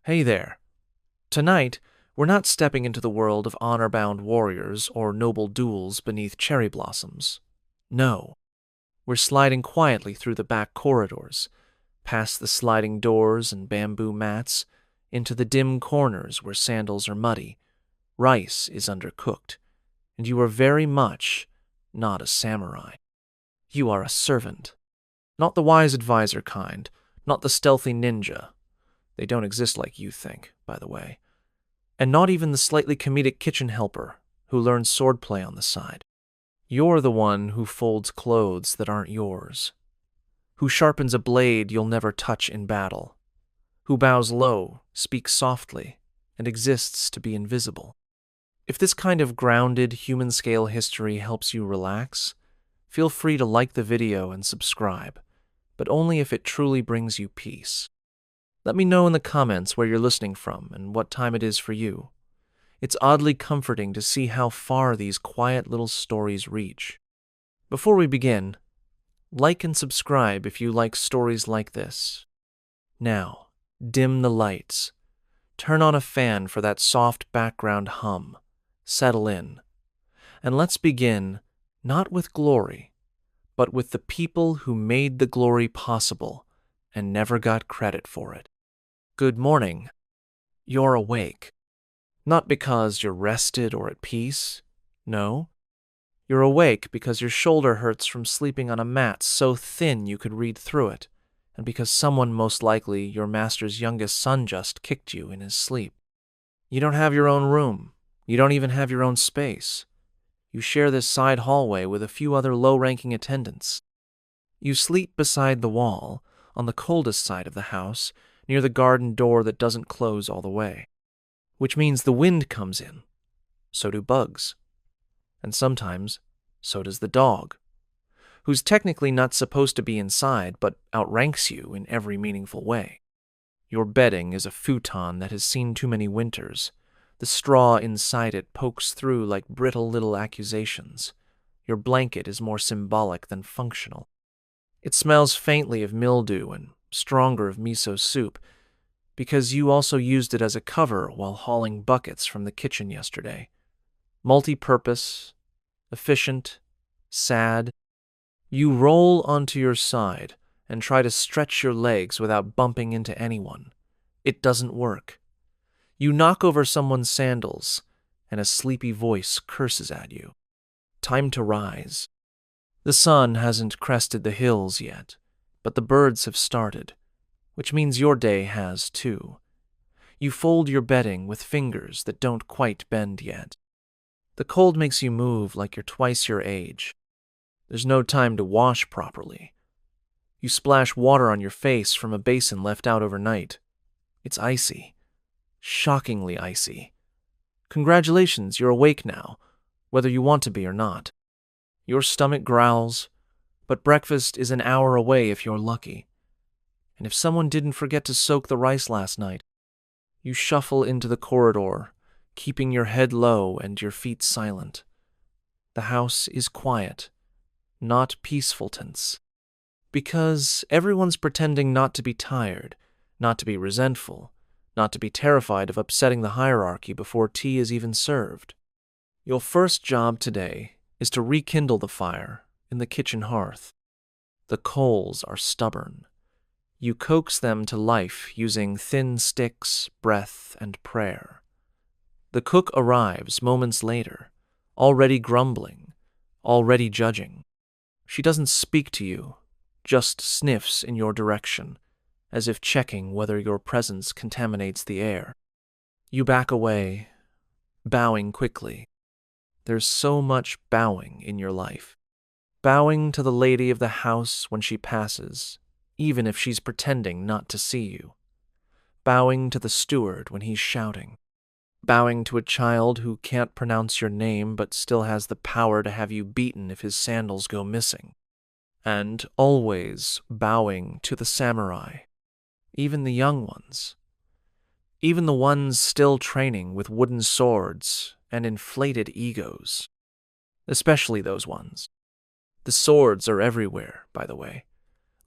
Hey there. Tonight, we're not stepping into the world of honor-bound warriors or noble duels beneath cherry blossoms. No, we're sliding quietly through the back corridors, past the sliding doors and bamboo mats, into the dim corners where sandals are muddy, rice is undercooked, and you are very much not a samurai. You are a servant. Not the wise advisor kind, not the stealthy ninja. They don't exist like you think, by the way. And not even the slightly comedic kitchen helper who learns swordplay on the side. You're the one who folds clothes that aren't yours, who sharpens a blade you'll never touch in battle, who bows low, speaks softly, and exists to be invisible. If this kind of grounded, human-scale history helps you relax, feel free to like the video and subscribe, but only if it truly brings you peace. Let me know in the comments where you're listening from and what time it is for you. It's oddly comforting to see how far these quiet little stories reach. Before we begin, like and subscribe if you like stories like this. Now, dim the lights. Turn on a fan for that soft background hum. Settle in. And let's begin, not with glory, but with the people who made the glory possible and never got credit for it. Good morning. You're awake. Not because you're rested or at peace. No. You're awake because your shoulder hurts from sleeping on a mat so thin you could read through it, and because someone, most likely your master's youngest son, just kicked you in his sleep. You don't have your own room. You don't even have your own space. You share this side hallway with a few other low-ranking attendants. You sleep beside the wall, on the coldest side of the house, near the garden door that doesn't close all the way. Which means the wind comes in. So do bugs. And sometimes, so does the dog, who's technically not supposed to be inside, but outranks you in every meaningful way. Your bedding is a futon that has seen too many winters. The straw inside it pokes through like brittle little accusations. Your blanket is more symbolic than functional. It smells faintly of mildew and stronger of miso soup, because you also used it as a cover while hauling buckets from the kitchen yesterday. Multi-purpose, efficient, sad. You roll onto your side and try to stretch your legs without bumping into anyone. It doesn't work. You knock over someone's sandals, and a sleepy voice curses at you. Time to rise. The sun hasn't crested the hills yet, but the birds have started, which means your day has too. You fold your bedding with fingers that don't quite bend yet. The cold makes you move like you're twice your age. There's no time to wash properly. You splash water on your face from a basin left out overnight. It's icy. Shockingly icy. Congratulations, you're awake now, whether you want to be or not. Your stomach growls, but breakfast is an hour away if you're lucky. And if someone didn't forget to soak the rice last night, you shuffle into the corridor, keeping your head low and your feet silent. The house is quiet, not peaceful tense, because everyone's pretending not to be tired, not to be resentful, not to be terrified of upsetting the hierarchy before tea is even served. Your first job today is to rekindle the fire in the kitchen hearth. The coals are stubborn. You coax them to life using thin sticks, breath, and prayer. The cook arrives moments later, already grumbling, already judging. She doesn't speak to you, just sniffs in your direction, as if checking whether your presence contaminates the air. You back away, bowing quickly. There's so much bowing in your life. Bowing to the lady of the house when she passes, even if she's pretending not to see you. Bowing to the steward when he's shouting. Bowing to a child who can't pronounce your name but still has the power to have you beaten if his sandals go missing. And always bowing to the samurai, even the young ones. Even the ones still training with wooden swords and inflated egos. Especially those ones. The swords are everywhere, by the way,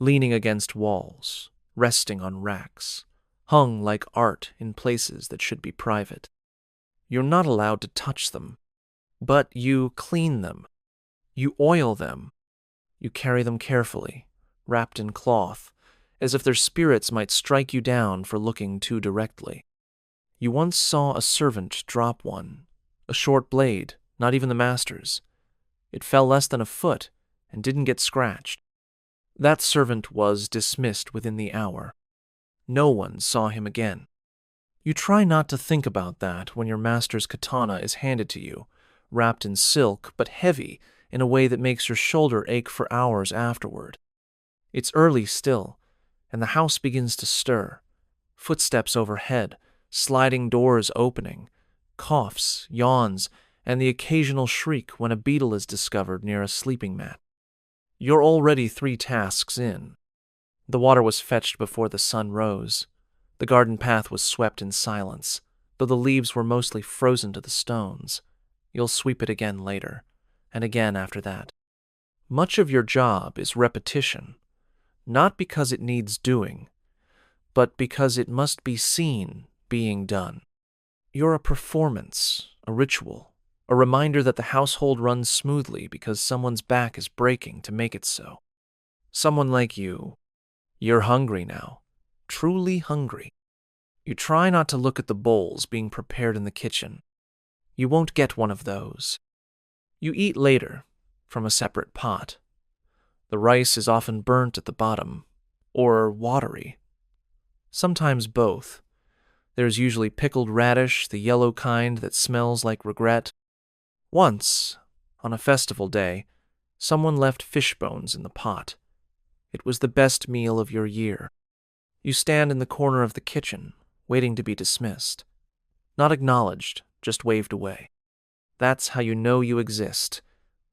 leaning against walls, resting on racks, hung like art in places that should be private. You're not allowed to touch them, but you clean them. You oil them. You carry them carefully, wrapped in cloth, as if their spirits might strike you down for looking too directly. You once saw a servant drop one, a short blade, not even the master's. It fell less than a foot and didn't get scratched. That servant was dismissed within the hour. No one saw him again. You try not to think about that when your master's katana is handed to you, wrapped in silk but heavy in a way that makes your shoulder ache for hours afterward. It's early still, and the house begins to stir. Footsteps overhead, sliding doors opening, coughs, yawns, and the occasional shriek when a beetle is discovered near a sleeping mat. You're already 3 tasks in. The water was fetched before the sun rose. The garden path was swept in silence, though the leaves were mostly frozen to the stones. You'll sweep it again later, and again after that. Much of your job is repetition, not because it needs doing, but because it must be seen being done. You're a performance, a ritual, a reminder that the household runs smoothly because someone's back is breaking to make it so. Someone like you. You're hungry now, truly hungry. You try not to look at the bowls being prepared in the kitchen. You won't get one of those. You eat later, from a separate pot. The rice is often burnt at the bottom, or watery. Sometimes both. There's usually pickled radish, the yellow kind that smells like regret. Once, on a festival day, someone left fish bones in the pot. It was the best meal of your year. You stand in the corner of the kitchen, waiting to be dismissed. Not acknowledged, just waved away. That's how you know you exist,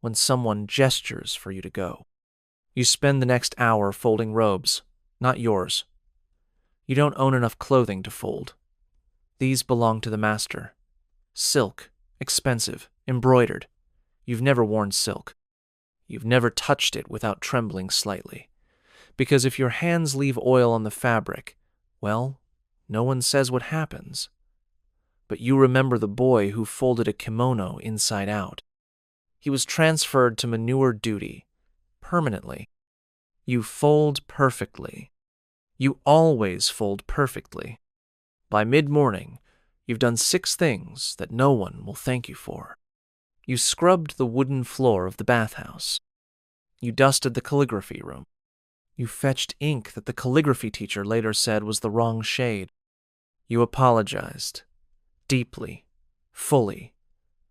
when someone gestures for you to go. You spend the next hour folding robes, not yours. You don't own enough clothing to fold. These belong to the master. Silk, expensive, embroidered. You've never worn silk. You've never touched it without trembling slightly. Because if your hands leave oil on the fabric, well, no one says what happens. But you remember the boy who folded a kimono inside out. He was transferred to manure duty, permanently. You fold perfectly. You always fold perfectly. By mid-morning, you've done 6 things that no one will thank you for. You scrubbed the wooden floor of the bathhouse. You dusted the calligraphy room. You fetched ink that the calligraphy teacher later said was the wrong shade. You apologized, deeply, fully,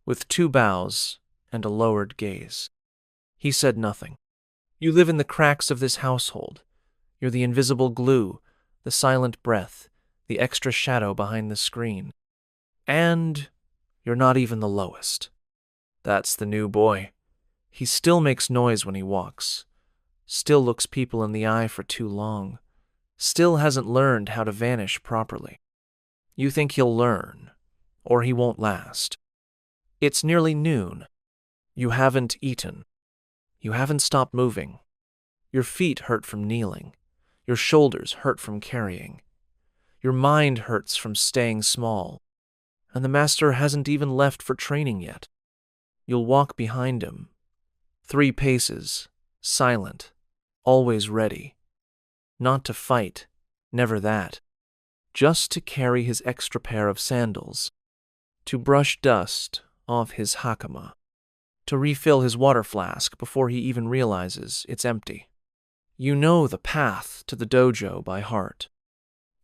with 2 bows and a lowered gaze. He said nothing. You live in the cracks of this household. You're the invisible glue, the silent breath, the extra shadow behind the screen. And you're not even the lowest. That's the new boy. He still makes noise when he walks. Still looks people in the eye for too long. Still hasn't learned how to vanish properly. You think he'll learn, or he won't last. It's nearly noon. You haven't eaten. You haven't stopped moving. Your feet hurt from kneeling. Your shoulders hurt from carrying. Your mind hurts from staying small. And the master hasn't even left for training yet. You'll walk behind him. 3 paces, silent, always ready. Not to fight, never that. Just to carry his extra pair of sandals. To brush dust off his hakama. To refill his water flask before he even realizes it's empty. You know the path to the dojo by heart.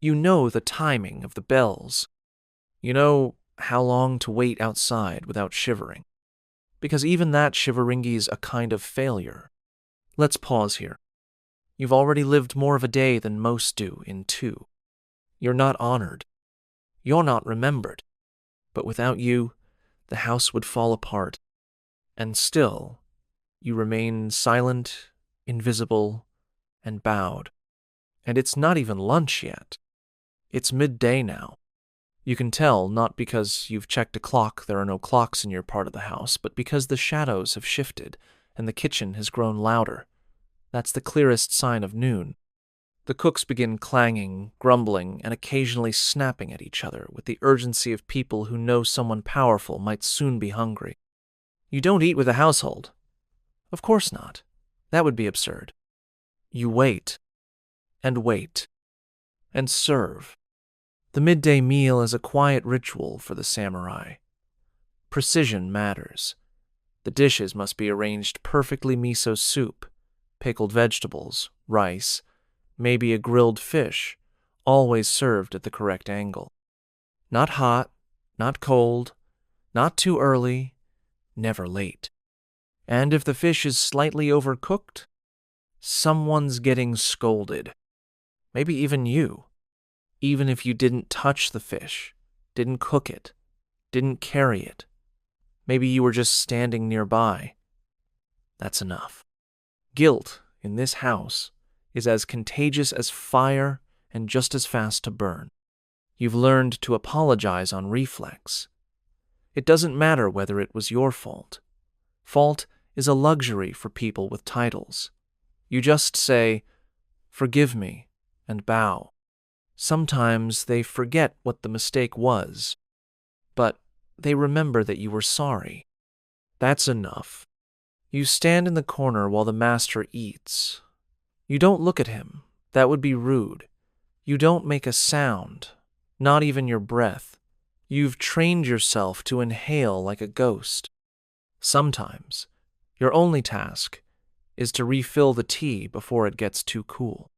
You know the timing of the bells. You know how long to wait outside without shivering. Because even that shiveringy's a kind of failure. Let's pause here. You've already lived more of a day than most do in 2. You're not honored. You're not remembered. But without you, the house would fall apart. And still, you remain silent, invisible, and bowed. And it's not even lunch yet. It's midday now. You can tell not because you've checked a clock there are no clocks in your part of the house, but because the shadows have shifted and the kitchen has grown louder. That's the clearest sign of noon. The cooks begin clanging, grumbling, and occasionally snapping at each other with the urgency of people who know someone powerful might soon be hungry. You don't eat with the household. Of course not. That would be absurd. You wait, and serve. The midday meal is a quiet ritual for the samurai. Precision matters. The dishes must be arranged perfectly: miso soup, pickled vegetables, rice, maybe a grilled fish, always served at the correct angle. Not hot, not cold, not too early, never late. And if the fish is slightly overcooked, someone's getting scolded. Maybe even you. Even if you didn't touch the fish, didn't cook it, didn't carry it. Maybe you were just standing nearby. That's enough. Guilt in this house is as contagious as fire and just as fast to burn. You've learned to apologize on reflex. It doesn't matter whether it was your fault. Fault is a luxury for people with titles. You just say, "Forgive me," and bow. Sometimes they forget what the mistake was, but they remember that you were sorry. That's enough. You stand in the corner while the master eats. You don't look at him. That would be rude. You don't make a sound, not even your breath. You've trained yourself to inhale like a ghost. Sometimes, your only task is to refill the tea before it gets too cool.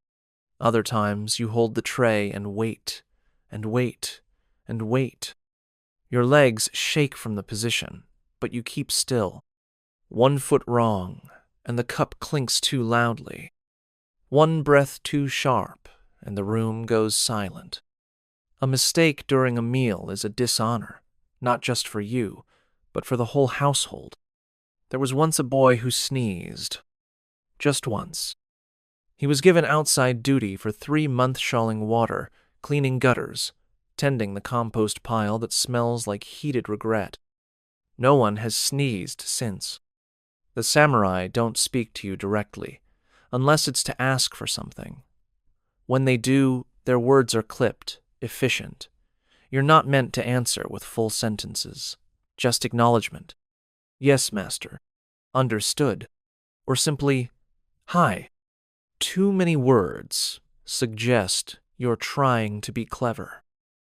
Other times, you hold the tray and wait, and wait, and wait. Your legs shake from the position, but you keep still. 1 foot wrong, and the cup clinks too loudly. 1 breath too sharp, and the room goes silent. A mistake during a meal is a dishonor, not just for you, but for the whole household. There was once a boy who sneezed. Just once. He was given outside duty for 3 months shawling water, cleaning gutters, tending the compost pile that smells like heated regret. No one has sneezed since. The samurai don't speak to you directly, unless it's to ask for something. When they do, their words are clipped, efficient. You're not meant to answer with full sentences, just acknowledgement. Yes, master. Understood. Or simply, hi. Too many words suggest you're trying to be clever.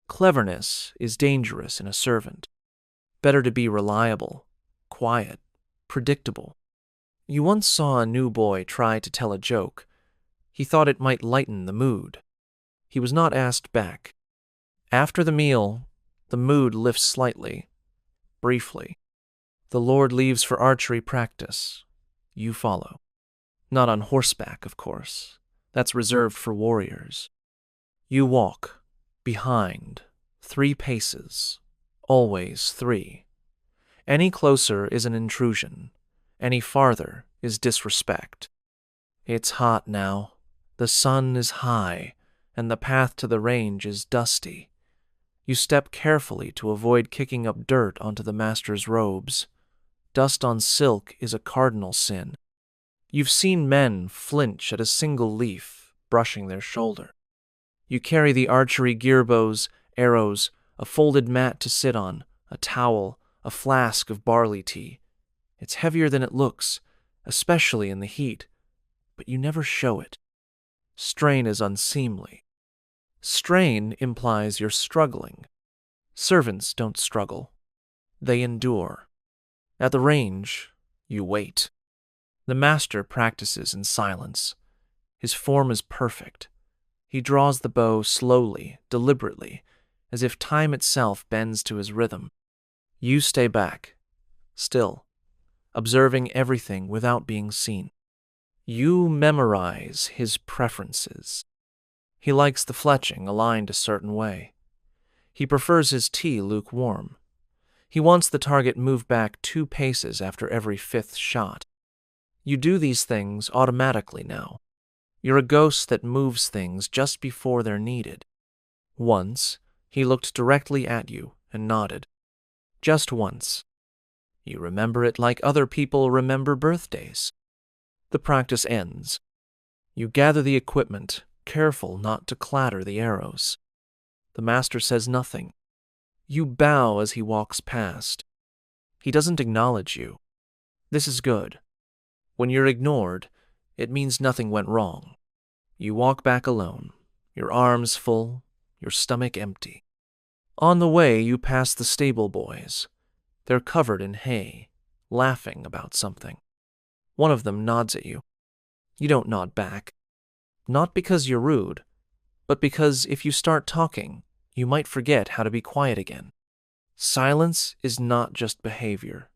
Cleverness is dangerous in a servant. Better to be reliable, quiet, predictable. You once saw a new boy try to tell a joke. He thought it might lighten the mood. He was not asked back. After the meal, the mood lifts slightly, briefly. The Lord leaves for archery practice. You follow. Not on horseback, of course. That's reserved for warriors. You walk, behind, 3 paces, always 3. Any closer is an intrusion. Any farther is disrespect. It's hot now. The sun is high, and the path to the range is dusty. You step carefully to avoid kicking up dirt onto the master's robes. Dust on silk is a cardinal sin. You've seen men flinch at a single leaf brushing their shoulder. You carry the archery gearbows, arrows, a folded mat to sit on, a towel, a flask of barley tea. It's heavier than it looks, especially in the heat, but you never show it. Strain is unseemly. Strain implies you're struggling. Servants don't struggle. They endure. At the range, you wait. The master practices in silence. His form is perfect. He draws the bow slowly, deliberately, as if time itself bends to his rhythm. You stay back, still, observing everything without being seen. You memorize his preferences. He likes the fletching aligned a certain way. He prefers his tea lukewarm. He wants the target moved back 2 paces after every 5th shot. You do these things automatically now. You're a ghost that moves things just before they're needed. Once, he looked directly at you and nodded. Just once. You remember it like other people remember birthdays. The practice ends. You gather the equipment, careful not to clatter the arrows. The master says nothing. You bow as he walks past. He doesn't acknowledge you. This is good. When you're ignored, it means nothing went wrong. You walk back alone, your arms full, your stomach empty. On the way, you pass the stable boys. They're covered in hay, laughing about something. One of them nods at you. You don't nod back. Not because you're rude, but because if you start talking, you might forget how to be quiet again. Silence is not just behavior.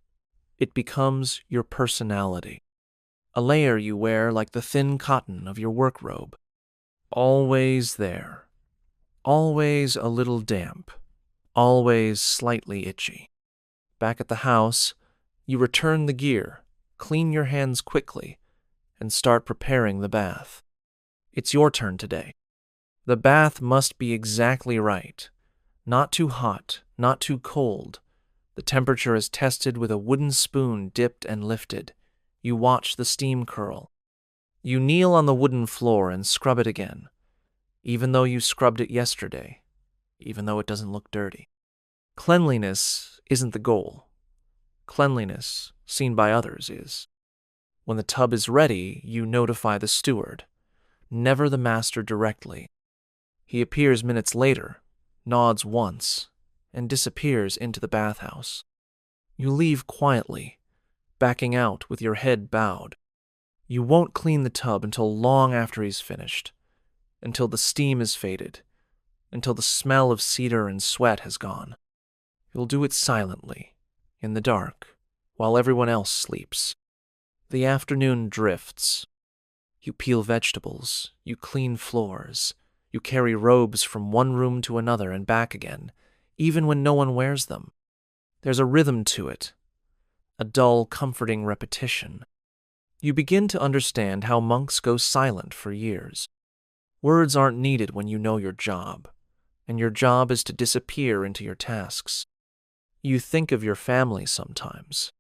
It becomes your personality. A layer you wear like the thin cotton of your work robe. Always there. Always a little damp. Always slightly itchy. Back at the house, you return the gear, clean your hands quickly, and start preparing the bath. It's your turn today. The bath must be exactly right. Not too hot, not too cold. The temperature is tested with a wooden spoon dipped and lifted. You watch the steam curl. You kneel on the wooden floor and scrub it again, even though you scrubbed it yesterday, even though it doesn't look dirty. Cleanliness isn't the goal. Cleanliness, seen by others, is. When the tub is ready, you notify the steward, never the master directly. He appears minutes later, nods once, and disappears into the bathhouse. You leave quietly, backing out with your head bowed. You won't clean the tub until long after he's finished, until the steam is faded, until the smell of cedar and sweat has gone. You'll do it silently, in the dark, while everyone else sleeps. The afternoon drifts. You peel vegetables, you clean floors, you carry robes from one room to another and back again, even when no one wears them. There's a rhythm to it, a dull, comforting repetition. You begin to understand how monks go silent for years. Words aren't needed when you know your job, and your job is to disappear into your tasks. You think of your family sometimes.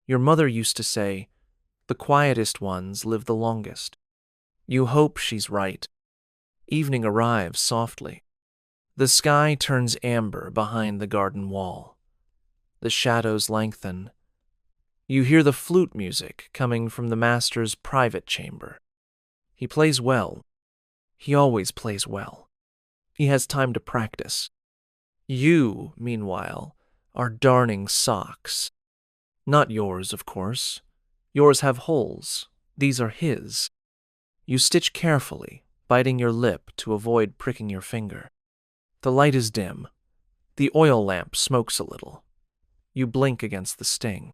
Your mother used to say, "The quietest ones live the longest." You hope she's right. Evening arrives softly. The sky turns amber behind the garden wall. The shadows lengthen. You hear the flute music coming from the master's private chamber. He plays well. He always plays well. He has time to practice. You, meanwhile, are darning socks. Not yours, of course. Yours have holes. These are his. You stitch carefully, biting your lip to avoid pricking your finger. The light is dim. The oil lamp smokes a little. You blink against the sting.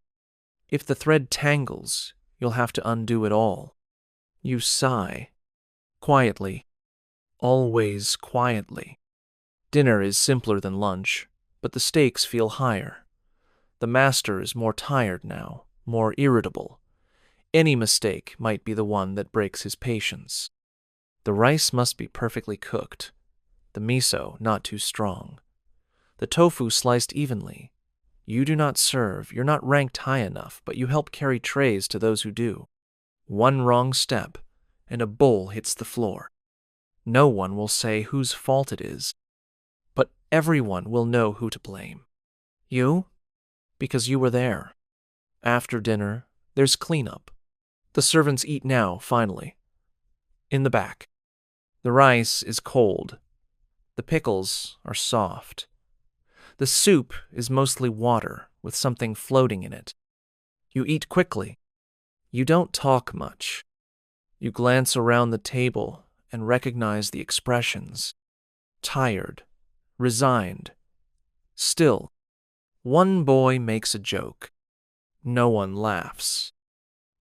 If the thread tangles, you'll have to undo it all. You sigh. Quietly. Always quietly. Dinner is simpler than lunch, but the stakes feel higher. The master is more tired now, more irritable. Any mistake might be the one that breaks his patience. The rice must be perfectly cooked. The miso not too strong. The tofu sliced evenly. You do not serve, you're not ranked high enough, but you help carry trays to those who do. One wrong step, and a bowl hits the floor. No one will say whose fault it is, but everyone will know who to blame. You? Because you were there. After dinner, there's cleanup. The servants eat now, finally. In the back. The rice is cold. The pickles are soft. The soup is mostly water with something floating in it. You eat quickly. You don't talk much. You glance around the table and recognize the expressions. Tired. Resigned. Still. One boy makes a joke. No one laughs.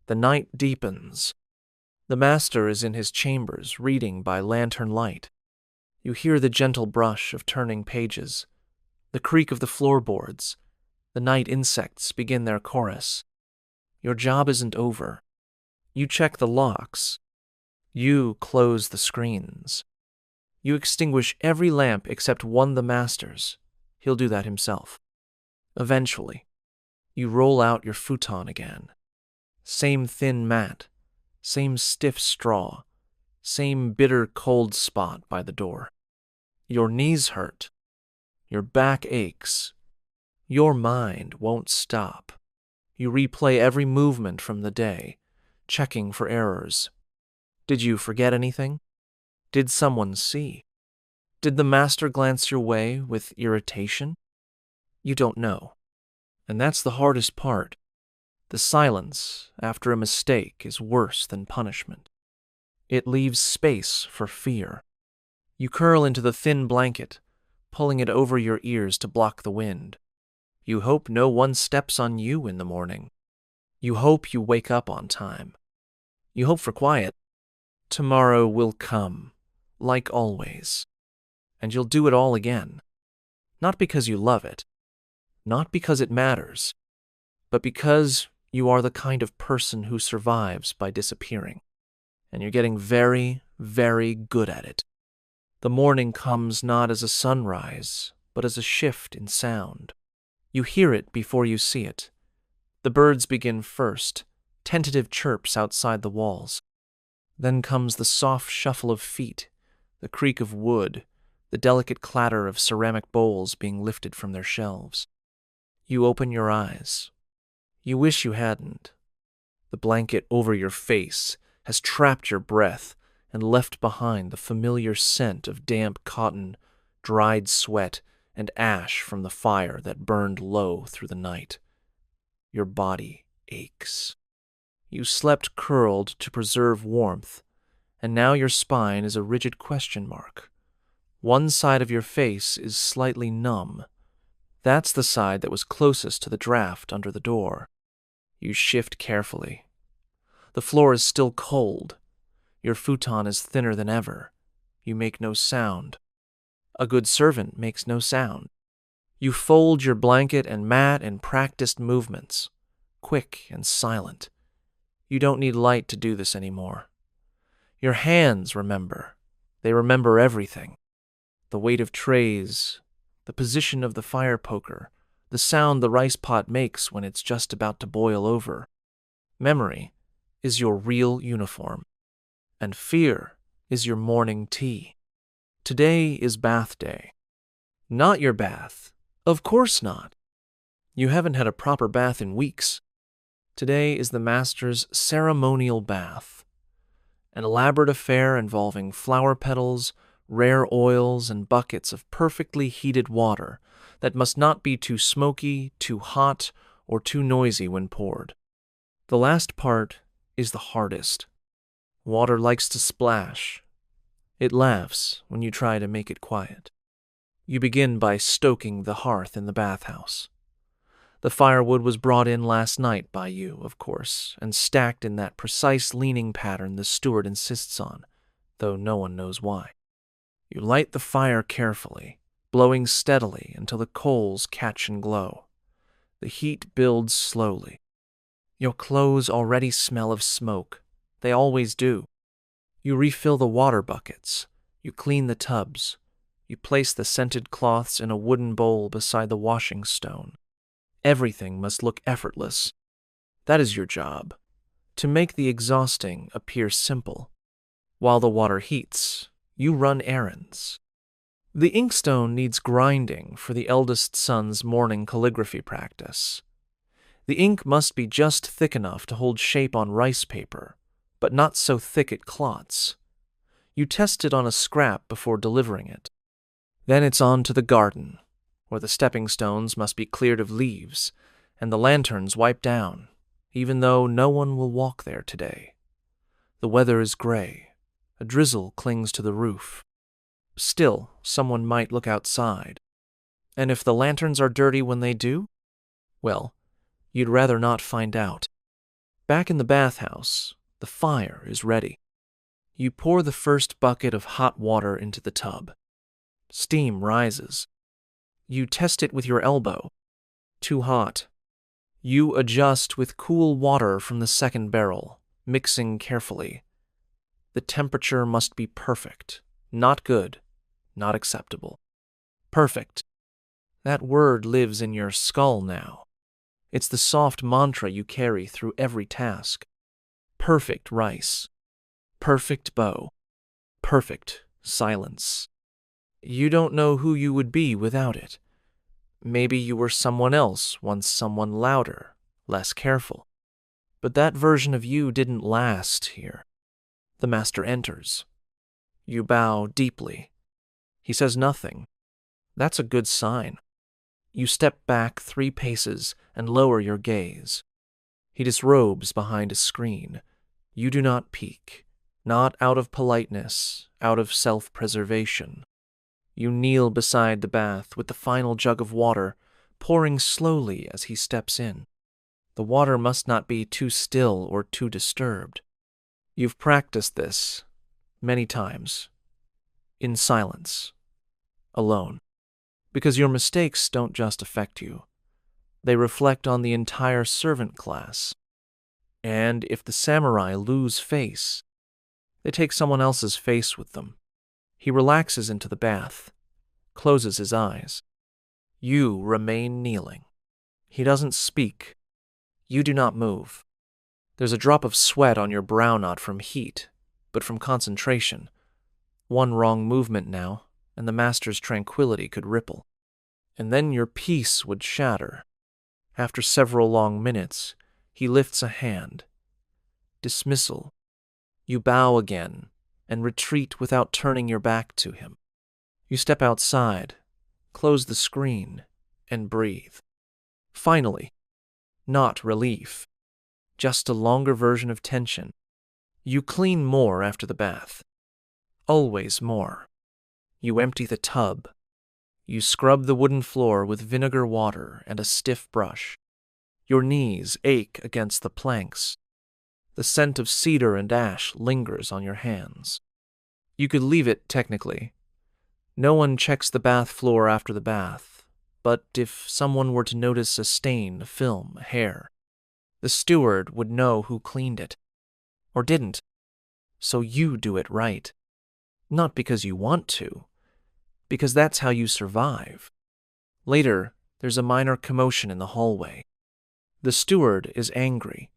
The night deepens. The master is in his chambers reading by lantern light. You hear the gentle brush of turning pages, the creak of the floorboards. The night insects begin their chorus. Your job isn't over. You check the locks. You close the screens. You extinguish every lamp except one the master's. He'll do that himself. Eventually, you roll out your futon again. Same thin mat, same stiff straw, Same bitter cold spot by the door. Your knees hurt. Your back aches. Your mind won't stop. You replay every movement from the day, checking for errors. Did you forget anything? Did someone see? Did the master glance your way with irritation? You don't know. And that's the hardest part. The silence after a mistake is worse than punishment. It leaves space for fear. You curl into the thin blanket, pulling it over your ears to block the wind. You hope no one steps on you in the morning. You hope you wake up on time. You hope for quiet. Tomorrow will come, like always. And you'll do it all again. Not because you love it, not because it matters, but because you are the kind of person who survives by disappearing. And you're getting very, very good at it. The morning comes not as a sunrise, but as a shift in sound. You hear it before you see it. The birds begin first, tentative chirps outside the walls. Then comes the soft shuffle of feet, the creak of wood, the delicate clatter of ceramic bowls being lifted from their shelves. You open your eyes. You wish you hadn't. The blanket over your face has trapped your breath and left behind the familiar scent of damp cotton, dried sweat, and ash from the fire that burned low through the night. Your body aches. You slept curled to preserve warmth, and now your spine is a rigid question mark. One side of your face is slightly numb. That's the side that was closest to the draft under the door. You shift carefully. The floor is still cold. Your futon is thinner than ever. You make no sound. A good servant makes no sound. You fold your blanket and mat in practiced movements, quick and silent. You don't need light to do this anymore. Your hands remember. They remember everything. The weight of trays, the position of the fire poker, the sound the rice pot makes when it's just about to boil over. Memory is your real uniform, and fear is your morning tea. Today is bath day. Not your bath. Of course not. You haven't had a proper bath in weeks. Today is the master's ceremonial bath, an elaborate affair involving flower petals, rare oils, and buckets of perfectly heated water that must not be too smoky, too hot, or too noisy when poured. The last part is the hardest. Water likes to splash. It laughs when you try to make it quiet. You begin by stoking the hearth in the bathhouse. The firewood was brought in last night by you, of course, and stacked in that precise leaning pattern the steward insists on, though no one knows why. You light the fire carefully, blowing steadily until the coals catch and glow. The heat builds slowly. Your clothes already smell of smoke. They always do. You refill the water buckets. You clean the tubs. You place the scented cloths in a wooden bowl beside the washing stone. Everything must look effortless. That is your job, to make the exhausting appear simple. While the water heats, you run errands. The inkstone needs grinding for the eldest son's morning calligraphy practice. The ink must be just thick enough to hold shape on rice paper, but not so thick it clots. You test it on a scrap before delivering it. Then it's on to the garden, where the stepping stones must be cleared of leaves, and the lanterns wiped down, even though no one will walk there today. The weather is gray. A drizzle clings to the roof. Still, someone might look outside. And if the lanterns are dirty when they do, well, you'd rather not find out. Back in the bathhouse, the fire is ready. You pour the first bucket of hot water into the tub. Steam rises. You test it with your elbow. Too hot. You adjust with cool water from the second barrel, mixing carefully. The temperature must be perfect, not good, not acceptable. Perfect. That word lives in your skull now. It's the soft mantra you carry through every task. Perfect rice. Perfect bow. Perfect silence. You don't know who you would be without it. Maybe you were someone else, once someone louder, less careful. But that version of you didn't last here. The master enters. You bow deeply. He says nothing. That's a good sign. You step back 3 paces and lower your gaze. He disrobes behind a screen. You do not peek, not out of politeness, out of self-preservation. You kneel beside the bath with the final jug of water, pouring slowly as he steps in. The water must not be too still or too disturbed. You've practiced this many times, in silence, alone, because your mistakes don't just affect you. They reflect on the entire servant class. And if the samurai lose face, they take someone else's face with them. He relaxes into the bath, closes his eyes. You remain kneeling. He doesn't speak. You do not move. There's a drop of sweat on your brow, not from heat, but from concentration. One wrong movement now, and the master's tranquility could ripple. And then your peace would shatter. After several long minutes, he lifts a hand. Dismissal. You bow again and retreat without turning your back to him. You step outside, close the screen, and breathe. Finally, not relief, just a longer version of tension. You clean more after the bath. Always more. You empty the tub. You scrub the wooden floor with vinegar water and a stiff brush. Your knees ache against the planks. The scent of cedar and ash lingers on your hands. You could leave it technically. No one checks the bath floor after the bath, but if someone were to notice a stain, film, hair, the steward would know who cleaned it, or didn't. So you do it right. Not because you want to, because that's how you survive. Later, there's a minor commotion in the hallway. The steward is angry.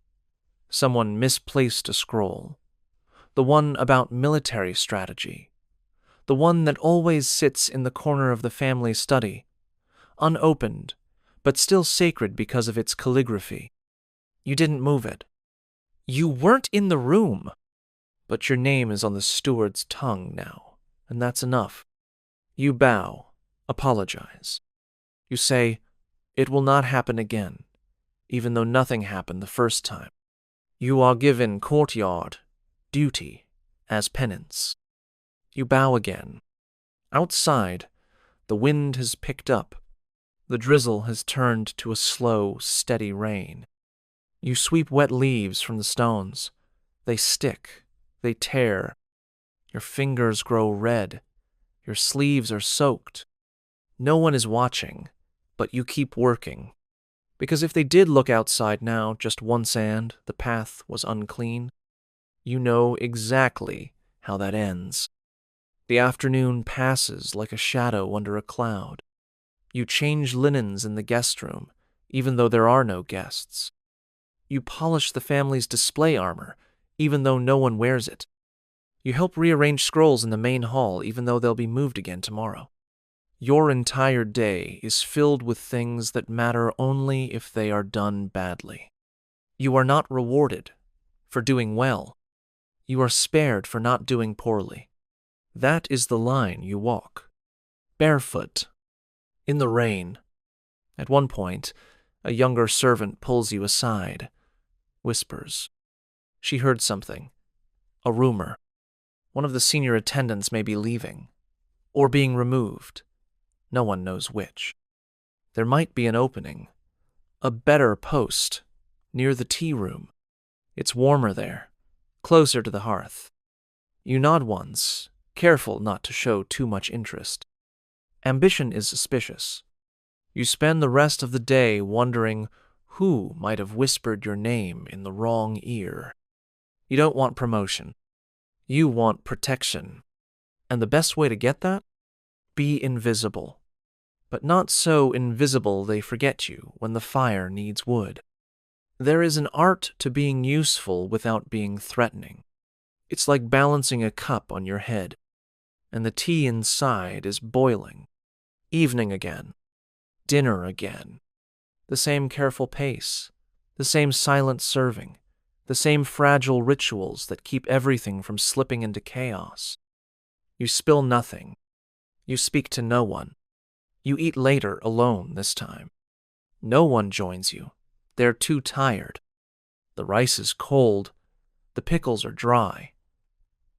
Someone misplaced a scroll. The one about military strategy. The one that always sits in the corner of the family study, unopened, but still sacred because of its calligraphy. You didn't move it. You weren't in the room. But your name is on the steward's tongue now, and that's enough. You bow, apologize. You say, it will not happen again, even though nothing happened the first time. You are given courtyard, duty, as penance. You bow again. Outside, the wind has picked up. The drizzle has turned to a slow, steady rain. You sweep wet leaves from the stones. They stick. They tear. Your fingers grow red. Your sleeves are soaked. No one is watching, but you keep working. Because if they did look outside now, just one sand, the path was unclean, you know exactly how that ends. The afternoon passes like a shadow under a cloud. You change linens in the guest room, even though there are no guests. You polish the family's display armor, even though no one wears it. You help rearrange scrolls in the main hall, even though they'll be moved again tomorrow. Your entire day is filled with things that matter only if they are done badly. You are not rewarded for doing well. You are spared for not doing poorly. That is the line you walk. Barefoot. In the rain. At one point, a younger servant pulls you aside. Whispers. She heard something. A rumor. One of the senior attendants may be leaving. Or being removed. No one knows which. There might be an opening. A better post. Near the tea room. It's warmer there. Closer to the hearth. You nod once, careful not to show too much interest. Ambition is suspicious. You spend the rest of the day wondering who might have whispered your name in the wrong ear. You don't want promotion. You want protection. And the best way to get that? Be invisible. But not so invisible they forget you when the fire needs wood. There is an art to being useful without being threatening. It's like balancing a cup on your head, and the tea inside is boiling. Evening again. Dinner again. The same careful pace. The same silent serving. The same fragile rituals that keep everything from slipping into chaos. You spill nothing. You speak to no one. You eat later alone this time. No one joins you. They're too tired. The rice is cold. The pickles are dry.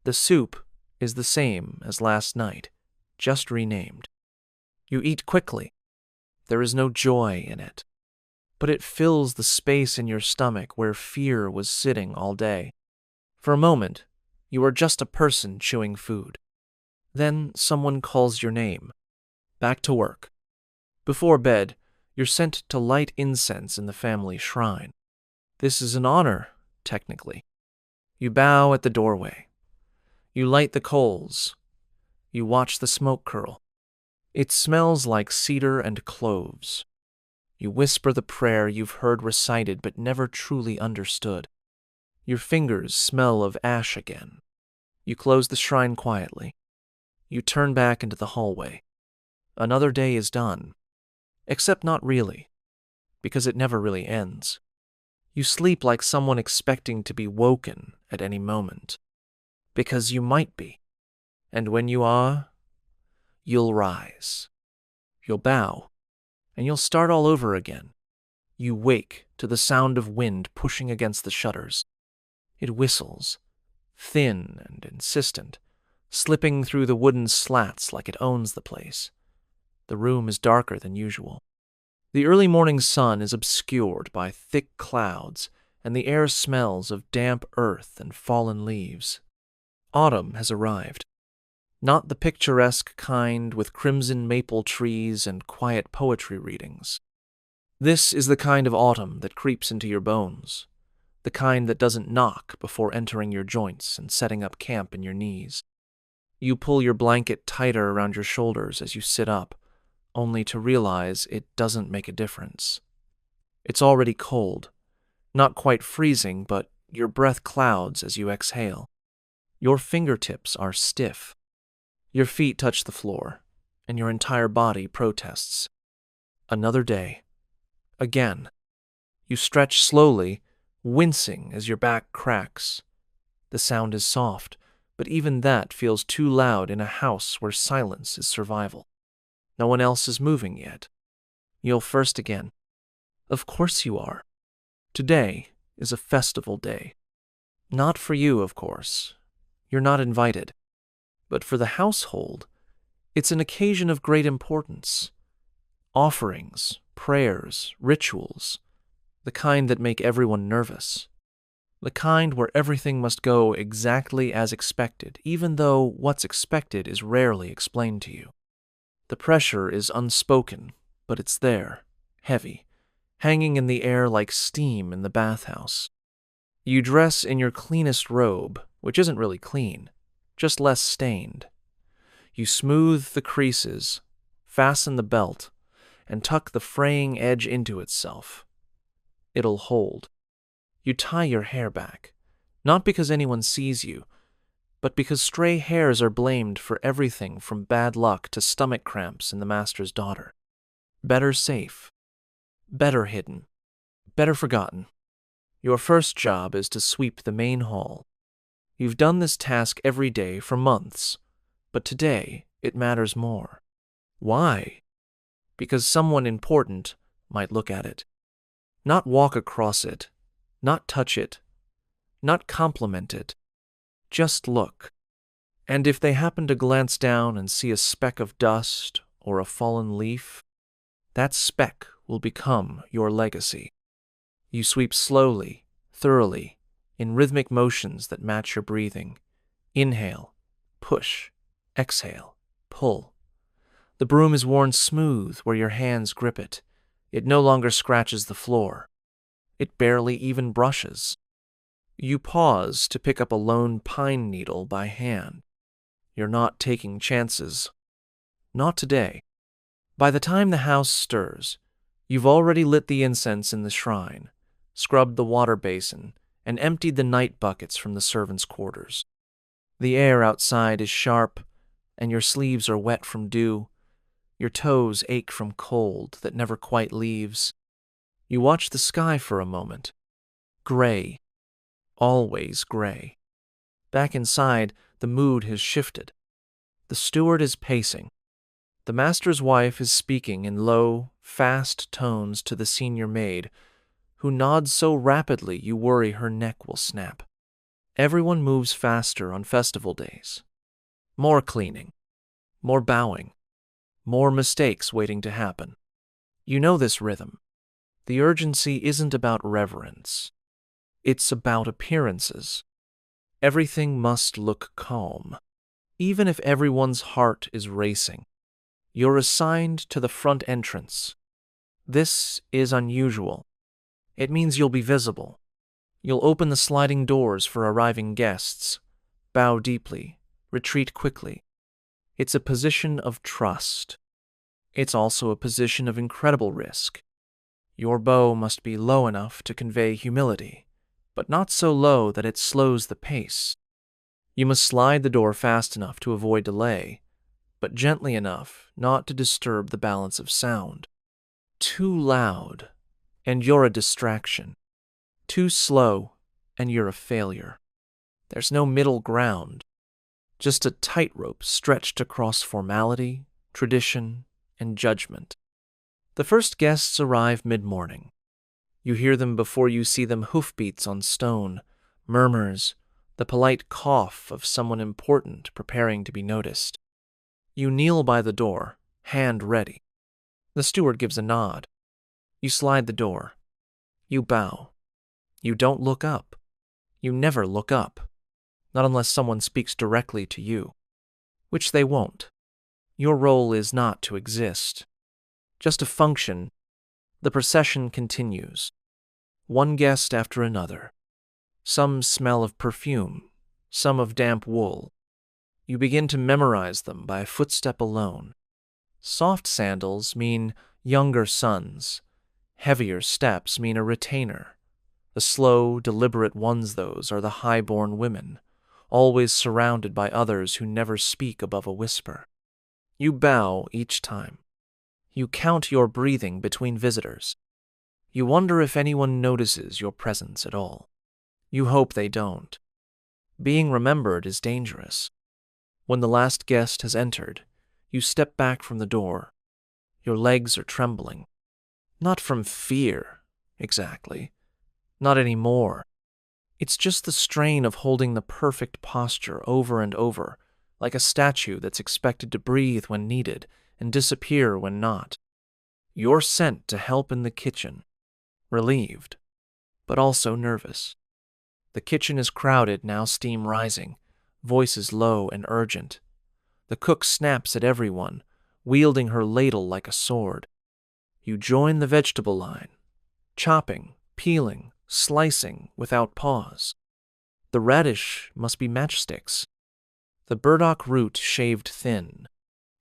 The soup is the same as last night, just renamed. You eat quickly. There is no joy in it, but it fills the space in your stomach where fear was sitting all day. For a moment, you are just a person chewing food. Then someone calls your name. Back to work. Before bed, you're sent to light incense in the family shrine. This is an honor, technically. You bow at the doorway. You light the coals. You watch the smoke curl. It smells like cedar and cloves. You whisper the prayer you've heard recited but never truly understood. Your fingers smell of ash again. You close the shrine quietly. You turn back into the hallway. Another day is done. Except not really, because it never really ends. You sleep like someone expecting to be woken at any moment. Because you might be. And when you are, you'll rise. You'll bow, and you'll start all over again. You wake to the sound of wind pushing against the shutters. It whistles, thin and insistent, slipping through the wooden slats like it owns the place. The room is darker than usual. The early morning sun is obscured by thick clouds, and the air smells of damp earth and fallen leaves. Autumn has arrived. Not the picturesque kind with crimson maple trees and quiet poetry readings. This is the kind of autumn that creeps into your bones, the kind that doesn't knock before entering your joints and setting up camp in your knees. You pull your blanket tighter around your shoulders as you sit up, only to realize it doesn't make a difference. It's already cold, not quite freezing, but your breath clouds as you exhale. Your fingertips are stiff. Your feet touch the floor, and your entire body protests. Another day. Again. You stretch slowly, wincing as your back cracks. The sound is soft, but even that feels too loud in a house where silence is survival. No one else is moving yet. You'll first again. Of course you are. Today is a festival day. Not for you, of course. You're not invited. But for the household, it's an occasion of great importance. Offerings, prayers, rituals, the kind that make everyone nervous. The kind where everything must go exactly as expected, even though what's expected is rarely explained to you. The pressure is unspoken, but it's there, heavy, hanging in the air like steam in the bathhouse. You dress in your cleanest robe, which isn't really clean, just less stained. You smooth the creases, fasten the belt, and tuck the fraying edge into itself. It'll hold. You tie your hair back, not because anyone sees you, but because stray hairs are blamed for everything from bad luck to stomach cramps in the master's daughter. Better safe. Better hidden. Better forgotten. Your first job is to sweep the main hall. You've done this task every day for months, but today it matters more. Why? Because someone important might look at it. Not walk across it, not touch it, not compliment it. Just look. And if they happen to glance down and see a speck of dust or a fallen leaf, that speck will become your legacy. You sweep slowly, thoroughly, in rhythmic motions that match your breathing. Inhale, push, exhale, pull. The broom is worn smooth where your hands grip it. It no longer scratches the floor. It barely even brushes. You pause to pick up a lone pine needle by hand. You're not taking chances. Not today. By the time the house stirs, you've already lit the incense in the shrine, scrubbed the water basin, and emptied the night buckets from the servants' quarters. The air outside is sharp, and your sleeves are wet from dew. Your toes ache from cold that never quite leaves. You watch the sky for a moment. Gray. Always gray. Back inside, the mood has shifted. The steward is pacing. The master's wife is speaking in low, fast tones to the senior maid, who nods so rapidly you worry her neck will snap. Everyone moves faster on festival days. More cleaning. More bowing. More mistakes waiting to happen. You know this rhythm. The urgency isn't about reverence. It's about appearances. Everything must look calm, even if everyone's heart is racing. You're assigned to the front entrance. This is unusual. It means you'll be visible. You'll open the sliding doors for arriving guests, bow deeply, retreat quickly. It's a position of trust. It's also a position of incredible risk. Your bow must be low enough to convey humility, but not so low that it slows the pace. You must slide the door fast enough to avoid delay, but gently enough not to disturb the balance of sound. Too loud, and you're a distraction. Too slow, and you're a failure. There's no middle ground, just a tightrope stretched across formality, tradition, and judgment. The first guests arrive mid-morning. You hear them before you see them, hoofbeats on stone, murmurs, the polite cough of someone important preparing to be noticed. You kneel by the door, hand ready. The steward gives a nod. You slide the door. You bow. You don't look up. You never look up, not unless someone speaks directly to you, which they won't. Your role is not to exist, just to function. The procession continues, one guest after another. Some smell of perfume, some of damp wool. You begin to memorize them by a footstep alone. Soft sandals mean younger sons. Heavier steps mean a retainer. The slow, deliberate ones, those, are the high-born women, always surrounded by others who never speak above a whisper. You bow each time. You count your breathing between visitors. You wonder if anyone notices your presence at all. You hope they don't. Being remembered is dangerous. When the last guest has entered, you step back from the door. Your legs are trembling. Not from fear, exactly. Not anymore. It's just the strain of holding the perfect posture over and over, like a statue that's expected to breathe when needed and disappear when not. You're sent to help in the kitchen, relieved, but also nervous. The kitchen is crowded, now steam rising, voices low and urgent. The cook snaps at everyone, wielding her ladle like a sword. You join the vegetable line, chopping, peeling, slicing without pause. The radish must be matchsticks. The burdock root shaved thin.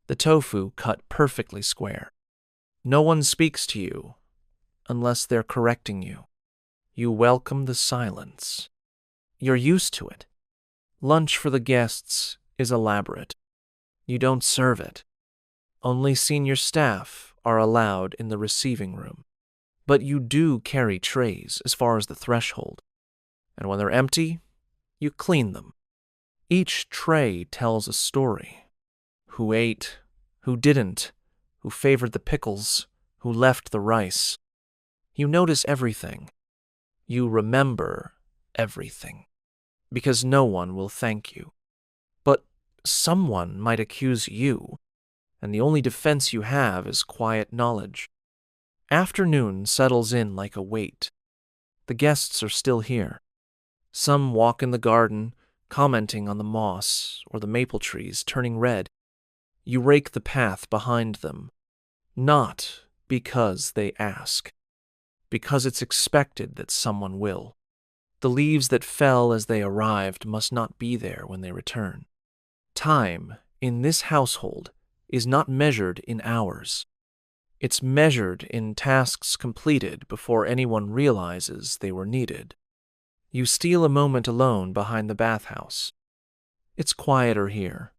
The tofu cut perfectly square. No one speaks to you unless they're correcting you. You welcome the silence. You're used to it. Lunch for the guests is elaborate. You don't serve it. Only senior staff are allowed in the receiving room. But you do carry trays as far as the threshold. And when they're empty, you clean them. Each tray tells a story. Who ate, who didn't, who favored the pickles, who left the rice. You notice everything. You remember everything. Because no one will thank you. But someone might accuse you, and the only defense you have is quiet knowledge. Afternoon settles in like a weight. The guests are still here. Some walk in the garden, commenting on the moss or the maple trees turning red. You rake the path behind them, not because they ask, because it's expected that someone will. The leaves that fell as they arrived must not be there when they return. Time, in this household, is not measured in hours. It's measured in tasks completed before anyone realizes they were needed. You steal a moment alone behind the bathhouse. It's quieter here.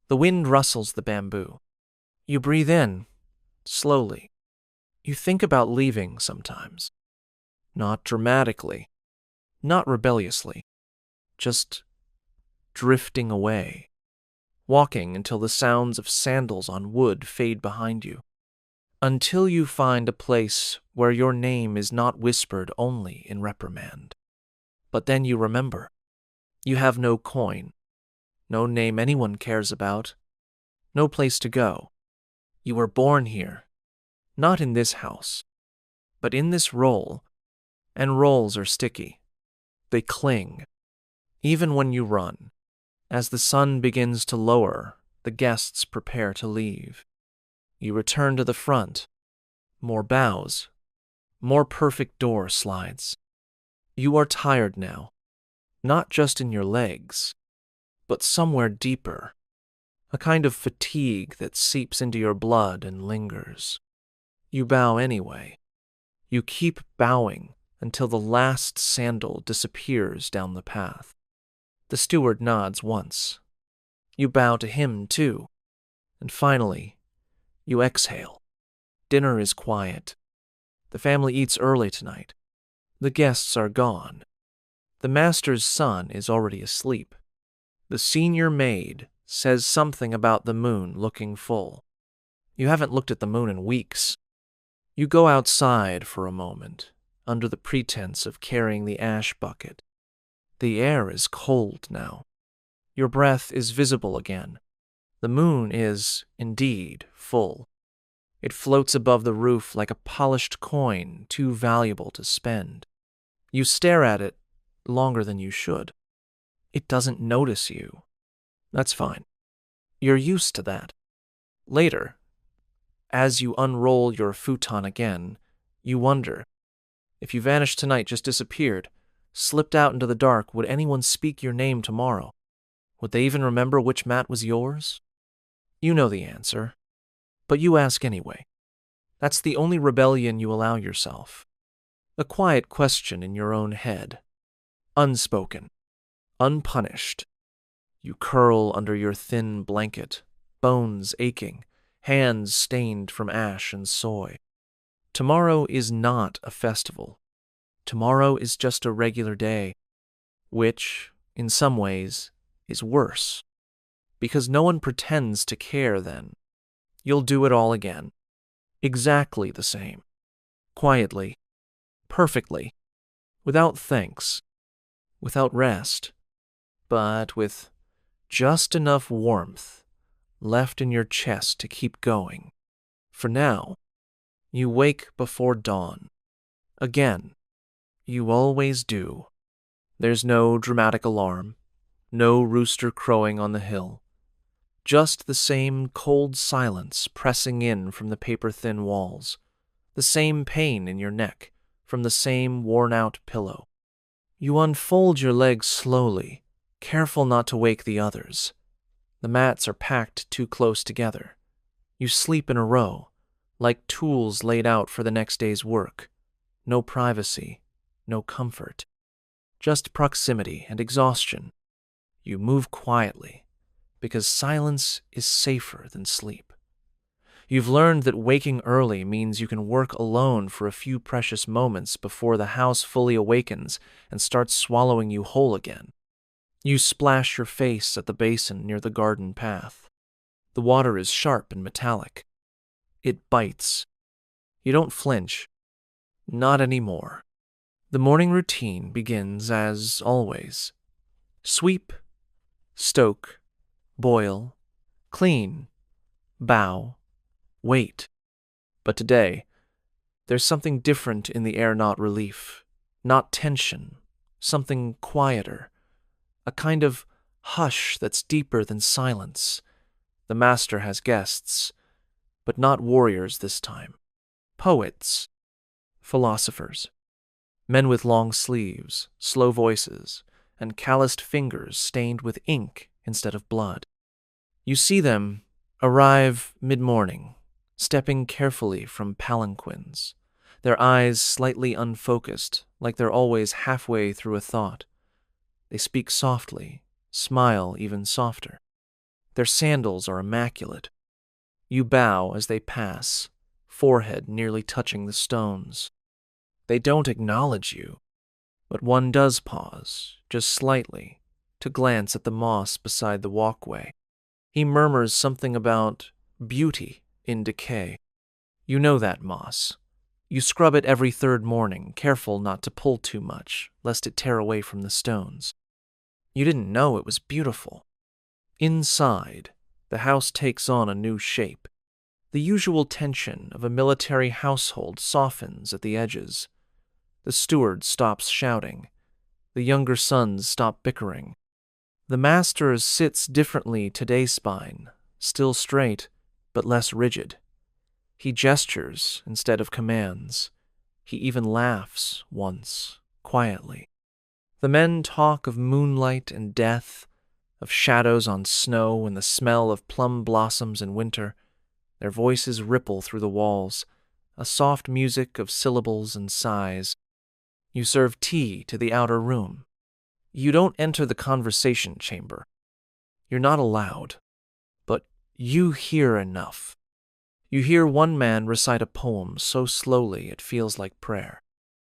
The wind rustles the bamboo. You breathe in, slowly. You think about leaving sometimes. Not dramatically, not rebelliously, just drifting away, walking until the sounds of sandals on wood fade behind you, until you find a place where your name is not whispered only in reprimand. But then you remember. You have no coin, no name anyone cares about, no place to go. You were born here, not in this house, but in this roll, and rolls are sticky. They cling, even when you run. As the sun begins to lower, the guests prepare to leave. You return to the front. More bows, more perfect door slides. You are tired now, not just in your legs, but somewhere deeper, a kind of fatigue that seeps into your blood and lingers. You bow anyway. You keep bowing until the last sandal disappears down the path. The steward nods once. You bow to him too, and finally, you exhale. Dinner is quiet. The family eats early tonight. The guests are gone. The master's son is already asleep. The senior maid says something about the moon looking full. You haven't looked at the moon in weeks. You go outside for a moment, under the pretense of carrying the ash bucket. The air is cold now. Your breath is visible again. The moon is, indeed, full. It floats above the roof like a polished coin too valuable to spend. You stare at it longer than you should. It doesn't notice you. That's fine. You're used to that. Later, as you unroll your futon again, you wonder, if you vanished tonight, just disappeared, slipped out into the dark, would anyone speak your name tomorrow? Would they even remember which mat was yours? You know the answer, but you ask anyway. That's the only rebellion you allow yourself. A quiet question in your own head. Unspoken. Unpunished. You curl under your thin blanket, bones aching, hands stained from ash and soy. Tomorrow is not a festival. Tomorrow is just a regular day, which, in some ways, is worse. Because no one pretends to care then. You'll do it all again. Exactly the same. Quietly. Perfectly. Without thanks. Without rest. But with just enough warmth left in your chest to keep going. For now, you wake before dawn. Again. You always do. There's no dramatic alarm, no rooster crowing on the hill. Just the same cold silence pressing in from the paper-thin walls, the same pain in your neck from the same worn-out pillow. You unfold your legs slowly, careful not to wake the others. The mats are packed too close together. You sleep in a row, like tools laid out for the next day's work. No privacy, no comfort. Just proximity and exhaustion. You move quietly, because silence is safer than sleep. You've learned that waking early means you can work alone for a few precious moments before the house fully awakens and starts swallowing you whole again. You splash your face at the basin near the garden path. The water is sharp and metallic. It bites. You don't flinch. Not anymore. The morning routine begins as always. Sweep, stoke, boil, clean, bow, wait. But today, there's something different in the air, not relief, not tension, something quieter, a kind of hush that's deeper than silence. The master has guests, but not warriors this time. Poets, philosophers. Men with long sleeves, slow voices, and calloused fingers stained with ink instead of blood. You see them arrive mid-morning, stepping carefully from palanquins, their eyes slightly unfocused, like they're always halfway through a thought. They speak softly, smile even softer. Their sandals are immaculate. You bow as they pass, forehead nearly touching the stones. They don't acknowledge you, but one does pause, just slightly, to glance at the moss beside the walkway. He murmurs something about beauty in decay. You know that moss. You scrub it every third morning, careful not to pull too much, lest it tear away from the stones. You didn't know it was beautiful. Inside, the house takes on a new shape. The usual tension of a military household softens at the edges. The steward stops shouting. The younger sons stop bickering. The master sits differently to Dayspine, still straight, but less rigid. He gestures instead of commands. He even laughs once, quietly. The men talk of moonlight and death, of shadows on snow and the smell of plum blossoms in winter. Their voices ripple through the walls, a soft music of syllables and sighs. You serve tea to the outer room. You don't enter the conversation chamber. You're not allowed. But you hear enough. You hear one man recite a poem so slowly it feels like prayer.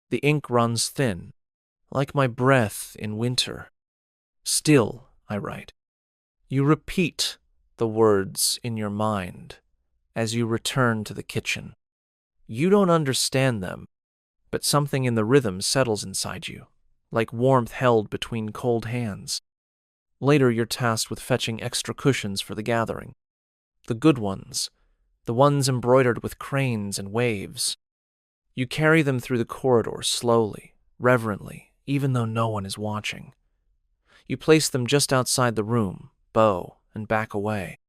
The ink runs thin, like my breath in winter. Still, I write. You repeat the words in your mind as you return to the kitchen. You don't understand them, but something in the rhythm settles inside you, like warmth held between cold hands. Later, you're tasked with fetching extra cushions for the gathering. The good ones, the ones embroidered with cranes and waves. You carry them through the corridor slowly, reverently, even though no one is watching. You place them just outside the room, bow, and back away.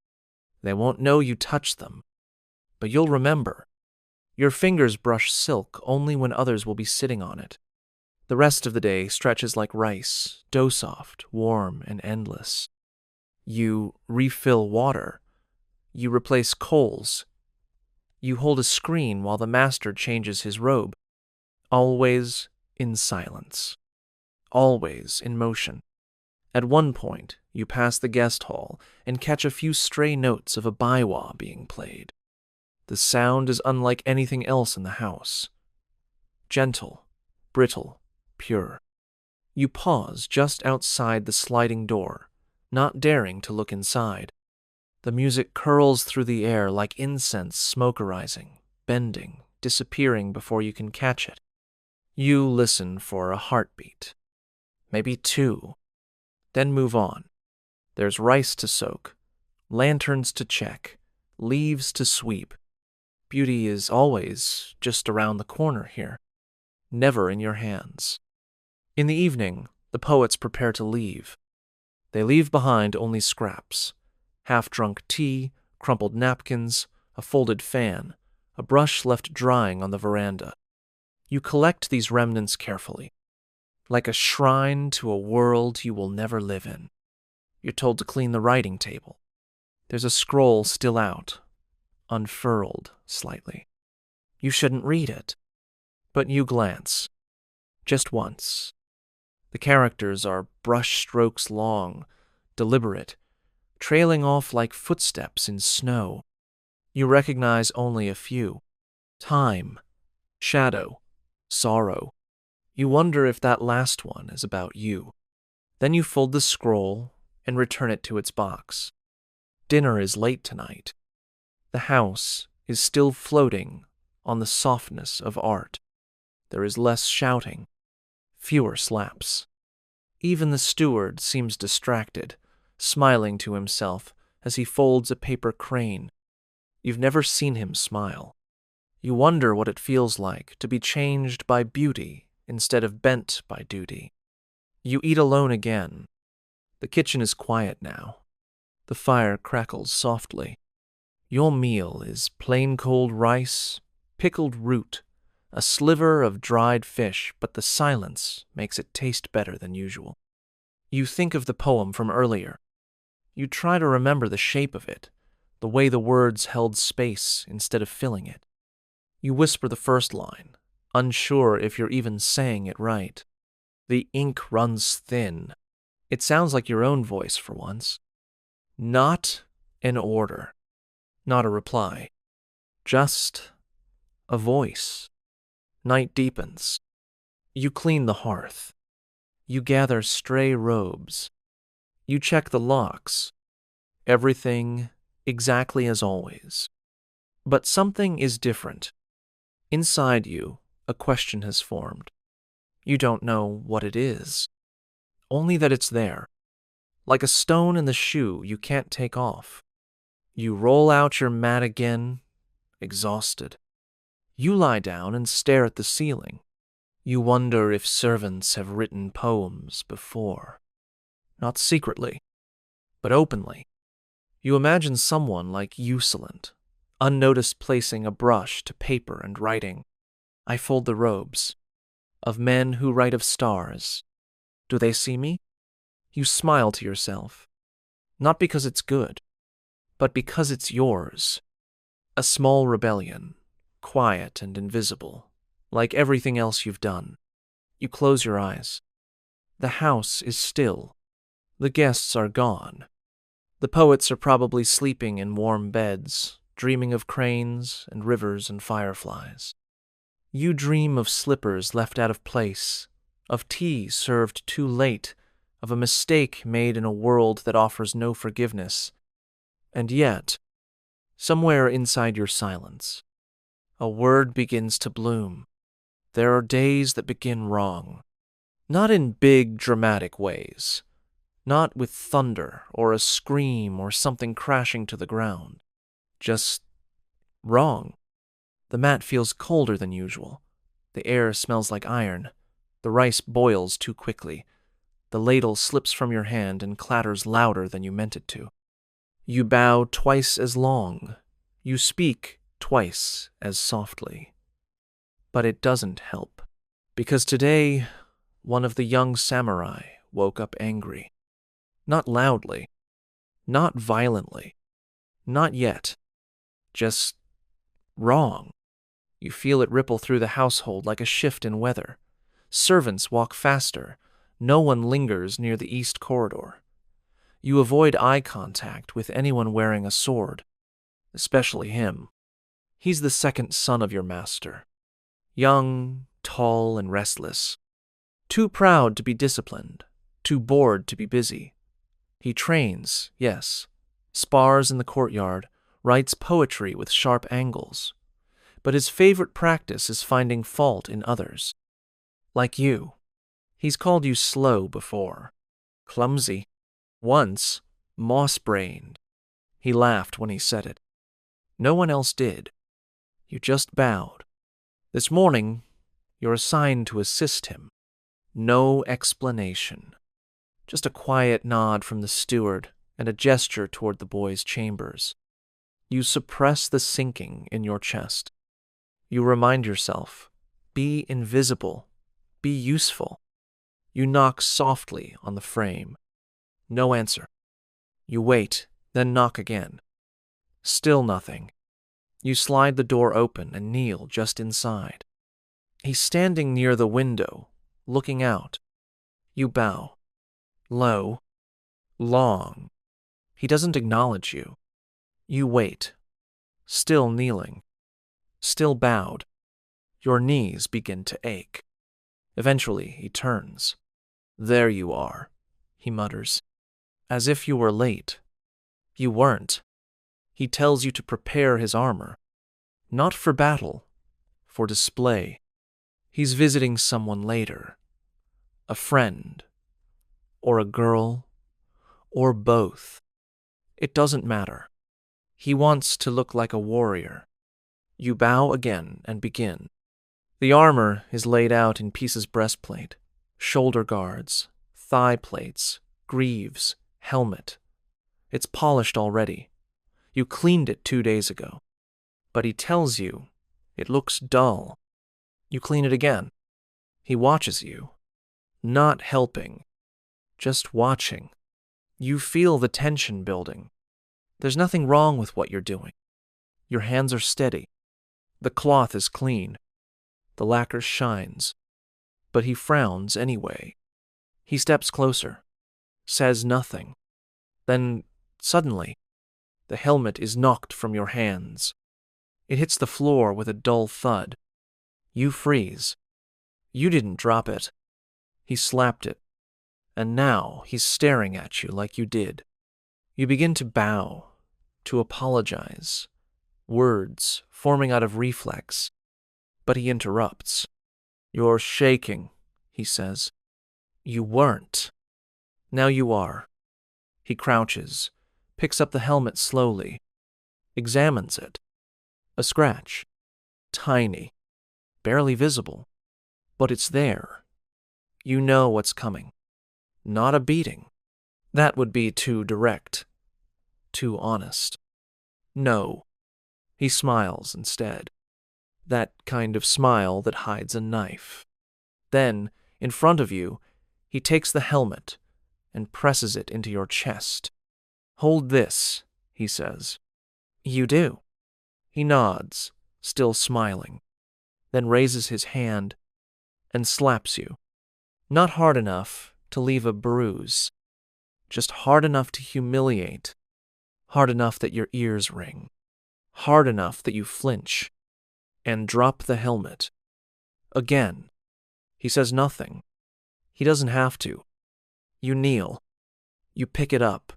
They won't know you touched them, but you'll remember. Your fingers brush silk only when others will be sitting on it. The rest of the day stretches like rice, dough-soft, warm, and endless. You refill water. You replace coals. You hold a screen while the master changes his robe. Always in silence. Always in motion. At one point, you pass the guest hall and catch a few stray notes of a biwa being played. The sound is unlike anything else in the house. Gentle, brittle, pure. You pause just outside the sliding door, not daring to look inside. The music curls through the air like incense smokerizing, bending, disappearing before you can catch it. You listen for a heartbeat. Maybe two. Then move on. There's rice to soak, lanterns to check, leaves to sweep. Beauty is always just around the corner here, never in your hands. In the evening, the poets prepare to leave. They leave behind only scraps, half-drunk tea, crumpled napkins, a folded fan, a brush left drying on the veranda. You collect these remnants carefully, like a shrine to a world you will never live in. You're told to clean the writing table. There's a scroll still out, unfurled slightly. You shouldn't read it, but you glance. Just once. The characters are brush strokes long, deliberate, trailing off like footsteps in snow. You recognize only a few. Time, shadow, sorrow. You wonder if that last one is about you. Then you fold the scroll and return it to its box. Dinner is late tonight. The house is still floating on the softness of art. There is less shouting, fewer slaps. Even the steward seems distracted, smiling to himself as he folds a paper crane. You've never seen him smile. You wonder what it feels like to be changed by beauty instead of bent by duty. You eat alone again. The kitchen is quiet now. The fire crackles softly. Your meal is plain cold rice, pickled root, a sliver of dried fish, but the silence makes it taste better than usual. You think of the poem from earlier. You try to remember the shape of it, the way the words held space instead of filling it. You whisper the first line, unsure if you're even saying it right. The ink runs thin. It sounds like your own voice for once. Not an order, not a reply, just a voice. Night deepens. You clean the hearth. You gather stray robes. You check the locks. Everything exactly as always. But something is different. Inside you, a question has formed. You don't know what it is, only that it's there, like a stone in the shoe you can't take off. You roll out your mat again, exhausted. You lie down and stare at the ceiling. You wonder if servants have written poems before. Not secretly, but openly. You imagine someone like Eucelent, unnoticed placing a brush to paper and writing, "I fold the robes," of men who write of stars. Do they see me? You smile to yourself, not because it's good, but because it's yours. A small rebellion, quiet and invisible, like everything else you've done. You close your eyes. The house is still. The guests are gone. The poets are probably sleeping in warm beds, dreaming of cranes and rivers and fireflies. You dream of slippers left out of place, of tea served too late, of a mistake made in a world that offers no forgiveness. And yet, somewhere inside your silence, a word begins to bloom. There are days that begin wrong. Not in big, dramatic ways. Not with thunder or a scream or something crashing to the ground. Just wrong. The mat feels colder than usual. The air smells like iron. The rice boils too quickly. The ladle slips from your hand and clatters louder than you meant it to. You bow twice as long. You speak twice as softly. But it doesn't help. Because today, one of the young samurai woke up angry. Not loudly. Not violently. Not yet. Just wrong. You feel it ripple through the household like a shift in weather. Servants walk faster. No one lingers near the east corridor. You avoid eye contact with anyone wearing a sword, especially him. He's the second son of your master. Young, tall, and restless. Too proud to be disciplined. Too bored to be busy. He trains, yes, spars in the courtyard, writes poetry with sharp angles. But his favorite practice is finding fault in others. Like you. He's called you slow before. Clumsy. Once, moss-brained. He laughed when he said it. No one else did. You just bowed. This morning, you're assigned to assist him. No explanation. Just a quiet nod from the steward and a gesture toward the boys' chambers. You suppress the sinking in your chest. You remind yourself, be invisible, be useful. You knock softly on the frame. No answer. You wait, then knock again. Still nothing. You slide the door open and kneel just inside. He's standing near the window, looking out. You bow. Low. Long. He doesn't acknowledge you. You wait. Still kneeling. Still bowed. Your knees begin to ache. Eventually, he turns. There you are, he mutters. As if you were late. You weren't. He tells you to prepare his armor. Not for battle, for display. He's visiting someone later. A friend. Or a girl. Or both. It doesn't matter. He wants to look like a warrior. You bow again and begin. The armor is laid out in pieces breastplate, shoulder guards, thigh plates, greaves, helmet. It's polished already. You cleaned it 2 days ago. But he tells you it looks dull. You clean it again. He watches you. Not helping. Just watching. You feel the tension building. There's nothing wrong with what you're doing. Your hands are steady. The cloth is clean. The lacquer shines. But he frowns anyway. He steps closer. says nothing. Then, suddenly, the helmet is knocked from your hands. It hits the floor with a dull thud. You freeze. You didn't drop it. He slapped it. And now he's staring at you like you did. You begin to bow, to apologize, words forming out of reflex. But he interrupts. You're shaking, he says. You weren't. Now you are. He crouches, picks up the helmet slowly, examines it. A scratch. Tiny. Barely visible. But it's there. You know what's coming. Not a beating. That would be too direct. Too honest. No. He smiles instead. That kind of smile that hides a knife. Then, in front of you, he takes the helmet and presses it into your chest. Hold this, he says. You do. He nods, still smiling, then raises his hand and slaps you. Not hard enough to leave a bruise, just hard enough to humiliate, hard enough that your ears ring, hard enough that you flinch and drop the helmet. Again, he says nothing. He doesn't have to. You kneel. You pick it up.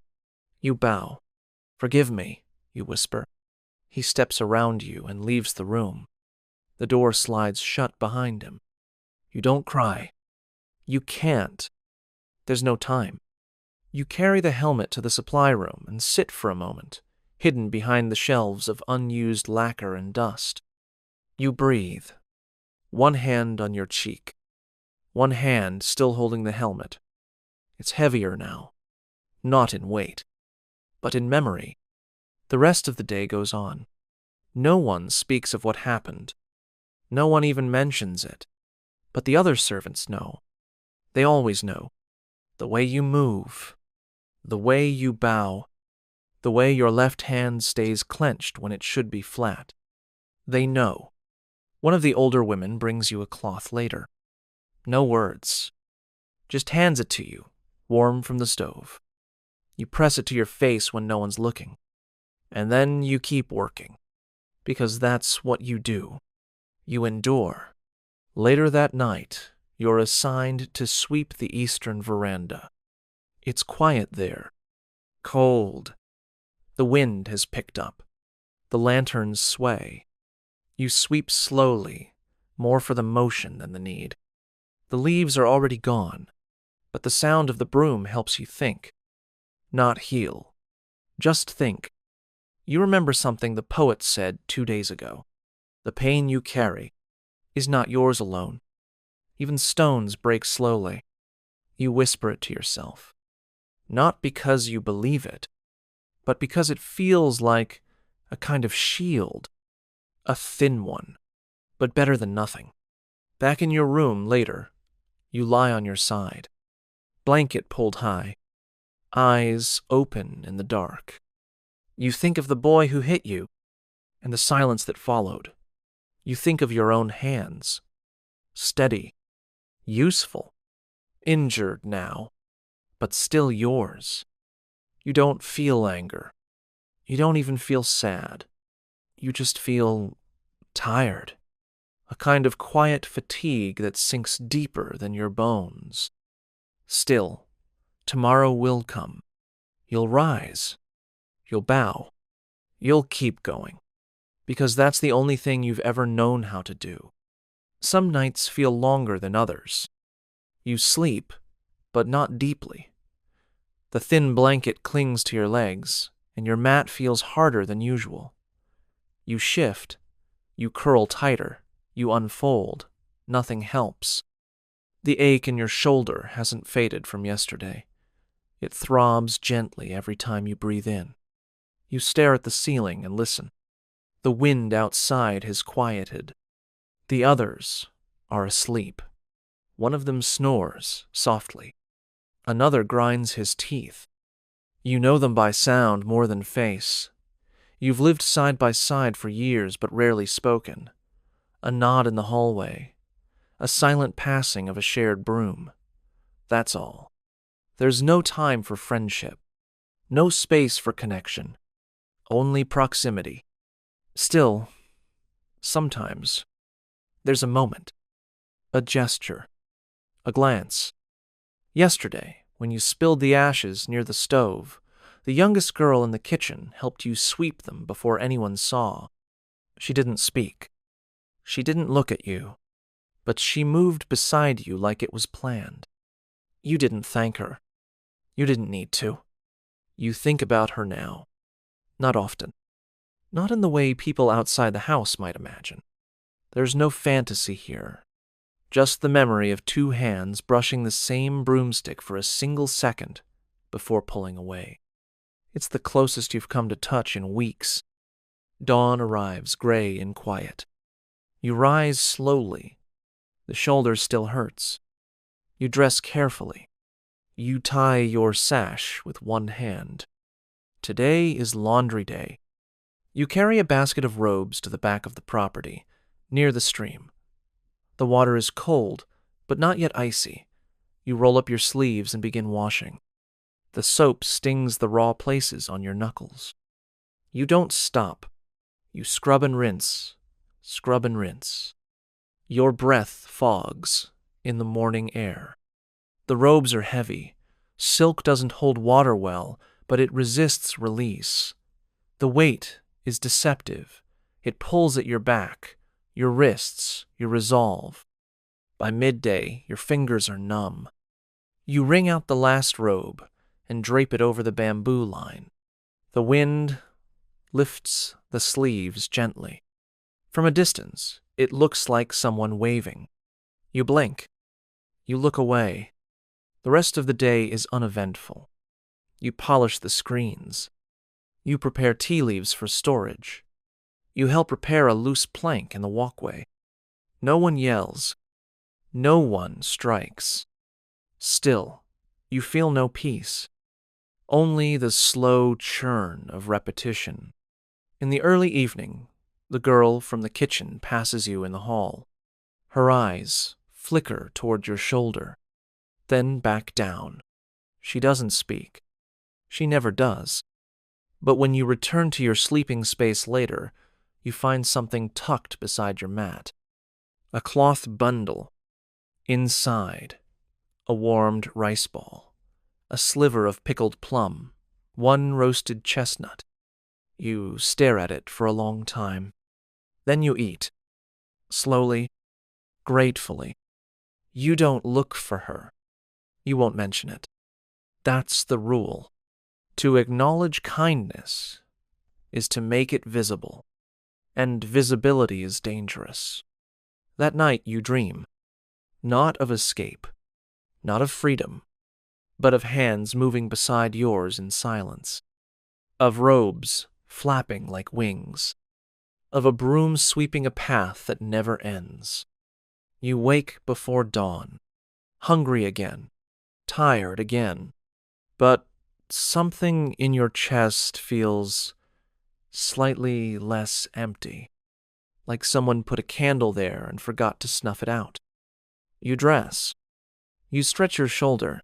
You bow. Forgive me, you whisper. He steps around you and leaves the room. The door slides shut behind him. You don't cry. You can't. There's no time. You carry the helmet to the supply room and sit for a moment, hidden behind the shelves of unused lacquer and dust. You breathe. One hand on your cheek. One hand still holding the helmet. It's heavier now. Not in weight, but in memory. The rest of the day goes on. No one speaks of what happened. No one even mentions it. But the other servants know. They always know. The way you move. The way you bow. The way your left hand stays clenched when it should be flat. They know. One of the older women brings you a cloth later. No words. Just hands it to you, warm from the stove. You press it to your face when no one's looking. And then you keep working. Because that's what you do. You endure. Later that night, you're assigned to sweep the eastern veranda. It's quiet there. Cold. The wind has picked up. The lanterns sway. You sweep slowly, more for the motion than the need. The leaves are already gone, but the sound of the broom helps you think. Not heal. Just think. You remember something the poet said 2 days ago. The pain you carry is not yours alone. Even stones break slowly. You whisper it to yourself. Not because you believe it, but because it feels like a kind of shield. A thin one, but better than nothing. Back in your room later, you lie on your side. Blanket pulled high. Eyes open in the dark. You think of the boy who hit you, and the silence that followed. You think of your own hands. Steady. Useful. Injured now, but still yours. You don't feel anger. You don't even feel sad. You just feel tired. A kind of quiet fatigue that sinks deeper than your bones. Still, tomorrow will come. You'll rise. You'll bow. You'll keep going. Because that's the only thing you've ever known how to do. Some nights feel longer than others. You sleep, but not deeply. The thin blanket clings to your legs, and your mat feels harder than usual. You shift. You curl tighter. You unfold. Nothing helps. The ache in your shoulder hasn't faded from yesterday. It throbs gently every time you breathe in. You stare at the ceiling and listen. The wind outside has quieted. The others are asleep. One of them snores softly. Another grinds his teeth. You know them by sound more than face. You've lived side by side for years but rarely spoken. A nod in the hallway. A silent passing of a shared broom. That's all. There's no time for friendship, no space for connection, only proximity. Still, sometimes, there's a moment, a gesture, a glance. Yesterday, when you spilled the ashes near the stove, the youngest girl in the kitchen helped you sweep them before anyone saw. She didn't speak. She didn't look at you, but she moved beside you like it was planned. You didn't thank her. You didn't need to. You think about her now. Not often. Not in the way people outside the house might imagine. There's no fantasy here. Just the memory of two hands brushing the same broomstick for a single second before pulling away. It's the closest you've come to touch in weeks. Dawn arrives, gray and quiet. You rise slowly. The shoulder still hurts. You dress carefully. You tie your sash with one hand. Today is laundry day. You carry a basket of robes to the back of the property, near the stream. The water is cold, but not yet icy. You roll up your sleeves and begin washing. The soap stings the raw places on your knuckles. You don't stop. You scrub and rinse, scrub and rinse. Your breath fogs in the morning air. The robes are heavy. Silk doesn't hold water well, but it resists release. The weight is deceptive. It pulls at your back, your wrists, your resolve. By midday, your fingers are numb. You wring out the last robe and drape it over the bamboo line. The wind lifts the sleeves gently. From a distance, it looks like someone waving. You blink. You look away. The rest of the day is uneventful. You polish the screens. You prepare tea leaves for storage. You help repair a loose plank in the walkway. No one yells. No one strikes. Still, you feel no peace. Only the slow churn of repetition. In the early evening, the girl from the kitchen passes you in the hall. Her eyes flicker toward your shoulder, then back down. She doesn't speak. She never does. But when you return to your sleeping space later, you find something tucked beside your mat. A cloth bundle. Inside, a warmed rice ball, a sliver of pickled plum, one roasted chestnut. You stare at it for a long time. Then you eat. Slowly, gratefully. You don't look for her. You won't mention it. That's the rule. To acknowledge kindness is to make it visible, and visibility is dangerous. That night you dream, not of escape, not of freedom, but of hands moving beside yours in silence, of robes flapping like wings, of a broom sweeping a path that never ends. You wake before dawn, hungry again, tired again, but something in your chest feels slightly less empty, like someone put a candle there and forgot to snuff it out. You dress. You stretch your shoulder.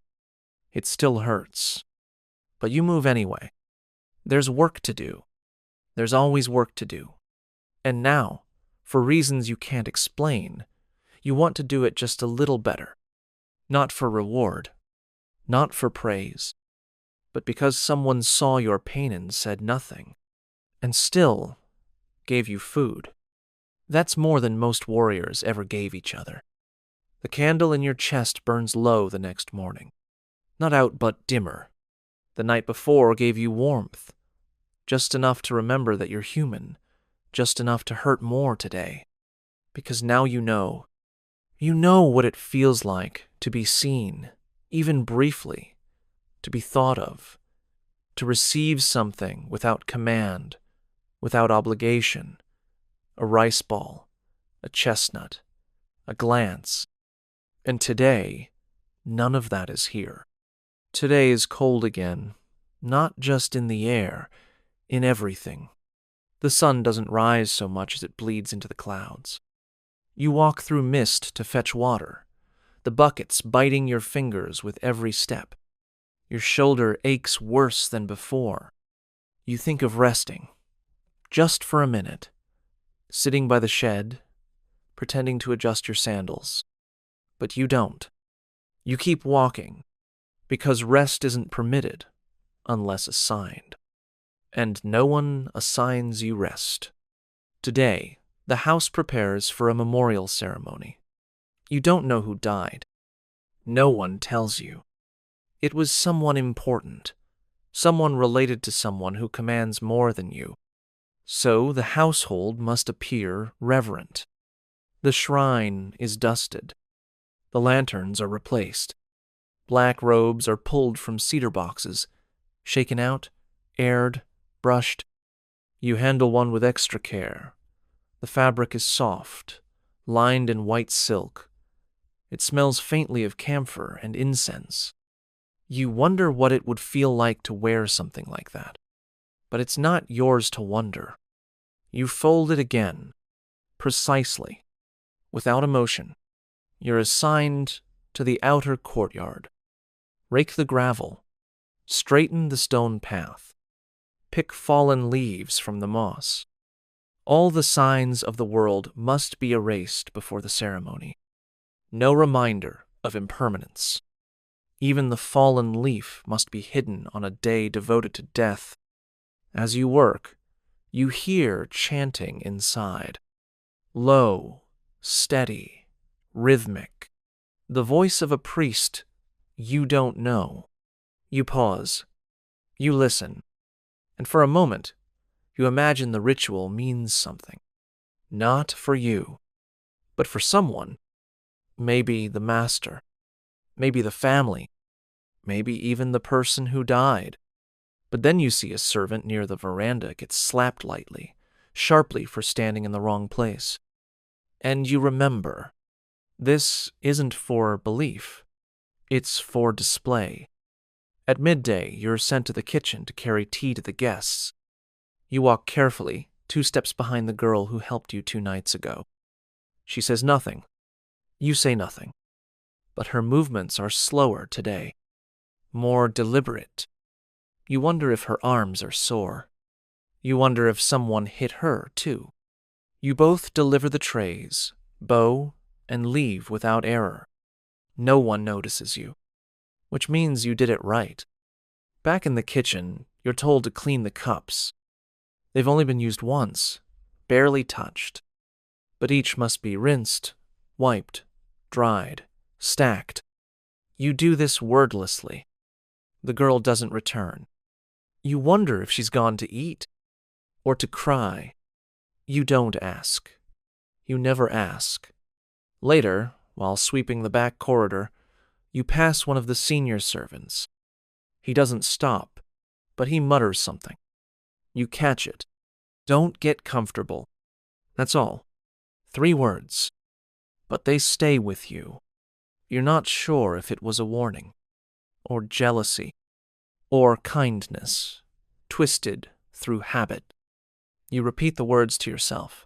It still hurts, but you move anyway. There's work to do. There's always work to do. And now, for reasons you can't explain, you want to do it just a little better. Not for reward, not for praise, but because someone saw your pain and said nothing, and still gave you food. That's more than most warriors ever gave each other. The candle in your chest burns low the next morning. Not out, but dimmer. The night before gave you warmth. Just enough to remember that you're human. Just enough to hurt more today. Because now you know. You know what it feels like to be seen, even briefly. To be thought of. To receive something without command, without obligation. A rice ball, a chestnut, a glance. And today, none of that is here. Today is cold again, not just in the air, in everything. The sun doesn't rise so much as it bleeds into the clouds. You walk through mist to fetch water, the buckets biting your fingers with every step. Your shoulder aches worse than before. You think of resting, just for a minute, sitting by the shed, pretending to adjust your sandals. But you don't. You keep walking, because rest isn't permitted unless assigned. And no one assigns you rest. Today, the house prepares for a memorial ceremony. You don't know who died. No one tells you. It was someone important, someone related to someone who commands more than you. So the household must appear reverent. The shrine is dusted. The lanterns are replaced. Black robes are pulled from cedar boxes, shaken out, aired, brushed. You handle one with extra care. The fabric is soft, lined in white silk. It smells faintly of camphor and incense. You wonder what it would feel like to wear something like that. But it's not yours to wonder. You fold it again, precisely, without emotion. You're assigned to the outer courtyard. Rake the gravel. Straighten the stone path. Pick fallen leaves from the moss. All the signs of the world must be erased before the ceremony. No reminder of impermanence. Even the fallen leaf must be hidden on a day devoted to death. As you work, you hear chanting inside. Low, steady, rhythmic. The voice of a priest you don't know. You pause. You listen. And for a moment, you imagine the ritual means something. Not for you, but for someone. Maybe the master. Maybe the family. Maybe even the person who died. But then you see a servant near the veranda get slapped lightly, sharply for standing in the wrong place. And you remember, this isn't for belief. It's for display. At midday, you're sent to the kitchen to carry tea to the guests. You walk carefully, 2 steps behind the girl who helped you 2 nights ago. She says nothing. You say nothing. But her movements are slower today, more deliberate. You wonder if her arms are sore. You wonder if someone hit her, too. You both deliver the trays, bow, and leave without error. No one notices you, which means you did it right. Back in the kitchen, you're told to clean the cups. They've only been used once, barely touched. But each must be rinsed, wiped, dried, stacked. You do this wordlessly. The girl doesn't return. You wonder if she's gone to eat or to cry. You don't ask. You never ask. Later, while sweeping the back corridor, you pass one of the senior servants. He doesn't stop, but he mutters something. You catch it. Don't get comfortable. That's all. 3 words. But they stay with you. You're not sure if it was a warning, or jealousy, or kindness, twisted through habit. You repeat the words to yourself.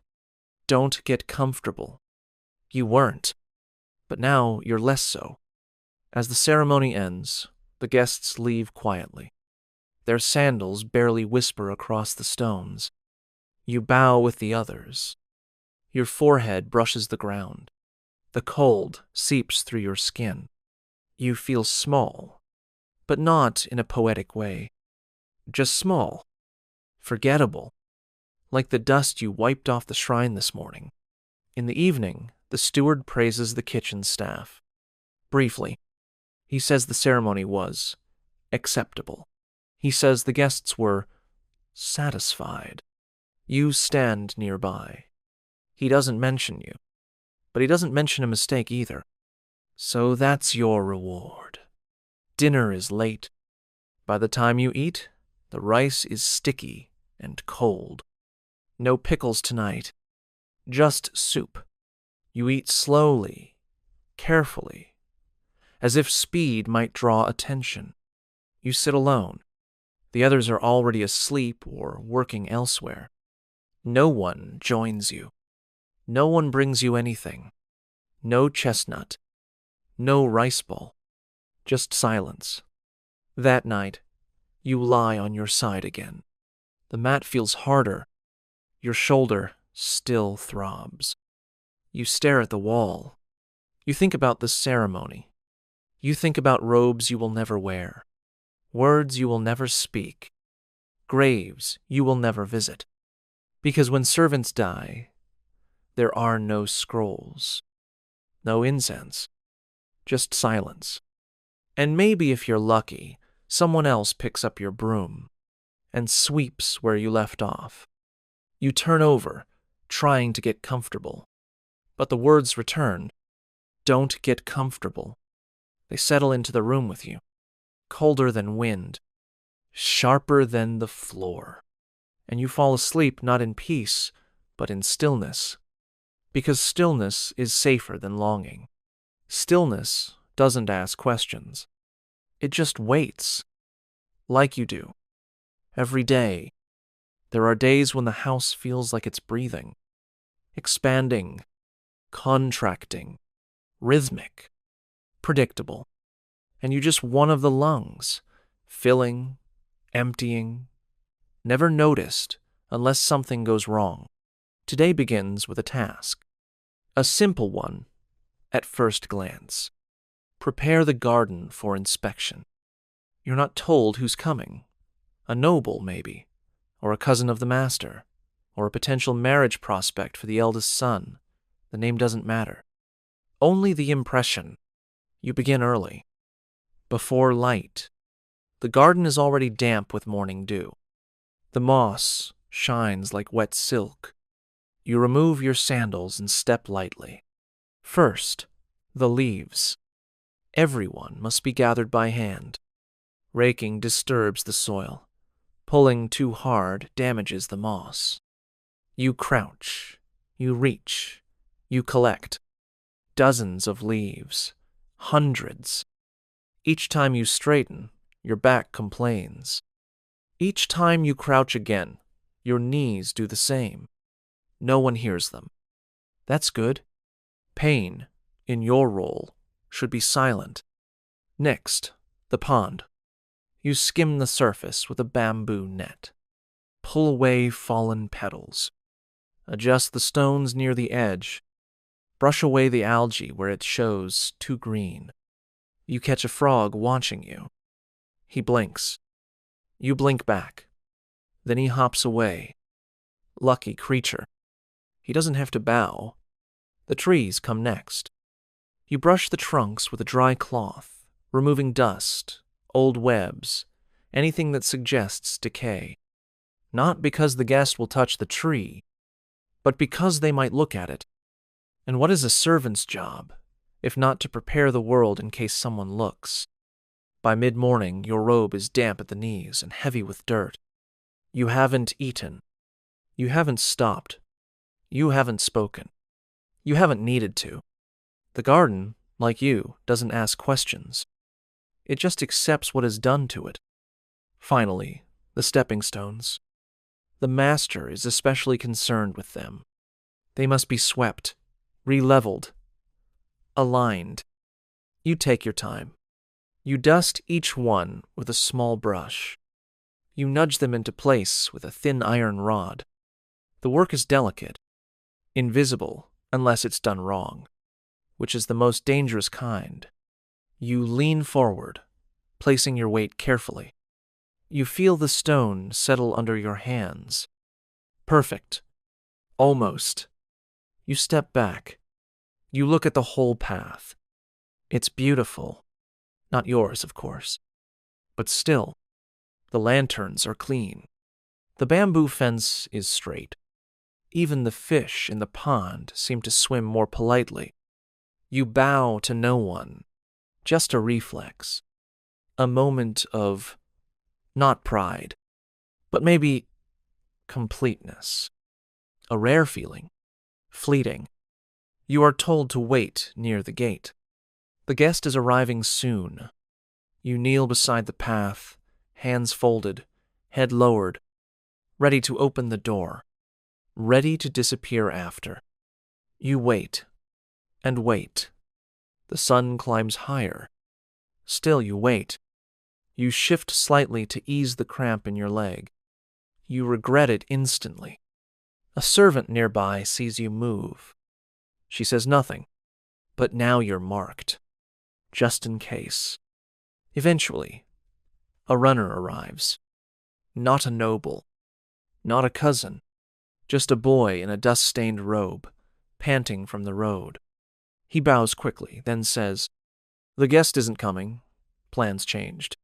Don't get comfortable. You weren't, but now you're less so. As the ceremony ends, the guests leave quietly. Their sandals barely whisper across the stones. You bow with the others. Your forehead brushes the ground. The cold seeps through your skin. You feel small, but not in a poetic way. Just small, forgettable, like the dust you wiped off the shrine this morning. In the evening, the steward praises the kitchen staff. Briefly, he says the ceremony was acceptable. He says the guests were satisfied. You stand nearby. He doesn't mention you, but he doesn't mention a mistake either. So that's your reward. Dinner is late. By the time you eat, the rice is sticky and cold. No pickles tonight, just soup. You eat slowly, carefully, as if speed might draw attention. You sit alone. The others are already asleep or working elsewhere. No one joins you. No one brings you anything. No chestnut. No rice ball. Just silence. That night, you lie on your side again. The mat feels harder. Your shoulder still throbs. You stare at the wall. You think about the ceremony. You think about robes you will never wear, words you will never speak, graves you will never visit. Because when servants die, there are no scrolls, no incense, just silence. And maybe if you're lucky, someone else picks up your broom and sweeps where you left off. You turn over, trying to get comfortable. But the words return. Don't get comfortable. They settle into the room with you, colder than wind, sharper than the floor. And you fall asleep not in peace, but in stillness. Because stillness is safer than longing. Stillness doesn't ask questions. It just waits, like you do. Every day, there are days when the house feels like it's breathing, expanding, contracting, rhythmic, predictable. And you're just one of the lungs, filling, emptying, never noticed unless something goes wrong. Today begins with a task, a simple one at first glance. Prepare the garden for inspection. You're not told who's coming. A noble, maybe, or a cousin of the master, or a potential marriage prospect for the eldest son. The name doesn't matter. Only the impression. You begin early. Before light. The garden is already damp with morning dew. The moss shines like wet silk. You remove your sandals and step lightly. First, the leaves. Everyone must be gathered by hand. Raking disturbs the soil. Pulling too hard damages the moss. You crouch. You reach. You collect. Dozens of leaves. Hundreds. Each time you straighten, your back complains. Each time you crouch again, your knees do the same. No one hears them. That's good. Pain, in your role, should be silent. Next, the pond. You skim the surface with a bamboo net. Pull away fallen petals. Adjust the stones near the edge. Brush away the algae where it shows too green. You catch a frog watching you. He blinks. You blink back. Then he hops away. Lucky creature. He doesn't have to bow. The trees come next. You brush the trunks with a dry cloth, removing dust, old webs, anything that suggests decay. Not because the guest will touch the tree, but because they might look at it. And what is a servant's job, if not to prepare the world in case someone looks? By mid-morning, your robe is damp at the knees and heavy with dirt. You haven't eaten. You haven't stopped. You haven't spoken. You haven't needed to. The garden, like you, doesn't ask questions. It just accepts what is done to it. Finally, the stepping stones. The master is especially concerned with them. They must be swept, re-leveled, aligned. You take your time. You dust each one with a small brush. You nudge them into place with a thin iron rod. The work is delicate, invisible unless it's done wrong, which is the most dangerous kind. You lean forward, placing your weight carefully. You feel the stone settle under your hands. Perfect. Almost. You step back. You look at the whole path. It's beautiful. Not yours, of course. But still, the lanterns are clean. The bamboo fence is straight. Even the fish in the pond seem to swim more politely. You bow to no one. Just a reflex. A moment of, not pride, but maybe completeness. A rare feeling. Fleeting. You are told to wait near the gate. The guest is arriving soon. You kneel beside the path, hands folded, head lowered, ready to open the door, ready to disappear after. You wait, and wait. The sun climbs higher. Still you wait. You shift slightly to ease the cramp in your leg. You regret it instantly. A servant nearby sees you move. She says nothing, but now you're marked, just in case. Eventually, a runner arrives. Not a noble, not a cousin, just a boy in a dust-stained robe, panting from the road. He bows quickly, then says, "The guest isn't coming. Plans changed."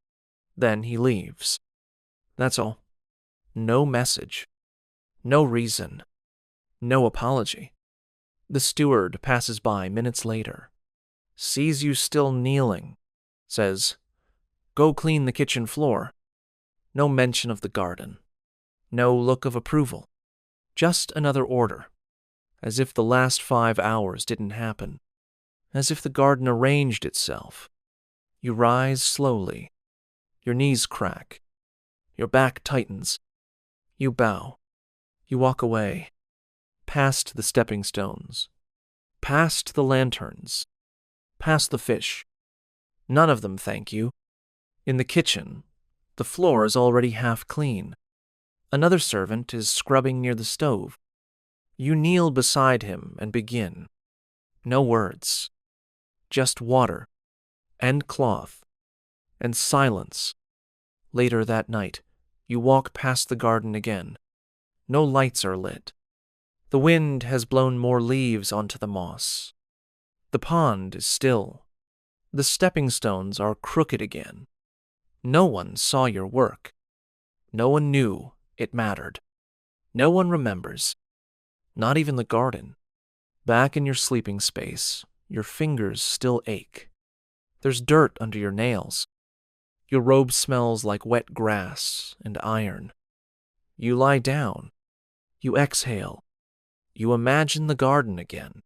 Then he leaves. That's all. No message. No reason. No apology. The steward passes by minutes later, sees you still kneeling, says, "Go clean the kitchen floor." No mention of the garden. No look of approval. Just another order. As if the last 5 hours didn't happen. As if the garden arranged itself. You rise slowly. Your knees crack. Your back tightens. You bow. You walk away. Past the stepping stones. Past the lanterns. Past the fish. None of them thank you. In the kitchen, the floor is already half clean. Another servant is scrubbing near the stove. You kneel beside him and begin. No words. Just water, and cloth, and silence. Later that night, you walk past the garden again. No lights are lit. The wind has blown more leaves onto the moss. The pond is still. The stepping stones are crooked again. No one saw your work. No one knew it mattered. No one remembers. Not even the garden. Back in your sleeping space, your fingers still ache. There's dirt under your nails. Your robe smells like wet grass and iron. You lie down. You exhale. You imagine the garden again.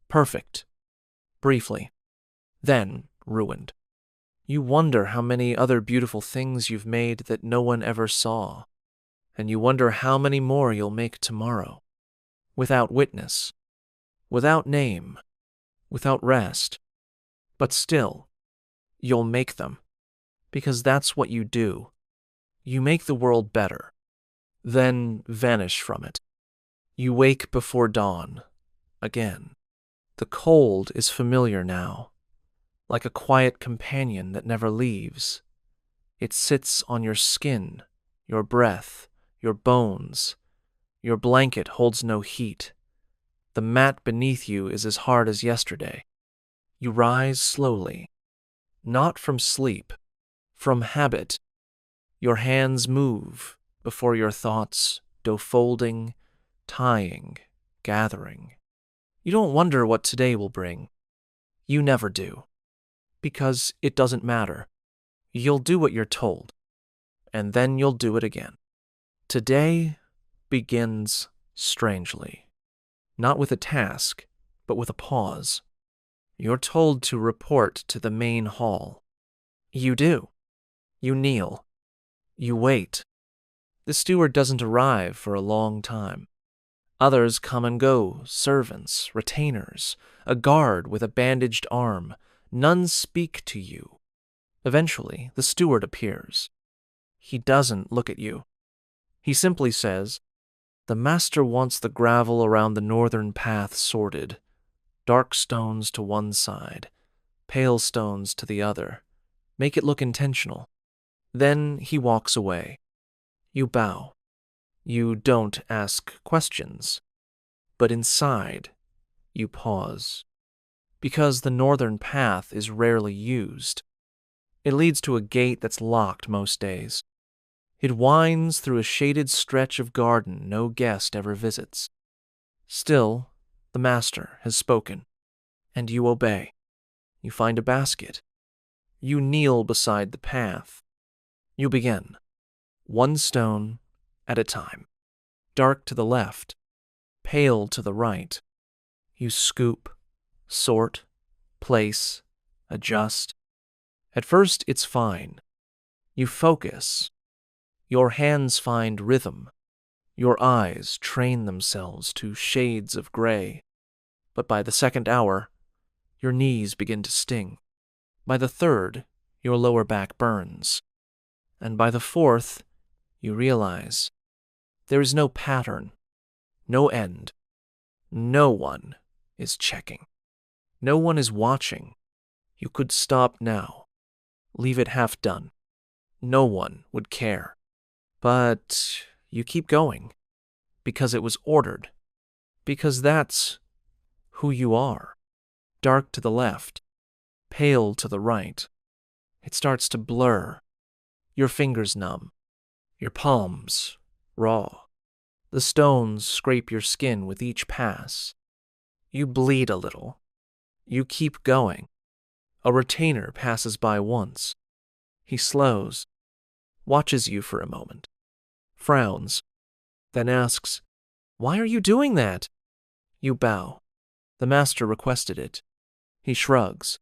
Perfect. Briefly. Then ruined. You wonder how many other beautiful things you've made that no one ever saw. And you wonder how many more you'll make tomorrow. Without witness. Without name. Without rest. But still, you'll make them. Because that's what you do. You make the world better. Then vanish from it. You wake before dawn. Again. The cold is familiar now. Like a quiet companion that never leaves. It sits on your skin, your breath, your bones. Your blanket holds no heat. The mat beneath you is as hard as yesterday. You rise slowly. Not from sleep, from habit. Your hands move before your thoughts go folding, tying, gathering. You don't wonder what today will bring. You never do. Because it doesn't matter. You'll do what you're told. And then you'll do it again. Today begins strangely. Not with a task, but with a pause. You're told to report to the main hall. You do. You kneel. You wait. The steward doesn't arrive for a long time. Others come and go, servants, retainers, a guard with a bandaged arm. None speak to you. Eventually, the steward appears. He doesn't look at you. He simply says, "The master wants the gravel around the northern path sorted. Dark stones to one side, pale stones to the other. Make it look intentional." Then he walks away. You bow. You don't ask questions. But inside, you pause. Because the northern path is rarely used. It leads to a gate that's locked most days. It winds through a shaded stretch of garden no guest ever visits. Still, the master has spoken, and you obey. You find a basket. You kneel beside the path. You begin, one stone at a time. Dark to the left, pale to the right. You scoop, sort, place, adjust. At first, it's fine. You focus. Your hands find rhythm. Your eyes train themselves to shades of gray. But by the second hour, your knees begin to sting. By the third, your lower back burns. and by the fourth, you realize there is no pattern, no end. No one is checking. No one is watching. You could stop now, leave it half done. No one would care. But you keep going, because it was ordered, because that's who you are. Dark to the left, pale to the right. It starts to blur. Your fingers numb, your palms raw. The stones scrape your skin with each pass. You bleed a little. You keep going. A retainer passes by once. He slows, watches you for a moment, frowns, then asks, "Why are you doing that?" You bow. The master requested it. He shrugs.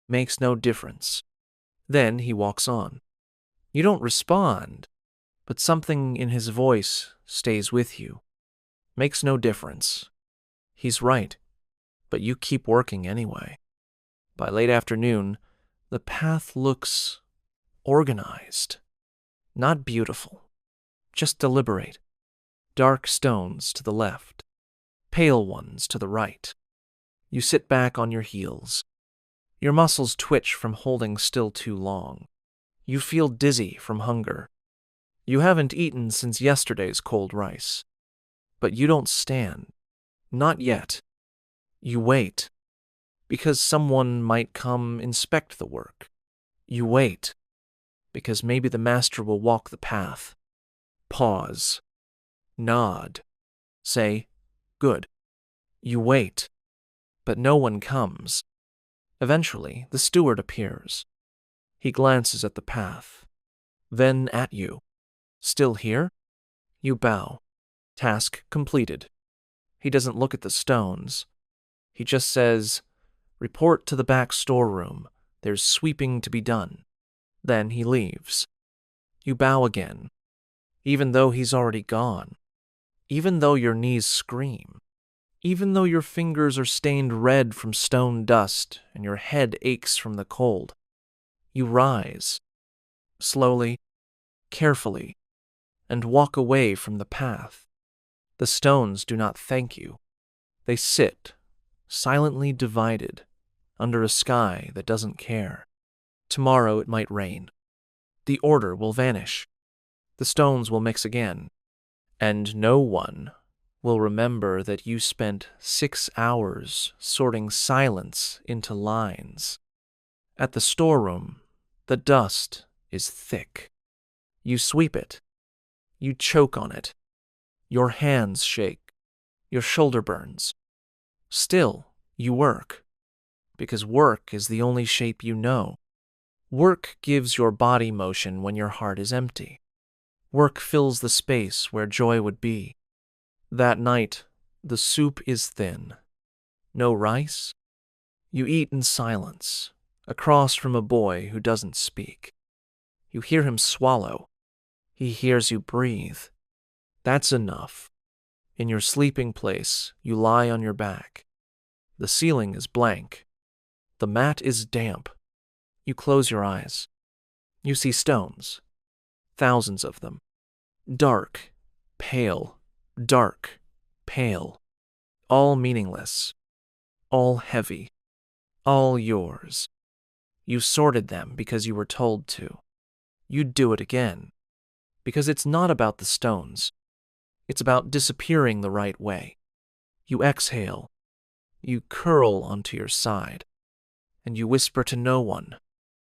Makes no difference. Then he walks on. You don't respond, but something in his voice stays with you. Makes no difference. He's right, but you keep working anyway. By late afternoon, the path looks organized. Not beautiful, just deliberate. Dark stones to the left, pale ones to the right. You sit back on your heels. Your muscles twitch from holding still too long. You feel dizzy from hunger. You haven't eaten since yesterday's cold rice. But you don't stand. Not yet. You wait, because someone might come inspect the work. You wait, because maybe the master will walk the path. Pause. Nod. Say, "Good." You wait, but no one comes. Eventually, the steward appears. He glances at the path, then at you. Still here? You bow. Task completed. He doesn't look at the stones. He just says, "Report to the back storeroom. There's sweeping to be done." Then he leaves. You bow again, even though he's already gone. Even though your knees scream. Even though your fingers are stained red from stone dust and your head aches from the cold. You rise, slowly, carefully, and walk away from the path. The stones do not thank you. They sit, silently divided, under a sky that doesn't care. Tomorrow it might rain. The order will vanish. The stones will mix again. And no one will remember that you spent 6 hours sorting silence into lines. At the storeroom, the dust is thick. You sweep it. You choke on it. Your hands shake. Your shoulder burns. Still, you work. Because work is the only shape you know. Work gives your body motion when your heart is empty. Work fills the space where joy would be. That night, the soup is thin. No rice? You eat in silence, across from a boy who doesn't speak. You hear him swallow. He hears you breathe. That's enough. In your sleeping place, you lie on your back. The ceiling is blank. The mat is damp. You close your eyes. You see stones. Thousands of them. Dark, pale, dark, pale. All meaningless. All heavy. All yours. You sorted them because you were told to. You'd do it again. Because it's not about the stones. It's about disappearing the right way. You exhale. You curl onto your side. And you whisper to no one,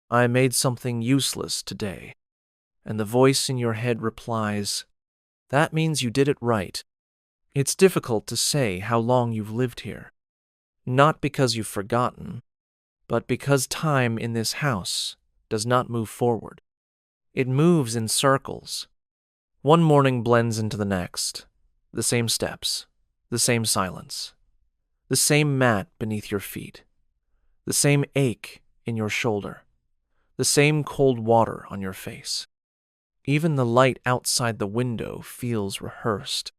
"I made something useless today." And the voice in your head replies, "That means you did it right." It's difficult to say how long you've lived here. Not because you've forgotten, but because time in this house does not move forward. It moves in circles. One morning blends into the next. The same steps, the same silence, the same mat beneath your feet, the same ache in your shoulder, the same cold water on your face. Even the light outside the window feels rehearsed.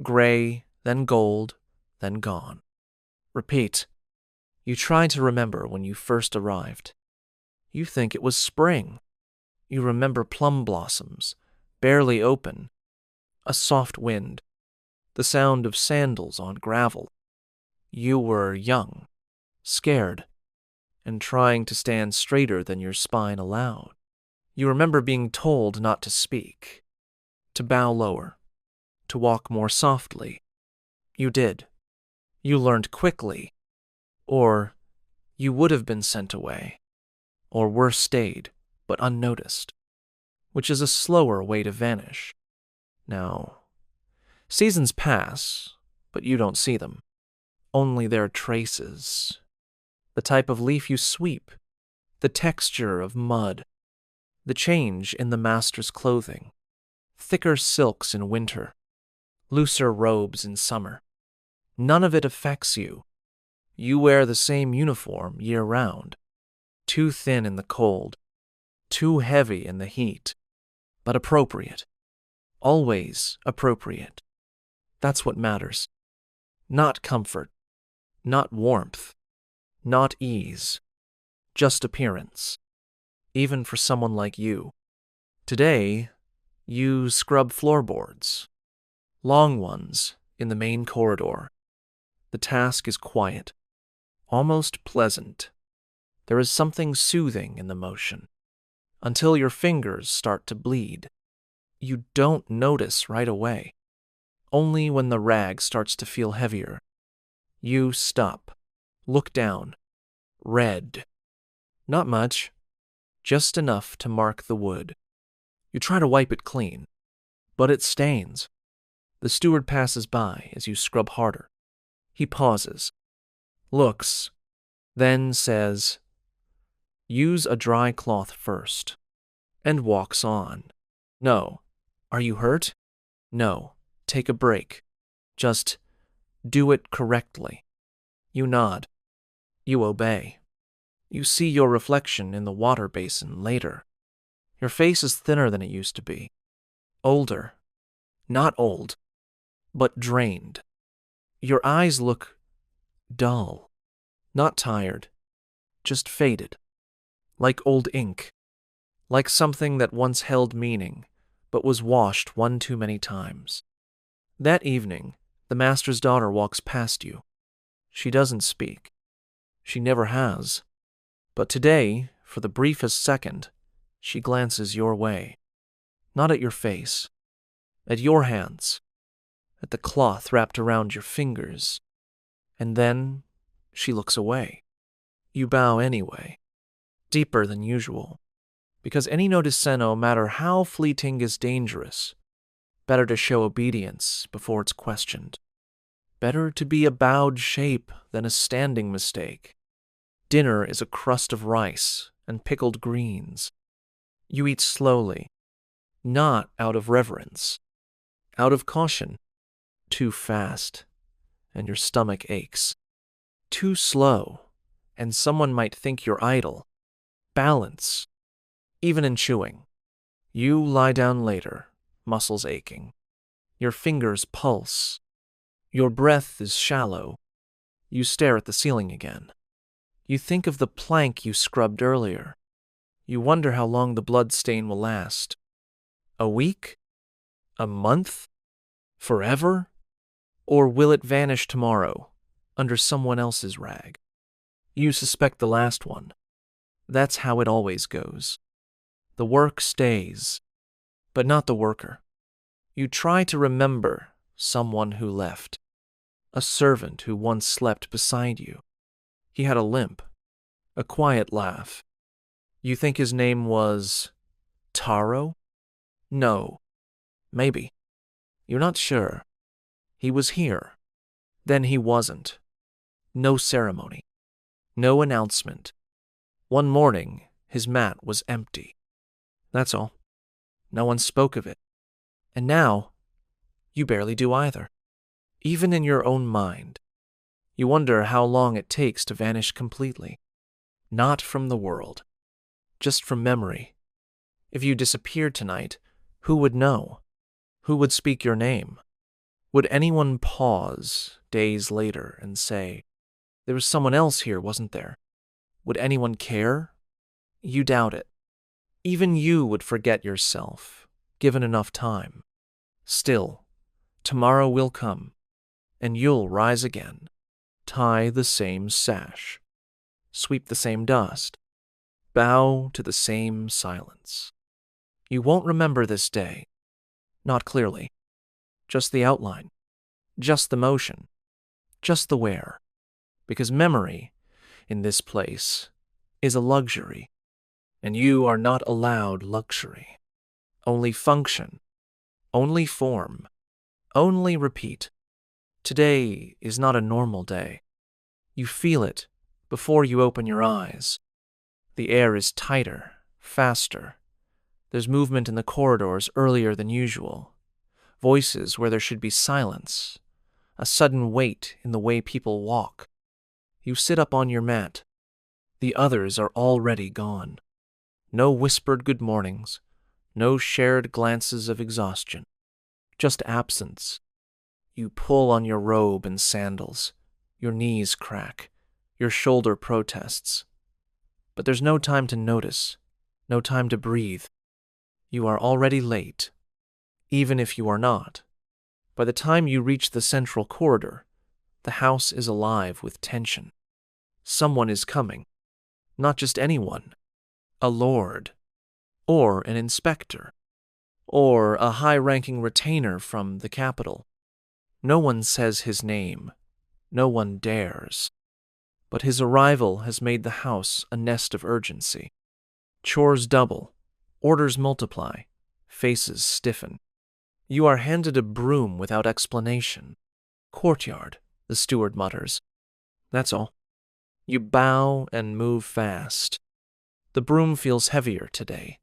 Gray, then gold, then gone. Repeat. You try to remember when you first arrived. You think it was spring. You remember plum blossoms, barely open, a soft wind, the sound of sandals on gravel. You were young, scared, and trying to stand straighter than your spine allowed. You remember being told not to speak, to bow lower, to walk more softly. You did. You learned quickly, or you would have been sent away, or worse stayed, but unnoticed, which is a slower way to vanish. Now, seasons pass, but you don't see them. Only their traces. The type of leaf you sweep, the texture of mud, the change in the master's clothing, thicker silks in winter, looser robes in summer. None of it affects you. You wear the same uniform year-round, too thin in the cold, too heavy in the heat, but appropriate. Always appropriate. That's what matters. Not comfort, not warmth, not ease, just appearance, even for someone like you. Today, you scrub floorboards, long ones in the main corridor. The task is quiet, almost pleasant. There is something soothing in the motion, until your fingers start to bleed. You don't notice right away. Only when the rag starts to feel heavier. You stop, look down, red. Not much, just enough to mark the wood. You try to wipe it clean, but it stains. The steward passes by as you scrub harder. He pauses, looks, then says, "Use a dry cloth first," and walks on. "No. Are you hurt? No. Take a break. Just do it correctly." You nod. You obey. You see your reflection in the water basin later. Your face is thinner than it used to be. Older. Not old, but drained. Your eyes look dull. Not tired, just faded. Like old ink. Like something that once held meaning, but was washed one too many times. That evening, the master's daughter walks past you. She doesn't speak. She never has. But today, for the briefest second, she glances your way. Not at your face. At your hands. At the cloth wrapped around your fingers. And then she looks away. You bow anyway. Deeper than usual. Because any notice, no matter how fleeting, is dangerous. Better to show obedience before it's questioned. Better to be a bowed shape than a standing mistake. Dinner is a crust of rice and pickled greens. You eat slowly, not out of reverence, out of caution. Too fast, and your stomach aches. Too slow, and someone might think you're idle. Balance, even in chewing. You lie down later, muscles aching. Your fingers pulse. Your breath is shallow. You stare at the ceiling again. You think of the plank you scrubbed earlier. You wonder how long the blood stain will last. A week? A month? Forever? Or will it vanish tomorrow, under someone else's rag? You suspect the last one. That's how it always goes. The work stays, but not the worker. You try to remember someone who left. A servant who once slept beside you. He had a limp, a quiet laugh. You think his name was Taro? No. Maybe. You're not sure. He was here. Then he wasn't. No ceremony. No announcement. One morning, his mat was empty. That's all. No one spoke of it. And now, you barely do either. Even in your own mind. You wonder how long it takes to vanish completely. Not from the world. Just from memory. If you disappeared tonight, who would know? Who would speak your name? Would anyone pause days later and say, "There was someone else here, wasn't there?" Would anyone care? You doubt it. Even you would forget yourself, given enough time. Still, tomorrow will come, and you'll rise again, tie the same sash, sweep the same dust, bow to the same silence. You won't remember this day, not clearly, just the outline, just the motion, just the where, because memory, in this place, is a luxury, and you are not allowed luxury. Only function, only form, only repeat. Today is not a normal day. You feel it before you open your eyes. The air is tighter, faster. There's movement in the corridors earlier than usual. Voices where there should be silence. A sudden weight in the way people walk. You sit up on your mat. The others are already gone. No whispered good mornings. No shared glances of exhaustion. Just absence. You pull on your robe and sandals. Your knees crack. Your shoulder protests. But there's no time to notice. No time to breathe. You are already late. Even if you are not. By the time you reach the central corridor, the house is alive with tension. Someone is coming. Not just anyone. A lord. Or an inspector. Or a high-ranking retainer from the capital. No one says his name. No one dares. But his arrival has made the house a nest of urgency. Chores double. Orders multiply. Faces stiffen. You are handed a broom without explanation. Courtyard, the steward mutters. That's all. You bow and move fast. The broom feels heavier today.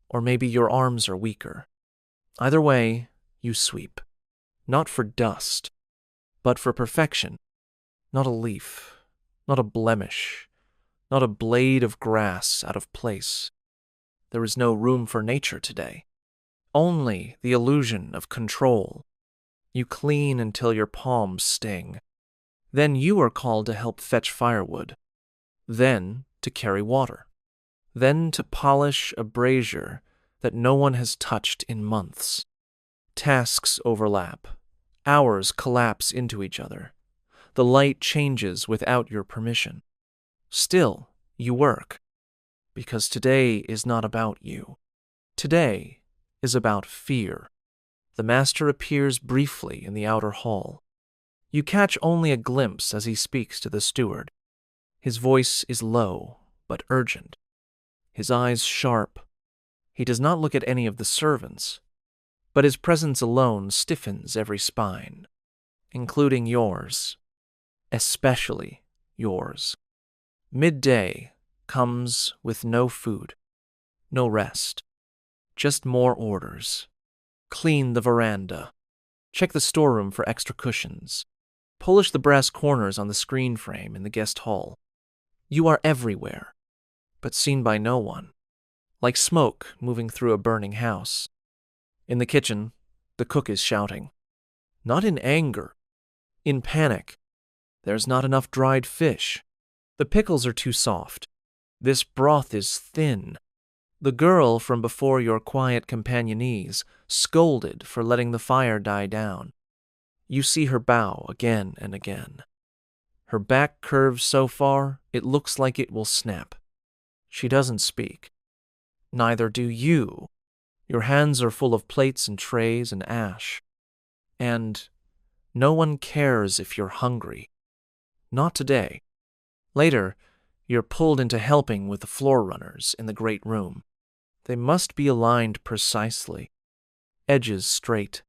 Or maybe your arms are weaker. Either way, you sweep. Not for dust, but for perfection. Not a leaf, not a blemish, not a blade of grass out of place. There is no room for nature today. Only the illusion of control. You clean until your palms sting. Then you are called to help fetch firewood. Then to carry water. Then to polish a brazier that no one has touched in months. Tasks overlap. Hours collapse into each other. The light changes without your permission. Still, you work. Because today is not about you. Today is about fear. The master appears briefly in the outer hall. You catch only a glimpse as he speaks to the steward. His voice is low, but urgent. His eyes sharp. He does not look at any of the servants, but his presence alone stiffens every spine, including yours, especially yours. Midday comes with no food, no rest, just more orders. Clean the veranda. Check the storeroom for extra cushions. Polish the brass corners on the screen frame in the guest hall. You are everywhere, but seen by no one, like smoke moving through a burning house. In the kitchen, the cook is shouting. Not in anger, in panic. There's not enough dried fish. The pickles are too soft. This broth is thin. The girl from before your quiet companionese scolded for letting the fire die down. You see her bow again and again. Her back curves so far, it looks like it will snap. She doesn't speak. Neither do you. Your hands are full of plates and trays and ash. And no one cares if you're hungry. Not today. Later, you're pulled into helping with the floor runners in the great room. They must be aligned precisely. Edges straight.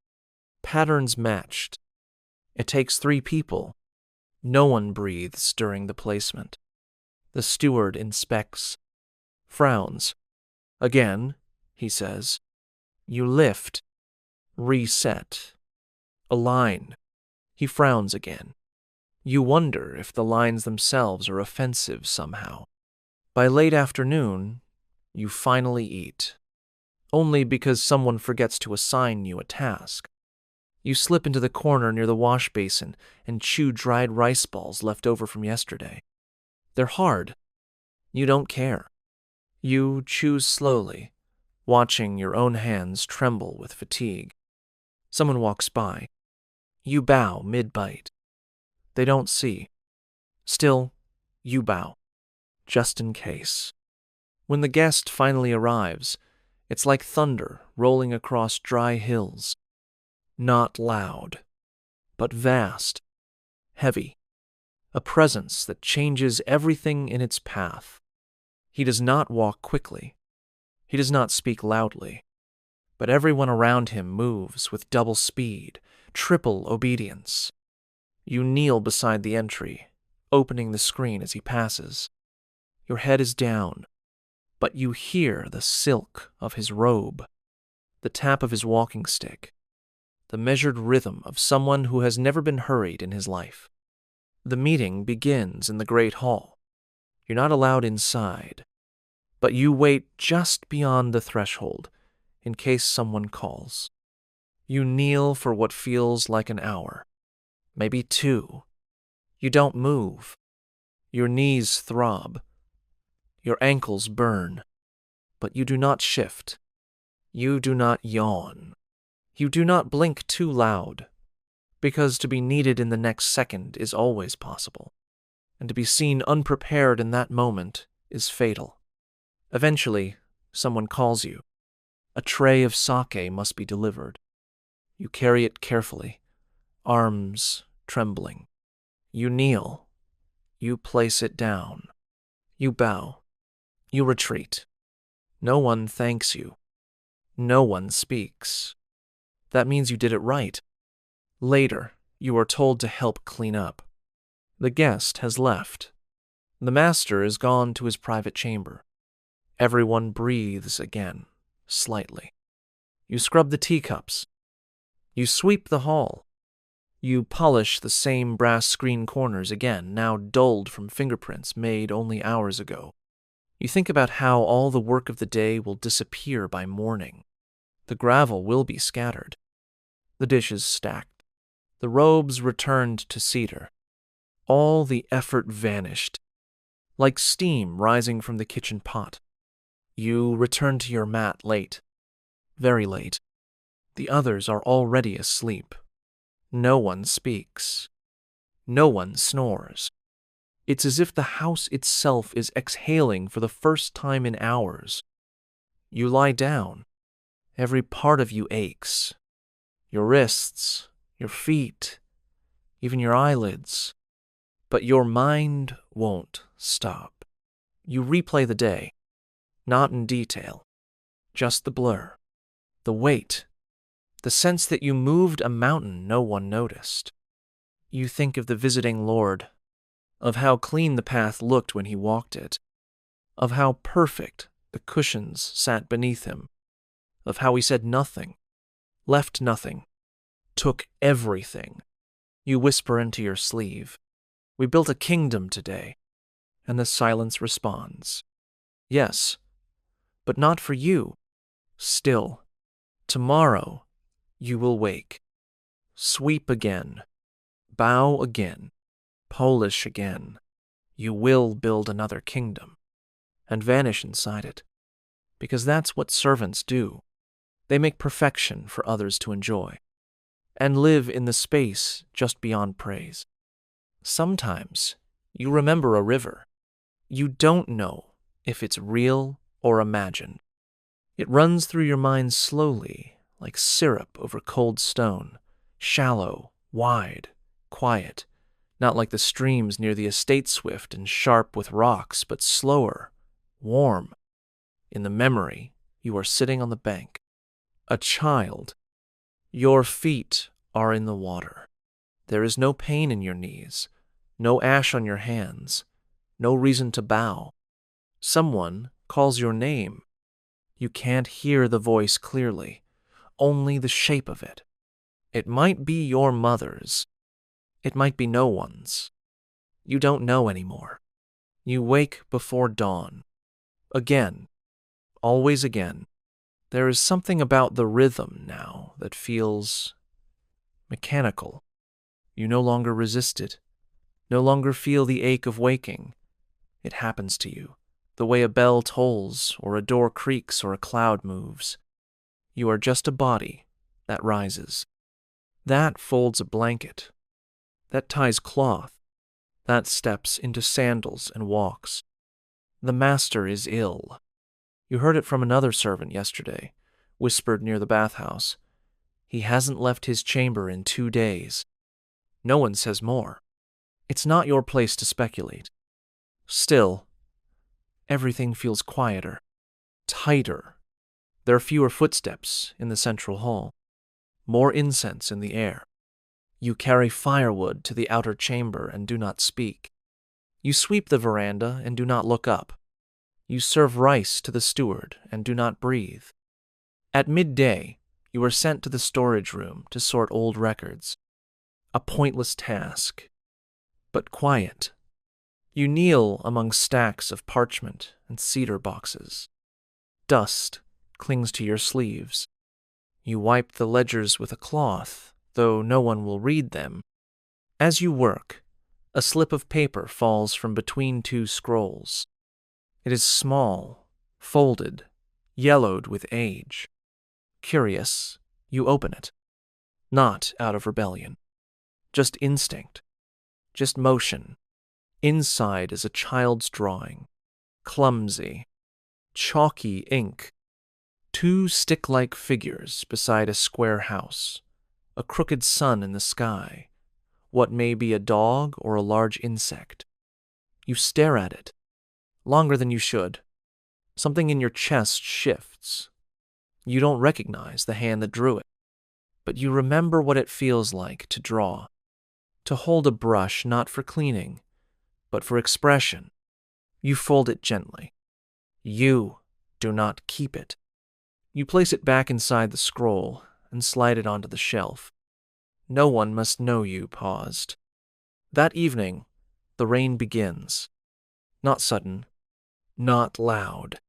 Patterns matched. It takes 3 people. No one breathes during the placement. The steward inspects. Frowns. Again, he says. You lift. Reset. Align. He frowns again. You wonder if the lines themselves are offensive somehow. By late afternoon, you finally eat. Only because someone forgets to assign you a task. You slip into the corner near the wash basin and chew dried rice balls left over from yesterday. They're hard. You don't care. You choose slowly, watching your own hands tremble with fatigue. Someone walks by. You bow mid-bite. They don't see. Still, you bow, just in case. When the guest finally arrives, it's like thunder rolling across dry hills. Not loud, but vast, heavy, a presence that changes everything in its path. He does not walk quickly. He does not speak loudly. But everyone around him moves with double speed, triple obedience. You kneel beside the entry, opening the screen as he passes. Your head is down, but you hear the silk of his robe, the tap of his walking stick, the measured rhythm of someone who has never been hurried in his life. The meeting begins in the great hall. You're not allowed inside, but you wait just beyond the threshold in case someone calls. You kneel for what feels like an hour, maybe 2. You don't move. Your knees throb. Your ankles burn. But you do not shift. You do not yawn. You do not blink too loud, because to be needed in the next second is always possible, and to be seen unprepared in that moment is fatal. Eventually, someone calls you. A tray of sake must be delivered. You carry it carefully, arms trembling. You kneel. You place it down. You bow. You retreat. No one thanks you. No one speaks. That means you did it right. Later, you are told to help clean up. The guest has left. The master is gone to his private chamber. Everyone breathes again, slightly. You scrub the teacups. You sweep the hall. You polish the same brass screen corners again, now dulled from fingerprints made only hours ago. You think about how all the work of the day will disappear by morning. The gravel will be scattered. The dishes stacked. The robes returned to cedar. All the effort vanished, like steam rising from the kitchen pot. You return to your mat late, very late. The others are already asleep. No one speaks. No one snores. It's as if the house itself is exhaling for the first time in hours. You lie down. Every part of you aches. Your wrists, your feet, even your eyelids. But your mind won't stop. You replay the day, not in detail, just the blur, the weight, the sense that you moved a mountain no one noticed. You think of the visiting Lord, of how clean the path looked when he walked it, of how perfect the cushions sat beneath him, of how he said nothing, left nothing, took everything. You whisper into your sleeve, "We built a kingdom today," and the silence responds, "Yes, but not for you. Still, tomorrow you will wake, sweep again, bow again, polish again. You will build another kingdom and vanish inside it, because that's what servants do. They make perfection for others to enjoy and live in the space just beyond praise. Sometimes you remember a river. You don't know if it's real or imagined. It runs through your mind slowly, like syrup over cold stone, shallow, wide, quiet, not like the streams near the estate swift and sharp with rocks, but slower, warm. In the memory, you are sitting on the bank, a child. Your feet are in the water. There is no pain in your knees, no ash on your hands, no reason to bow. Someone calls your name. You can't hear the voice clearly, only the shape of it. It might be your mother's. It might be no one's. You don't know anymore. You wake before dawn. Again, always again. There is something about the rhythm now that feels mechanical. You no longer resist it, no longer feel the ache of waking. It happens to you, the way a bell tolls, or a door creaks, or a cloud moves. You are just a body that rises. That folds a blanket. That ties cloth. That steps into sandals and walks. The master is ill. You heard it from another servant yesterday, whispered near the bathhouse. He hasn't left his chamber in 2 days. No one says more. It's not your place to speculate. Still, everything feels quieter, tighter. There are fewer footsteps in the central hall, more incense in the air. You carry firewood to the outer chamber and do not speak. You sweep the veranda and do not look up. You serve rice to the steward and do not breathe. At midday, you are sent to the storage room to sort old records. A pointless task, but quiet. You kneel among stacks of parchment and cedar boxes. Dust clings to your sleeves. You wipe the ledgers with a cloth, though no one will read them. As you work, a slip of paper falls from between 2 scrolls. It is small, folded, yellowed with age. Curious, you open it. Not out of rebellion. Just instinct. Just motion. Inside is a child's drawing. Clumsy. Chalky ink. 2 stick-like figures beside a square house. A crooked sun in the sky. What may be a dog or a large insect. You stare at it. Longer than you should. Something in your chest shifts. You don't recognize the hand that drew it, but you remember what it feels like to draw. To hold a brush not for cleaning, but for expression. You fold it gently. You do not keep it. You place it back inside the scroll and slide it onto the shelf. No one must know you paused. That evening, the rain begins. Not sudden, not loud,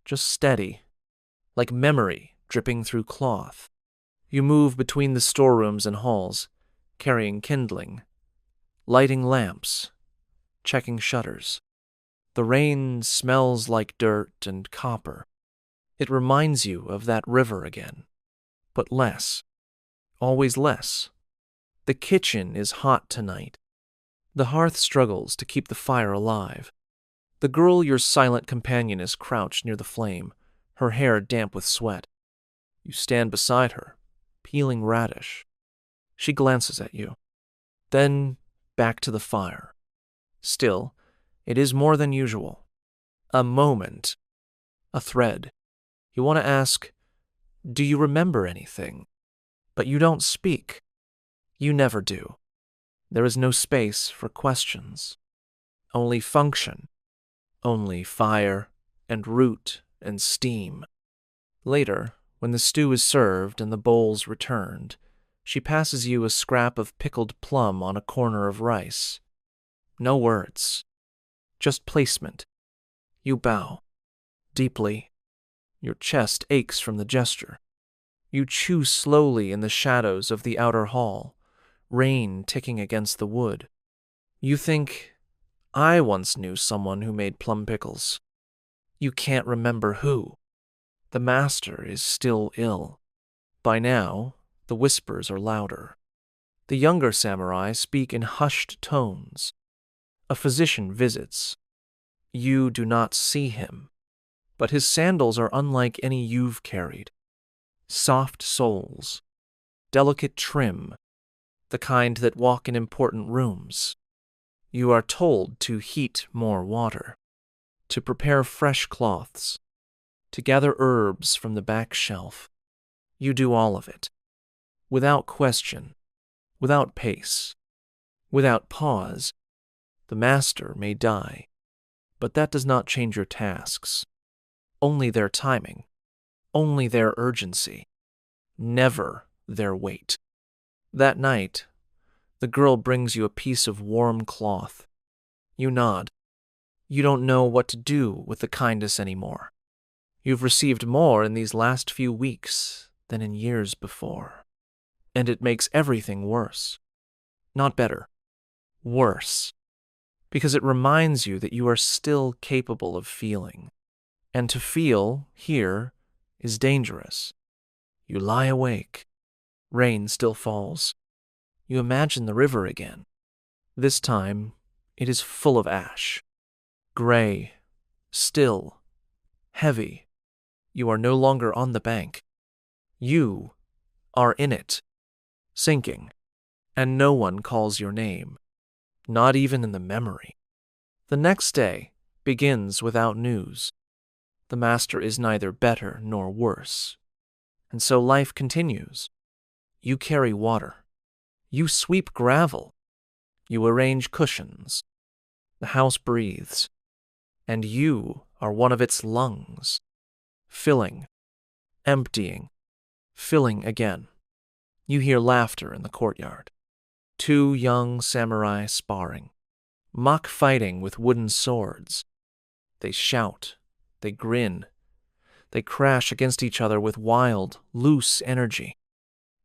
just steady, like memory dripping through cloth. You move between the storerooms and halls, carrying kindling, lighting lamps, checking shutters. The rain smells like dirt and copper. It reminds you of that river again, but less, always less. The kitchen is hot tonight. The hearth struggles to keep the fire alive. The girl, your silent companion, is crouched near the flame, her hair damp with sweat. You stand beside her, peeling radish. She glances at you. Then back to the fire. Still, it is more than usual. A moment. A thread. You want to ask, do you remember anything? But you don't speak. You never do. There is no space for questions. Only function. Only fire and root and steam. Later, when the stew is served and the bowls returned, she passes you a scrap of pickled plum on a corner of rice. No words. Just placement. You bow. Deeply. Your chest aches from the gesture. You chew slowly in the shadows of the outer hall, rain ticking against the wood. You think, I once knew someone who made plum pickles. You can't remember who. The master is still ill. By now, the whispers are louder. The younger samurai speak in hushed tones. A physician visits. You do not see him, but his sandals are unlike any you've carried. Soft soles, delicate trim, the kind that walk in important rooms. You are told to heat more water, to prepare fresh cloths, to gather herbs from the back shelf. You do all of it, without question, without pace, without pause. The master may die, but that does not change your tasks. Only their timing, only their urgency, never their weight. That night, the girl brings you a piece of warm cloth. You nod. You don't know what to do with the kindness anymore. You've received more in these last few weeks than in years before. And it makes everything worse. Not better. Worse. because it reminds you that you are still capable of feeling. And to feel, here, is dangerous. You lie awake. Rain still falls. You imagine the river again. This time, it is full of ash. Gray, still, heavy. You are no longer on the bank. You are in it, sinking, and no one calls your name, not even in the memory. The next day begins without news. The master is neither better nor worse. And so life continues. You carry water. You sweep gravel. You arrange cushions. The house breathes. And you are one of its lungs. Filling, emptying, filling again. You hear laughter in the courtyard. 2 young samurai sparring. Mock fighting with wooden swords. They shout. They grin. They crash against each other with wild, loose energy.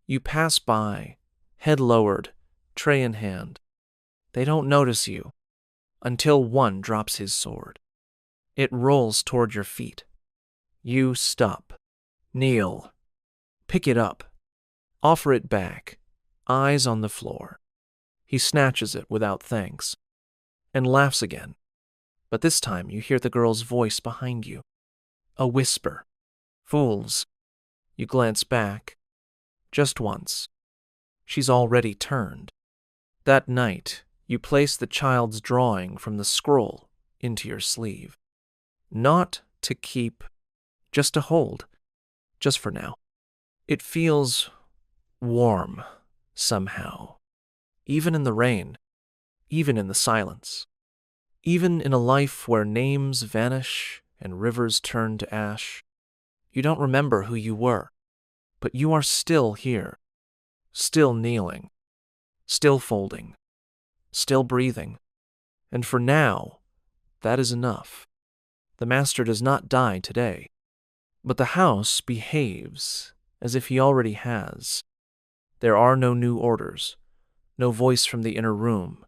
You pass by, head lowered, tray in hand. They don't notice you until one drops his sword. It rolls toward your feet. You stop, kneel, pick it up, offer it back, eyes on the floor. He snatches it without thanks and laughs again. But this time you hear the girl's voice behind you. A whisper. Fools. You glance back. Just once. She's already turned. That night, you place the child's drawing from the scroll into your sleeve. Not to keep, just to hold. Just for now. It feels warm, somehow. Even in the rain. Even in the silence. Even in a life where names vanish and rivers turn to ash. You don't remember who you were, but you are still here, still kneeling, still folding, still breathing. And for now, that is enough. The master does not die today, but the house behaves as if he already has. There are no new orders, no voice from the inner room,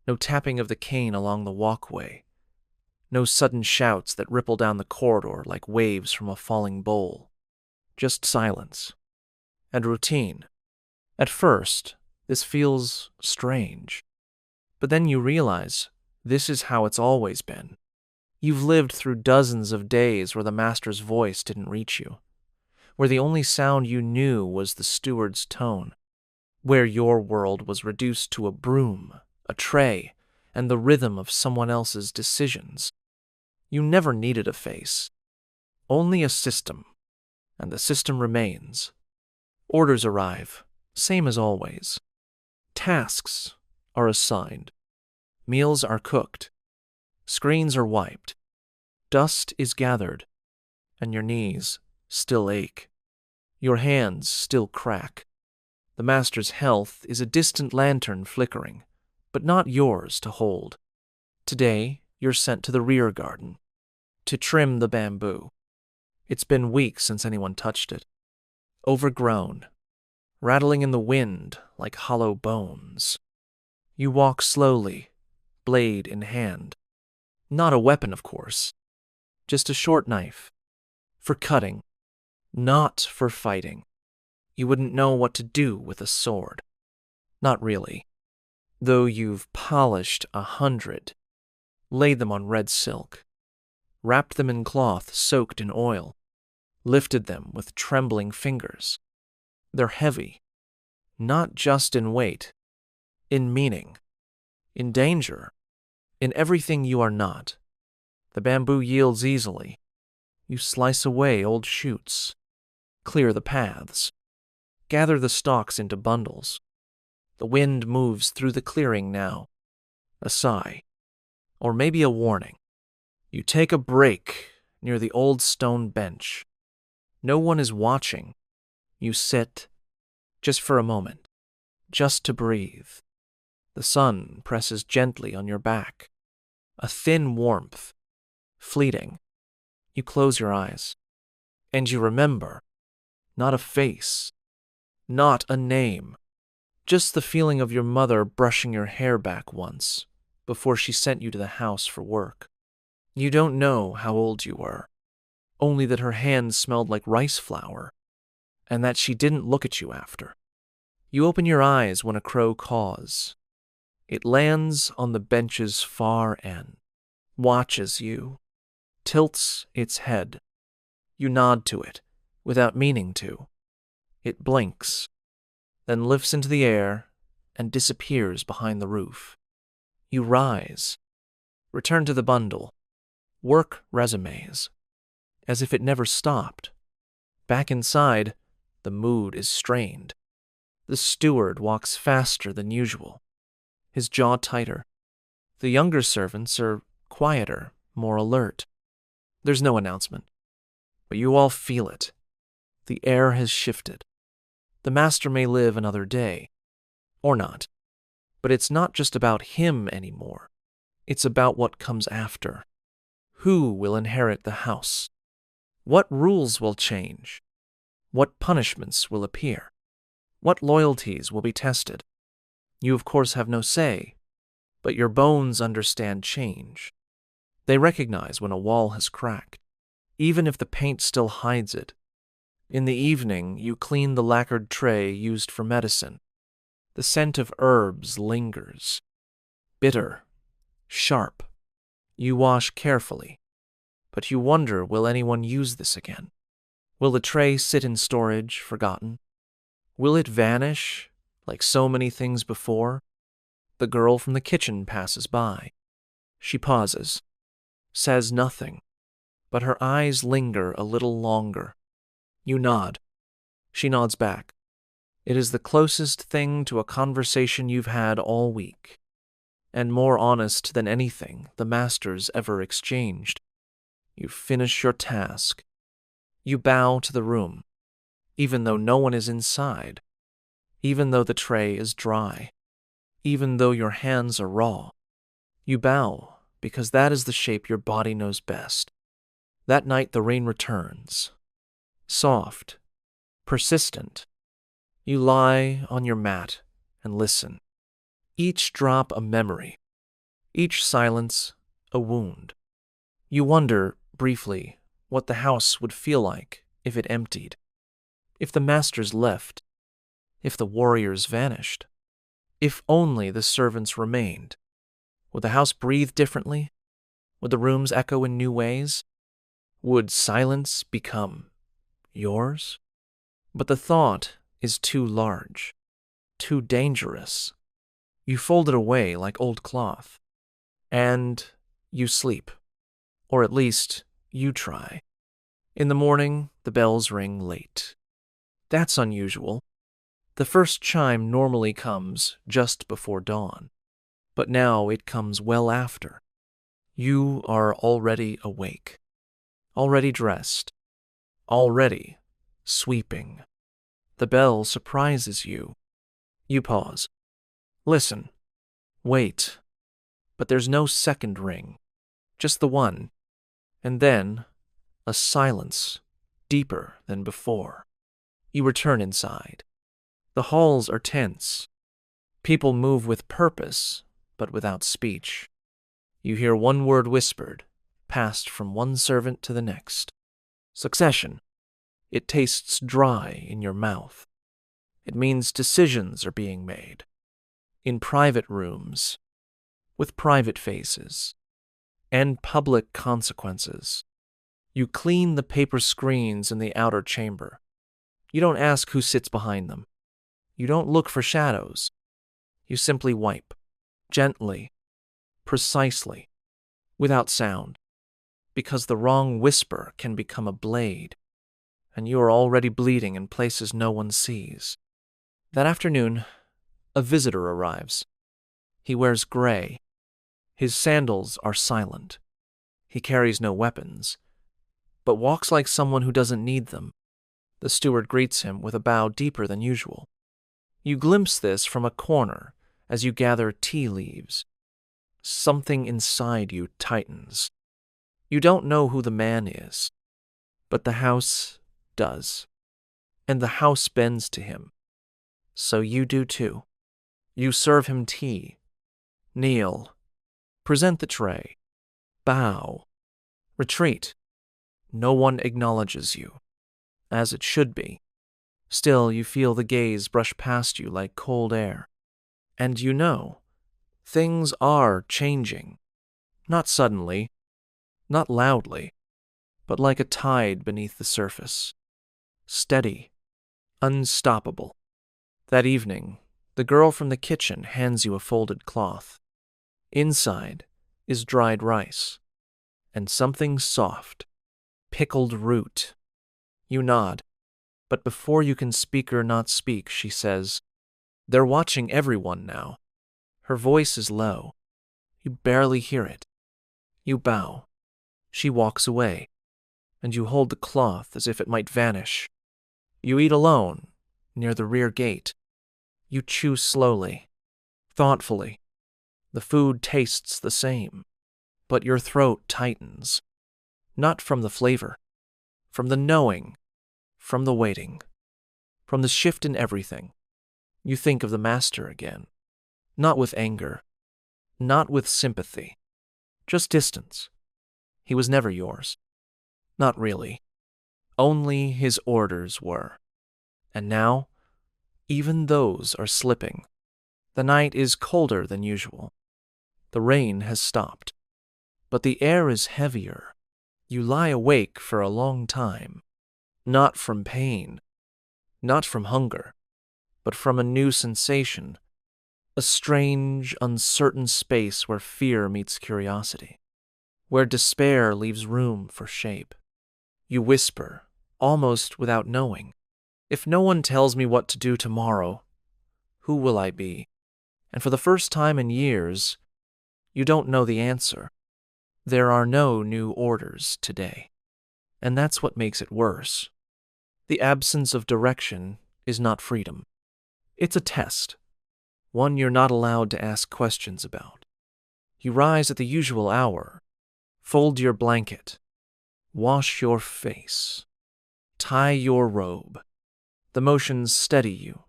no tapping of the cane along the walkway, no sudden shouts that ripple down the corridor like waves from a falling bowl. Just silence. And routine. At first, this feels strange. But then you realize this is how it's always been. You've lived through dozens of days where the master's voice didn't reach you, where the only sound you knew was the steward's tone, where your world was reduced to a broom, a tray, and the rhythm of someone else's decisions. You never needed a face, only a system, and the system remains. Orders arrive, same as always. Tasks are assigned. Meals are cooked. Screens are wiped. Dust is gathered, and your knees still ache. Your hands still crack. The master's health is a distant lantern flickering, but not yours to hold. Today, you're sent to the rear garden, to trim the bamboo. It's been weeks since anyone touched it. Overgrown, rattling in the wind like hollow bones. You walk slowly, blade in hand. Not a weapon, of course. Just a short knife. For cutting, not for fighting. You wouldn't know what to do with a sword. Not really. Though you've polished 100, laid them on red silk, wrapped them in cloth soaked in oil, lifted them with trembling fingers. They're heavy, not just in weight, in meaning, in danger, in everything you are not. The bamboo yields easily. You slice away old shoots, clear the paths, gather the stalks into bundles. The wind moves through the clearing now. A sigh, or maybe a warning. You take a break near the old stone bench. No one is watching. You sit, just for a moment, just to breathe. The sun presses gently on your back. A thin warmth, fleeting. You close your eyes, and you remember. Not a face, not a name. Just the feeling of your mother brushing your hair back once, before she sent you to the house for work. You don't know how old you were, only that her hands smelled like rice flour, and that she didn't look at you after. You open your eyes when a crow caws. It lands on the bench's far end, watches you, tilts its head. You nod to it, without meaning to. It blinks, then lifts into the air and disappears behind the roof. You rise, return to the bundle, work resumes, as if it never stopped. Back inside, the mood is strained. The steward walks faster than usual, his jaw tighter. The younger servants are quieter, more alert. There's no announcement, but you all feel it. The air has shifted. The master may live another day, or not, but it's not just about him anymore. It's about what comes after. Who will inherit the house? What rules will change? What punishments will appear? What loyalties will be tested? You, of course, have no say, but your bones understand change. They recognize when a wall has cracked, even if the paint still hides it. In the evening, you clean the lacquered tray used for medicine. The scent of herbs lingers. Bitter, sharp. You wash carefully, but you wonder, will anyone use this again? Will the tray sit in storage, forgotten? Will it vanish, like so many things before? The girl from the kitchen passes by. She pauses, says nothing, but her eyes linger a little longer. You nod. She nods back. It is the closest thing to a conversation you've had all week, and more honest than anything the masters ever exchanged. You finish your task. You bow to the room, even though no one is inside, even though the tray is dry, even though your hands are raw. You bow because that is the shape your body knows best. That night the rain returns. Soft, persistent. You lie on your mat and listen. Each drop a memory, each silence a wound. You wonder, briefly, what the house would feel like if it emptied, if the masters left, if the warriors vanished, if only the servants remained. Would the house breathe differently? Would the rooms echo in new ways? Would silence become yours? But the thought is too large, too dangerous. You fold it away like old cloth, and you sleep, or at least you try. In the morning, the bells ring late. That's unusual. The first chime normally comes just before dawn, but now it comes well after. You are already awake, already dressed, already sweeping. The bell surprises you. You pause. Listen. Wait. But there's no second ring, just the one. And then, a silence, deeper than before. You return inside. The halls are tense. People move with purpose, but without speech. You hear one word whispered, passed from one servant to the next. Succession. It tastes dry in your mouth. It means decisions are being made. In private rooms, with private faces, and public consequences. You clean the paper screens in the outer chamber. You don't ask who sits behind them. You don't look for shadows. You simply wipe, gently, precisely, without sound, because the wrong whisper can become a blade, and you are already bleeding in places no one sees. That afternoon, a visitor arrives. He wears gray. His sandals are silent. He carries no weapons, but walks like someone who doesn't need them. The steward greets him with a bow deeper than usual. You glimpse this from a corner as you gather tea leaves. Something inside you tightens. You don't know who the man is, but the house does. And the house bends to him. So you do too. You serve him tea, kneel, Present the tray. Bow. Retreat. No one acknowledges you, as it should be. Still, you feel the gaze brush past you like cold air. And you know, things are changing. Not suddenly, not loudly, but like a tide beneath the surface. Steady, unstoppable. That evening, the girl from the kitchen hands you a folded cloth. Inside is dried rice, and something soft, pickled root. You nod, but before you can speak or not speak, she says, "They're watching everyone now." Her voice is low. You barely hear it. You bow. She walks away, and you hold the cloth as if it might vanish. You eat alone, near the rear gate. You chew slowly, thoughtfully. The food tastes the same, but your throat tightens. Not from the flavor, from the knowing, from the waiting, from the shift in everything. You think of the master again, not with anger, not with sympathy, just distance. He was never yours. Not really. Only his orders were. And now, even those are slipping. The night is colder than usual. The rain has stopped. But the air is heavier. You lie awake for a long time. Not from pain, not from hunger, but from a new sensation. A strange, uncertain space where fear meets curiosity. Where despair leaves room for shape. You whisper, almost without knowing, "If no one tells me what to do tomorrow, who will I be?" And for the first time in years, you don't know the answer. There are no new orders today. And that's what makes it worse. The absence of direction is not freedom. It's a test, one you're not allowed to ask questions about. You rise at the usual hour, fold your blanket, wash your face, tie your robe. The motions steady you.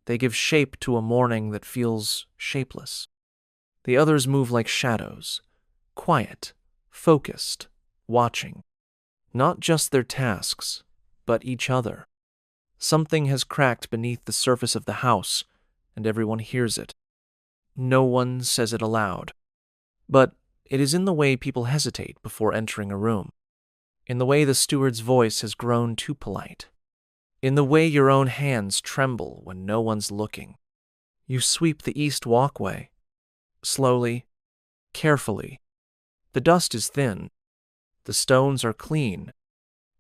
They give shape to a morning that feels shapeless. The others move like shadows, quiet, focused, watching. Not just their tasks, but each other. Something has cracked beneath the surface of the house, and everyone hears it. No one says it aloud. But it is in the way people hesitate before entering a room. In the way the steward's voice has grown too polite. In the way your own hands tremble when no one's looking. You sweep the east walkway. Slowly, carefully. The dust is thin. The stones are clean.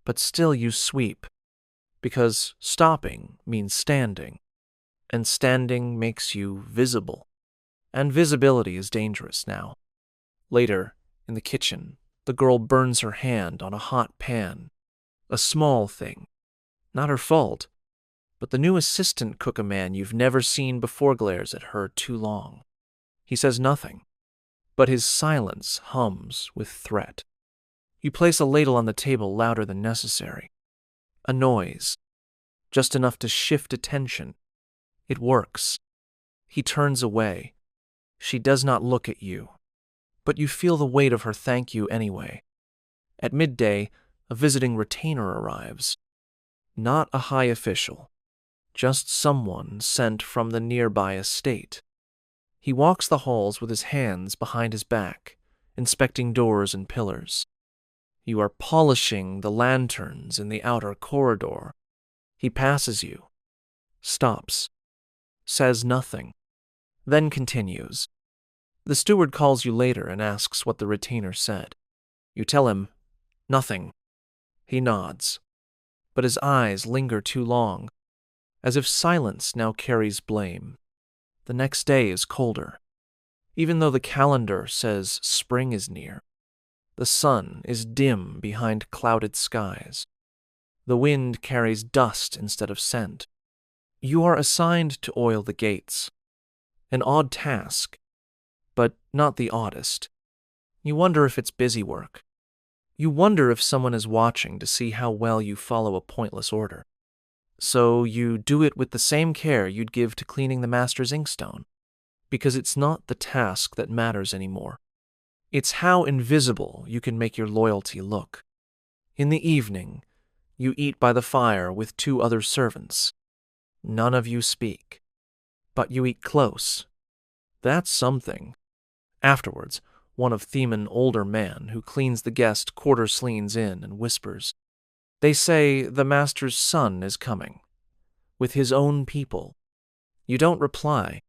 But still you sweep. Because stopping means standing. And standing makes you visible. And visibility is dangerous now. Later, in the kitchen, the girl burns her hand on a hot pan. A small thing. Not her fault. But the new assistant cook-a-man you've never seen before glares at her too long. He says nothing. But his silence hums with threat. You place a ladle on the table louder than necessary. A noise. Just enough to shift attention. It works. He turns away. She does not look at you. But you feel the weight of her thank you anyway. At midday, a visiting retainer arrives. Not a high official. Just someone sent from the nearby estate. He walks the halls with his hands behind his back, inspecting doors and pillars. You are polishing the lanterns in the outer corridor. He passes you, stops, says nothing, then continues. The steward calls you later and asks what the retainer said. You tell him, "Nothing." He nods, but his eyes linger too long, as if silence now carries blame. The next day is colder, even though the calendar says spring is near. The sun is dim behind clouded skies. The wind carries dust instead of scent. You are assigned to oil the gates. An odd task, but not the oddest. You wonder if it's busy work. You wonder if someone is watching to see how well you follow a pointless order. So you do it with the same care you'd give to cleaning the master's inkstone, because it's not the task that matters anymore. It's how invisible you can make your loyalty look. In the evening, you eat by the fire with 2 other servants. None of you speak, but you eat close. That's something. Afterwards, one of them, an older man who cleans the guest quarters, leans in and whispers, "They say the master's son is coming, with his own people." You don't reply.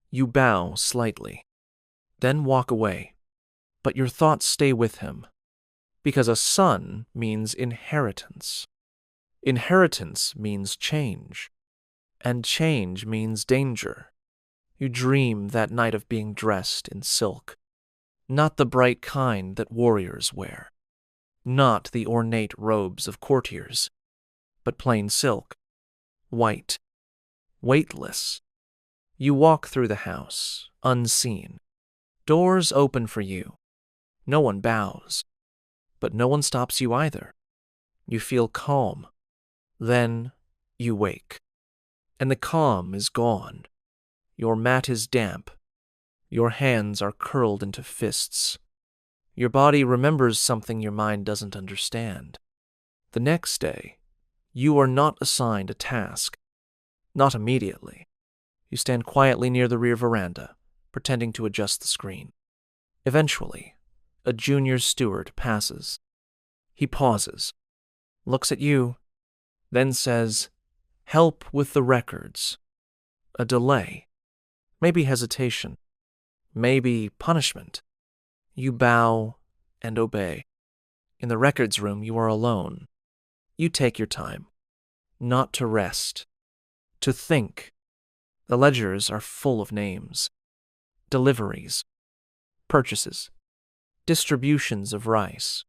You bow slightly, then walk away. But your thoughts stay with him, because a son means inheritance. Inheritance means change, and change means danger. You dream that night of being dressed in silk, not the bright kind that warriors wear, not the ornate robes of courtiers, but plain silk, white, weightless. You walk through the house, unseen. Doors open for you. No one bows, but no one stops you either. You feel calm. Then you wake, and the calm is gone. Your mat is damp. Your hands are curled into fists. Your body remembers something your mind doesn't understand. The next day, you are not assigned a task. Not immediately. You stand quietly near the rear veranda, pretending to adjust the screen. Eventually, a junior steward passes. He pauses, looks at you, then says, "Help with the records." A delay. Maybe hesitation. Maybe punishment. You bow and obey. In the records room, you are alone. You take your time. Not to rest. To think. The ledgers are full of names. Deliveries. Purchases. Distributions of rice.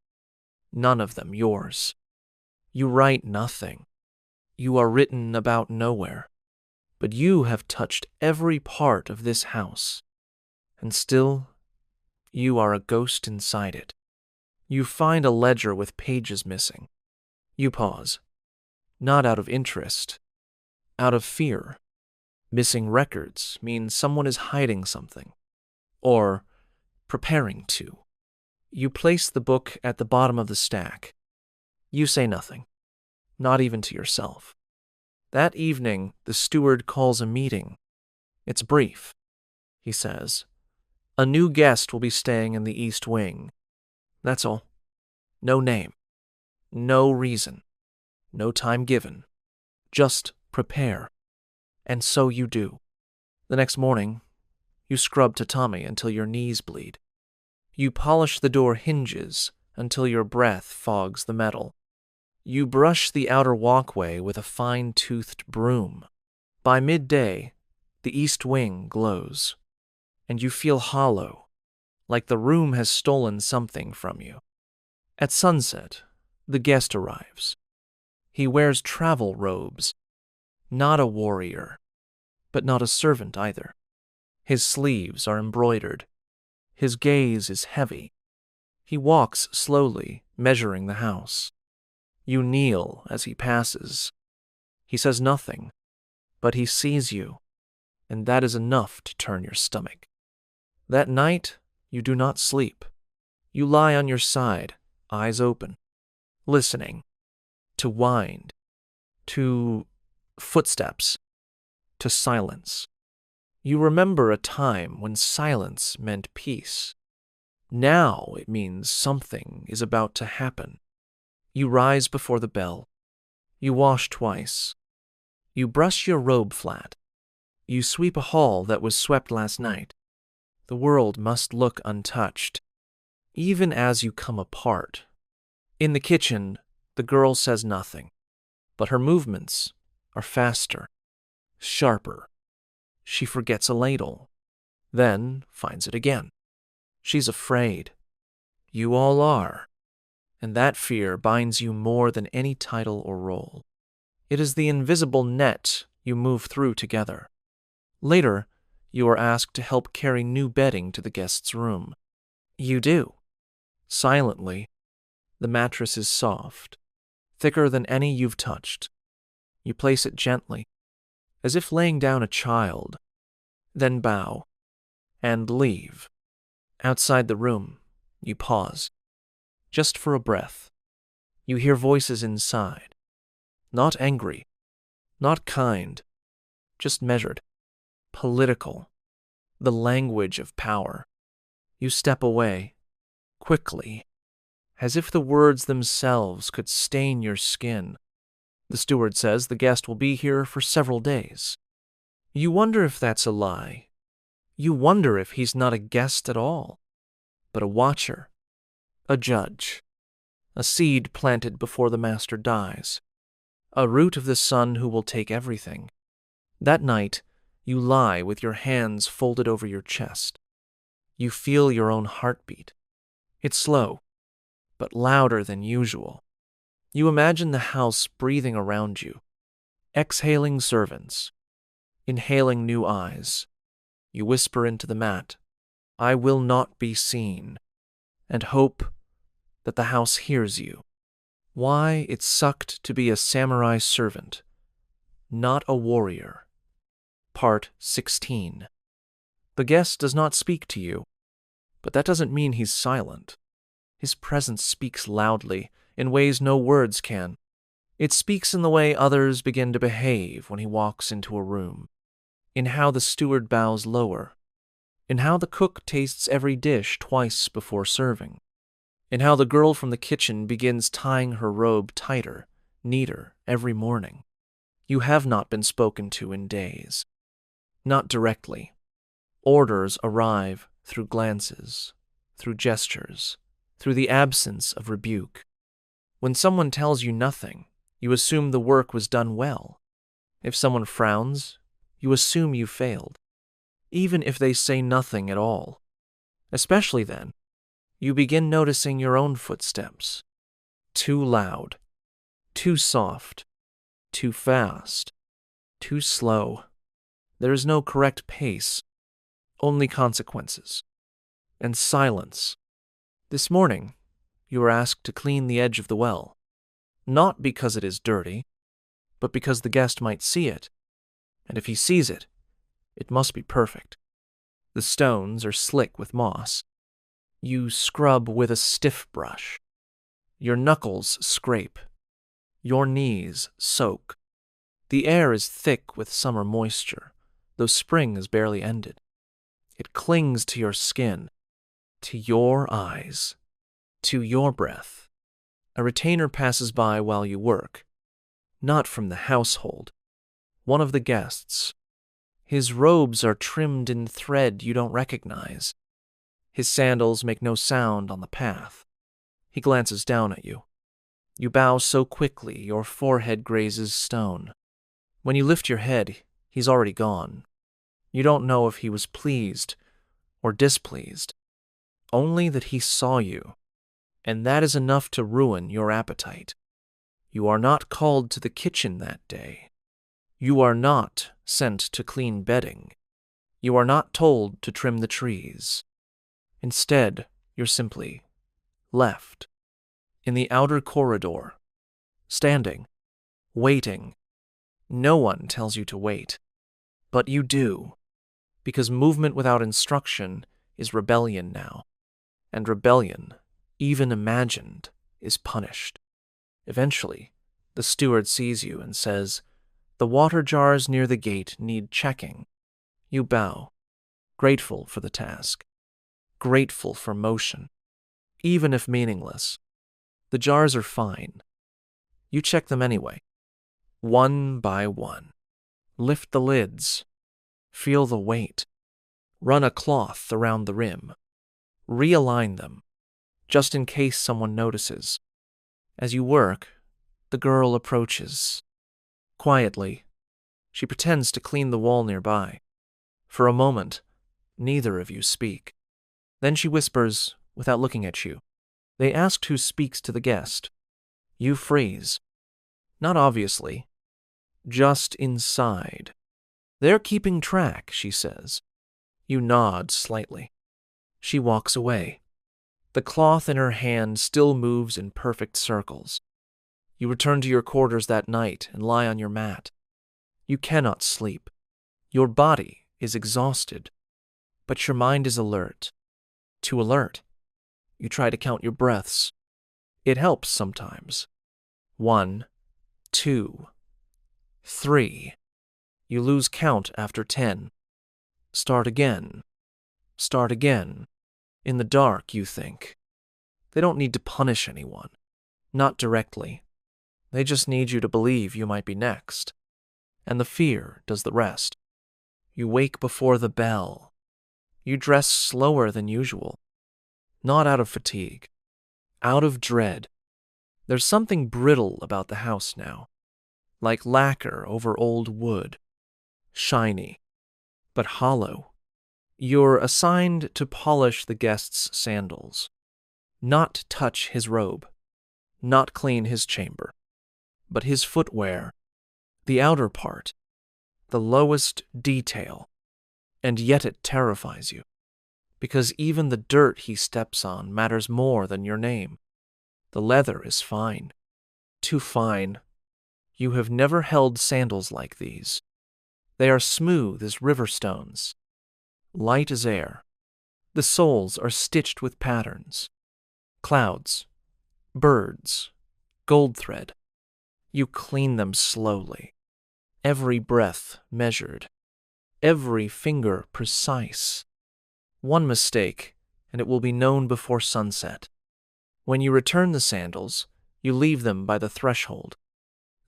None of them yours. You write nothing. You are written about nowhere. But you have touched every part of this house. And still, you are a ghost inside it. You find a ledger with pages missing. You pause. Not out of interest. Out of fear. Missing records means someone is hiding something. Or preparing to. You place the book at the bottom of the stack. You say nothing. Not even to yourself. That evening, the steward calls a meeting. It's brief. He says, "A new guest will be staying in the East Wing." That's all. No name. No reason. No time given. Just prepare. And so you do. The next morning, you scrub tatami until your knees bleed. You polish the door hinges until your breath fogs the metal. You brush the outer walkway with a fine-toothed broom. By midday, the East Wing glows, and you feel hollow, like the room has stolen something from you. At sunset, the guest arrives. He wears travel robes. Not a warrior, but not a servant either. His sleeves are embroidered. His gaze is heavy. He walks slowly, measuring the house. You kneel as he passes. He says nothing, but he sees you, and that is enough to turn your stomach. That night, you do not sleep. You lie on your side, eyes open, listening, to wind, to footsteps, to silence. You remember a time when silence meant peace. Now it means something is about to happen. You rise before the bell. You wash twice. You brush your robe flat. You sweep a hall that was swept last night. The world must look untouched, even as you come apart. In the kitchen, the girl says nothing, but her movements are faster, sharper. She forgets a ladle, then finds it again. She's afraid. You all are, and that fear binds you more than any title or role. It is the invisible net you move through together. Later, you are asked to help carry new bedding to the guest's room. You do. Silently, the mattress is soft, thicker than any you've touched. You place it gently, as if laying down a child, then bow, and leave. Outside the room, You pause, just for a breath. You hear voices inside. Not angry, not kind, just measured, political, the language of power. You step away, quickly, as if the words themselves could stain your skin. The steward says the guest will be here for several days. You wonder if that's a lie. You wonder if he's not a guest at all, but a watcher, a judge, a seed planted before the master dies, a root of the son who will take everything. That night, you lie with your hands folded over your chest. You feel your own heartbeat. It's slow, but louder than usual. You imagine the house breathing around you, exhaling servants, inhaling new eyes. You whisper into the mat, "I will not be seen," and hope that the house hears you. Why it sucked to be a samurai servant, not a warrior. Part 16. The guest does not speak to you, but that doesn't mean he's silent. His presence speaks loudly, in ways no words can. It speaks in the way others begin to behave when he walks into a room, in how the steward bows lower, in how the cook tastes every dish twice before serving, in how the girl from the kitchen begins tying her robe tighter, neater every morning. You have not been spoken to in days. Not directly. Orders arrive through glances, through gestures, through the absence of rebuke. When someone tells you nothing, you assume the work was done well. If someone frowns, you assume you failed, even if they say nothing at all. Especially then, you begin noticing your own footsteps. Too loud, too soft, too fast, too slow. There is no correct pace, only consequences. And silence. This morning, you were asked to clean the edge of the well, not because it is dirty, but because the guest might see it, and if he sees it, it must be perfect. The stones are slick with moss. You scrub with a stiff brush. Your knuckles scrape. Your knees soak. The air is thick with summer moisture, though spring has barely ended. It clings to your skin, to your eyes, to your breath. A retainer passes by while you work, not from the household, one of the guests. His robes are trimmed in thread you don't recognize. His sandals make no sound on the path. He glances down at you. You bow so quickly your forehead grazes stone. When you lift your head, he's already gone. You don't know if he was pleased or displeased, only that he saw you, and that is enough to ruin your appetite. You are not called to the kitchen that day. You are not sent to clean bedding. You are not told to trim the trees. Instead, you're simply left in the outer corridor, standing, waiting. No one tells you to wait, but you do, because movement without instruction is rebellion now, and rebellion, even imagined, is punished. Eventually, the steward sees you and says, "The water jars near the gate need checking." You bow, grateful for the task, grateful for motion, even if meaningless. The jars are fine. You check them anyway, one by one. Lift the lids. Feel the weight. Run a cloth around the rim. Realign them, just in case someone notices. As you work, the girl approaches. Quietly, she pretends to clean the wall nearby. For a moment, neither of you speak. Then she whispers, without looking at you. They asked who speaks to the guest. You freeze. Not obviously, just inside. They're keeping track, she says. You nod slightly. She walks away. The cloth in her hand still moves in perfect circles. You return to your quarters that night and lie on your mat. You cannot sleep. Your body is exhausted, but your mind is alert. Too alert. You try to count your breaths. It helps sometimes. 1, 2, 3. You lose count after 10. Start again. Start again. In the dark, you think. They don't need to punish anyone. Not directly. They just need you to believe you might be next. And the fear does the rest. You wake before the bell. You dress slower than usual. Not out of fatigue. Out of dread. There's something brittle about the house now. Like lacquer over old wood. Shiny. But hollow. You're assigned to polish the guest's sandals. Not touch his robe. Not clean his chamber. But his footwear. The outer part. The lowest detail. And yet it terrifies you. Because even the dirt he steps on matters more than your name. The leather is fine. Too fine. You have never held sandals like these. They are smooth as river stones. Light as air. The soles are stitched with patterns. Clouds. Birds. Gold thread. You clean them slowly. Every breath measured. Every finger precise. One mistake, and it will be known before sunset. When you return the sandals, you leave them by the threshold.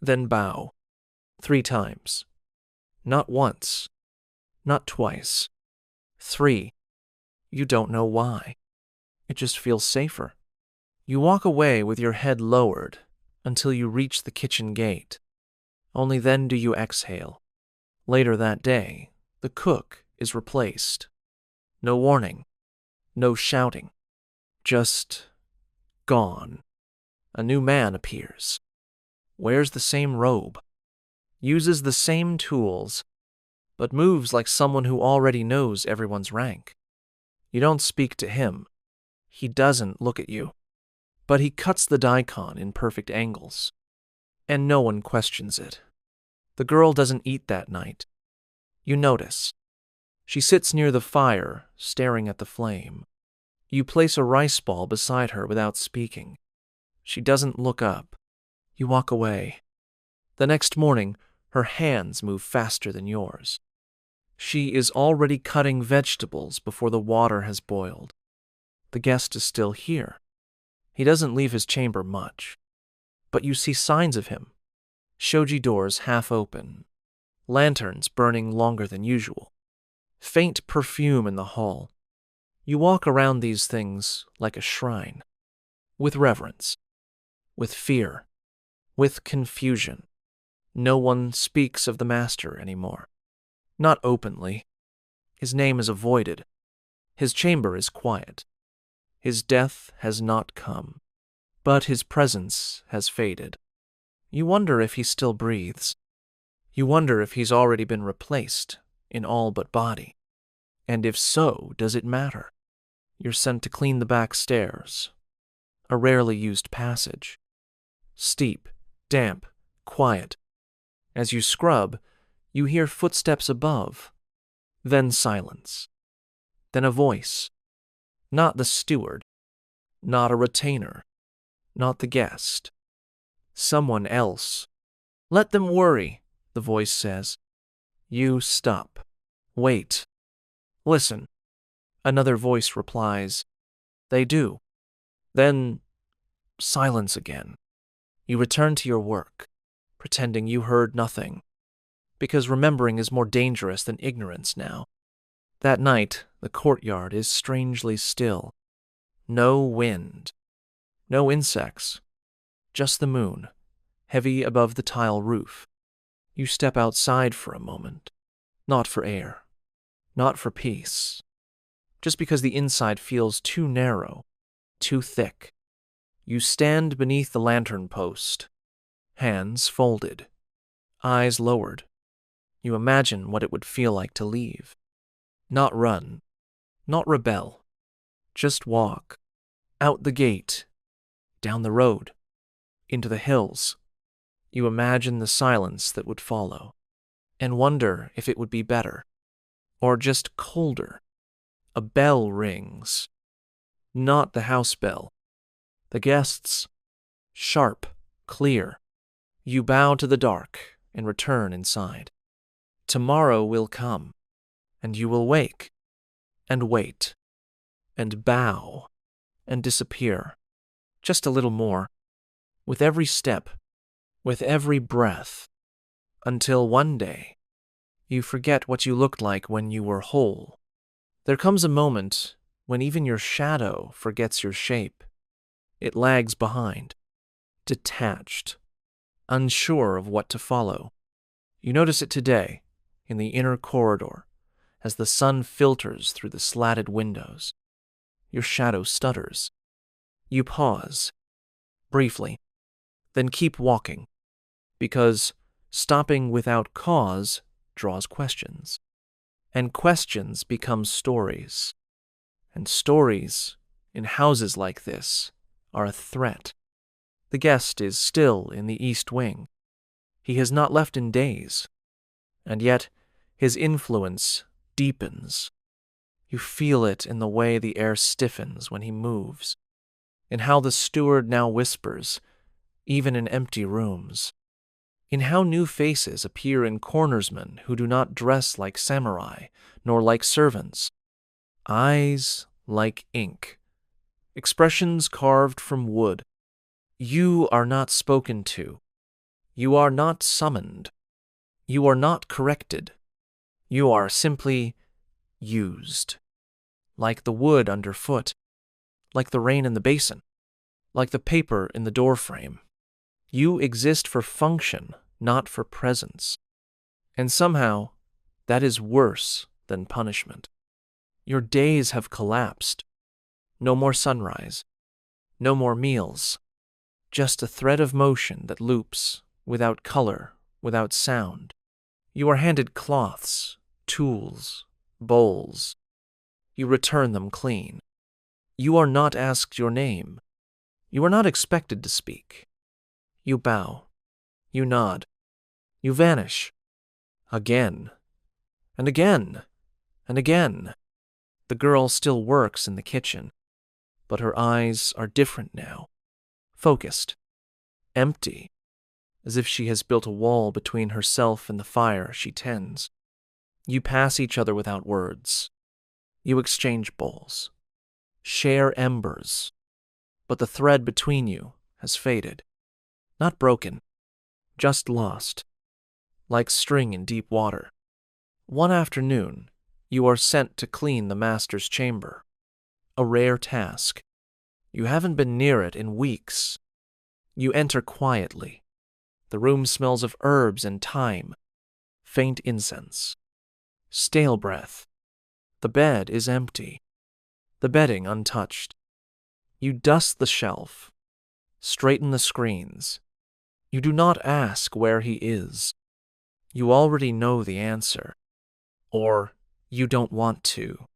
Then bow. 3 times. Not once. Not twice. 3. You don't know why. It just feels safer. You walk away with your head lowered until you reach the kitchen gate. Only then do you exhale. Later that day, the cook is replaced. No warning. No shouting. Just gone. A new man appears. Wears the same robe. Uses the same tools, but moves like someone who already knows everyone's rank. You don't speak to him. He doesn't look at you. But he cuts the daikon in perfect angles. And no one questions it. The girl doesn't eat that night. You notice. She sits near the fire, staring at the flame. You place a rice ball beside her without speaking. She doesn't look up. You walk away. The next morning, her hands move faster than yours. She is already cutting vegetables before the water has boiled. The guest is still here. He doesn't leave his chamber much. But you see signs of him. Shoji doors half open. Lanterns burning longer than usual. Faint perfume in the hall. You walk around these things like a shrine. With reverence. With fear. With confusion. No one speaks of the master anymore. Not openly. His name is avoided. His chamber is quiet. His death has not come. But his presence has faded. You wonder if he still breathes. You wonder if he's already been replaced, in all but body. And if so, does it matter? You're sent to clean the back stairs. A rarely used passage. Steep, damp, quiet. As you scrub, you hear footsteps above. Then silence. Then a voice. Not the steward. Not a retainer. Not the guest. Someone else. Let them worry, the voice says. You stop. Wait. Listen. Another voice replies. They do. Then silence again. You return to your work, pretending you heard nothing, because remembering is more dangerous than ignorance now. That night, the courtyard is strangely still. No wind. No insects. Just the moon, heavy above the tile roof. You step outside for a moment. Not for air. Not for peace. Just because the inside feels too narrow, too thick. You stand beneath the lantern post, hands folded, eyes lowered. You imagine what it would feel like to leave. Not run, not rebel. Just walk. Out the gate. Down the road. Into the hills. You imagine the silence that would follow, and wonder if it would be better, or just colder. A bell rings. Not the house bell. The guests. Sharp, clear. You bow to the dark and return inside. Tomorrow will come, and you will wake, and wait, and bow, and disappear. Just a little more, with every step, with every breath, until one day you forget what you looked like when you were whole. There comes a moment when even your shadow forgets your shape. It lags behind, detached, unsure of what to follow. You notice it today, in the inner corridor, as the sun filters through the slatted windows. Your shadow stutters. You pause, briefly, then keep walking, because stopping without cause draws questions. And questions become stories. And stories, in houses like this, are a threat. The guest is still in the east wing. He has not left in days, and yet his influence deepens. You feel it in the way the air stiffens when he moves, in how the steward now whispers, even in empty rooms, in how new faces appear in cornersmen who do not dress like samurai, nor like servants. Eyes like ink, expressions carved from wood. You are not spoken to. You are not summoned. You are not corrected. You are simply used. Like the wood underfoot, like the rain in the basin, like the paper in the doorframe. You exist for function, not for presence. And somehow, that is worse than punishment. Your days have collapsed. No more sunrise. No more meals. Just a thread of motion that loops, without color, without sound. You are handed cloths, tools, bowls. You return them clean. You are not asked your name. You are not expected to speak. You bow. You nod. You vanish. Again. And again. And again. The girl still works in the kitchen, but her eyes are different now. Focused. Empty. As if she has built a wall between herself and the fire she tends. You pass each other without words. You exchange bowls. Share embers. But the thread between you has faded. Not broken. Just lost. Like string in deep water. One afternoon, you are sent to clean the master's chamber. A rare task. You haven't been near it in weeks. You enter quietly. The room smells of herbs and thyme. Faint incense. Stale breath. The bed is empty. The bedding untouched. You dust the shelf. Straighten the screens. You do not ask where he is. You already know the answer. Or you don't want to.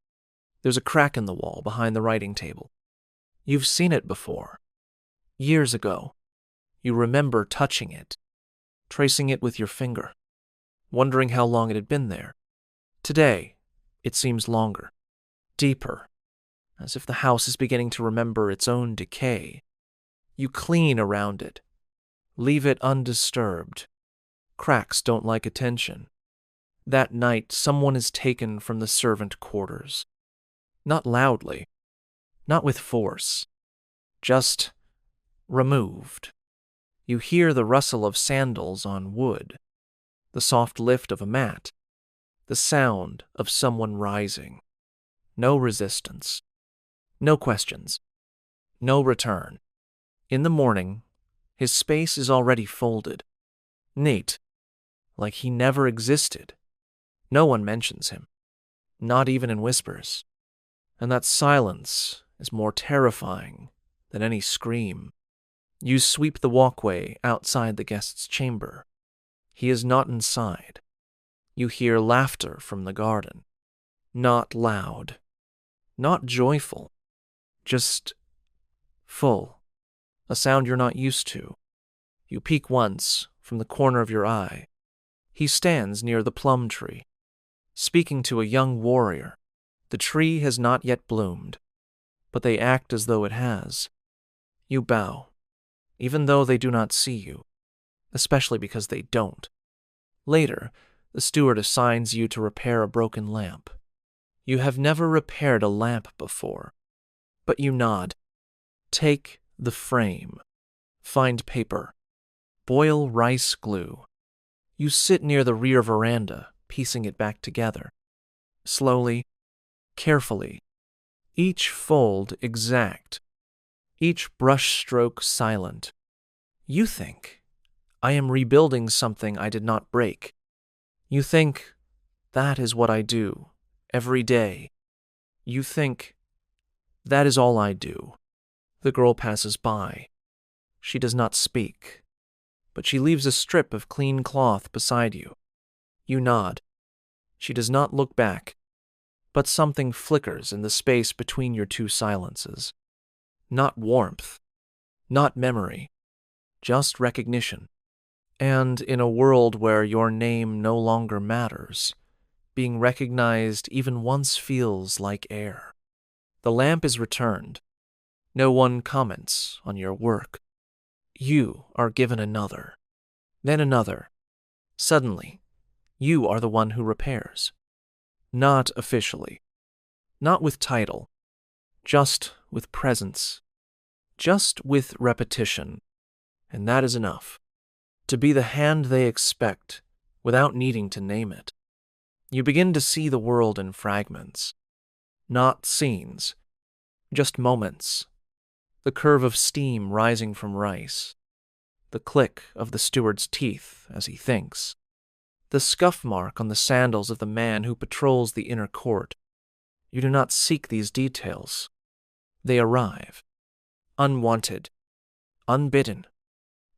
There's a crack in the wall behind the writing table. You've seen it before. Years ago. You remember touching it, tracing it with your finger, wondering how long it had been there. Today, it seems longer, deeper, as if the house is beginning to remember its own decay. You clean around it, leave it undisturbed. Cracks don't like attention. That night, someone is taken from the servant quarters. Not loudly, not with force, just removed. You hear the rustle of sandals on wood, the soft lift of a mat, the sound of someone rising. No resistance, no questions, no return. In the morning, his space is already folded, neat, like he never existed. No one mentions him, not even in whispers. And that silence is more terrifying than any scream. You sweep the walkway outside the guest's chamber. He is not inside. You hear laughter from the garden. Not loud. Not joyful. Just full. A sound you're not used to. You peek once from the corner of your eye. He stands near the plum tree, speaking to a young warrior. The tree has not yet bloomed, but they act as though it has. You bow, even though they do not see you, especially because they don't. Later, the steward assigns you to repair a broken lamp. You have never repaired a lamp before, but you nod. Take the frame. Find paper. Boil rice glue. You sit near the rear veranda, piecing it back together. Slowly, carefully, each fold exact, each brush stroke silent. You think, I am rebuilding something I did not break. You think, that is what I do, every day. You think, that is all I do. The girl passes by. She does not speak, but she leaves a strip of clean cloth beside you. You nod. She does not look back, but something flickers in the space between your two silences. Not warmth, not memory, just recognition. And in a world where your name no longer matters, being recognized even once feels like air. The lamp is returned. No one comments on your work. You are given another, then another. Suddenly, you are the one who repairs. Not officially, not with title, just with presence, just with repetition, and that is enough. To be the hand they expect without needing to name it. You begin to see the world in fragments, not scenes, just moments. The curve of steam rising from rice, the click of the steward's teeth as he thinks, the scuff mark on the sandals of the man who patrols the inner court. You do not seek these details. They arrive, unwanted, unbidden,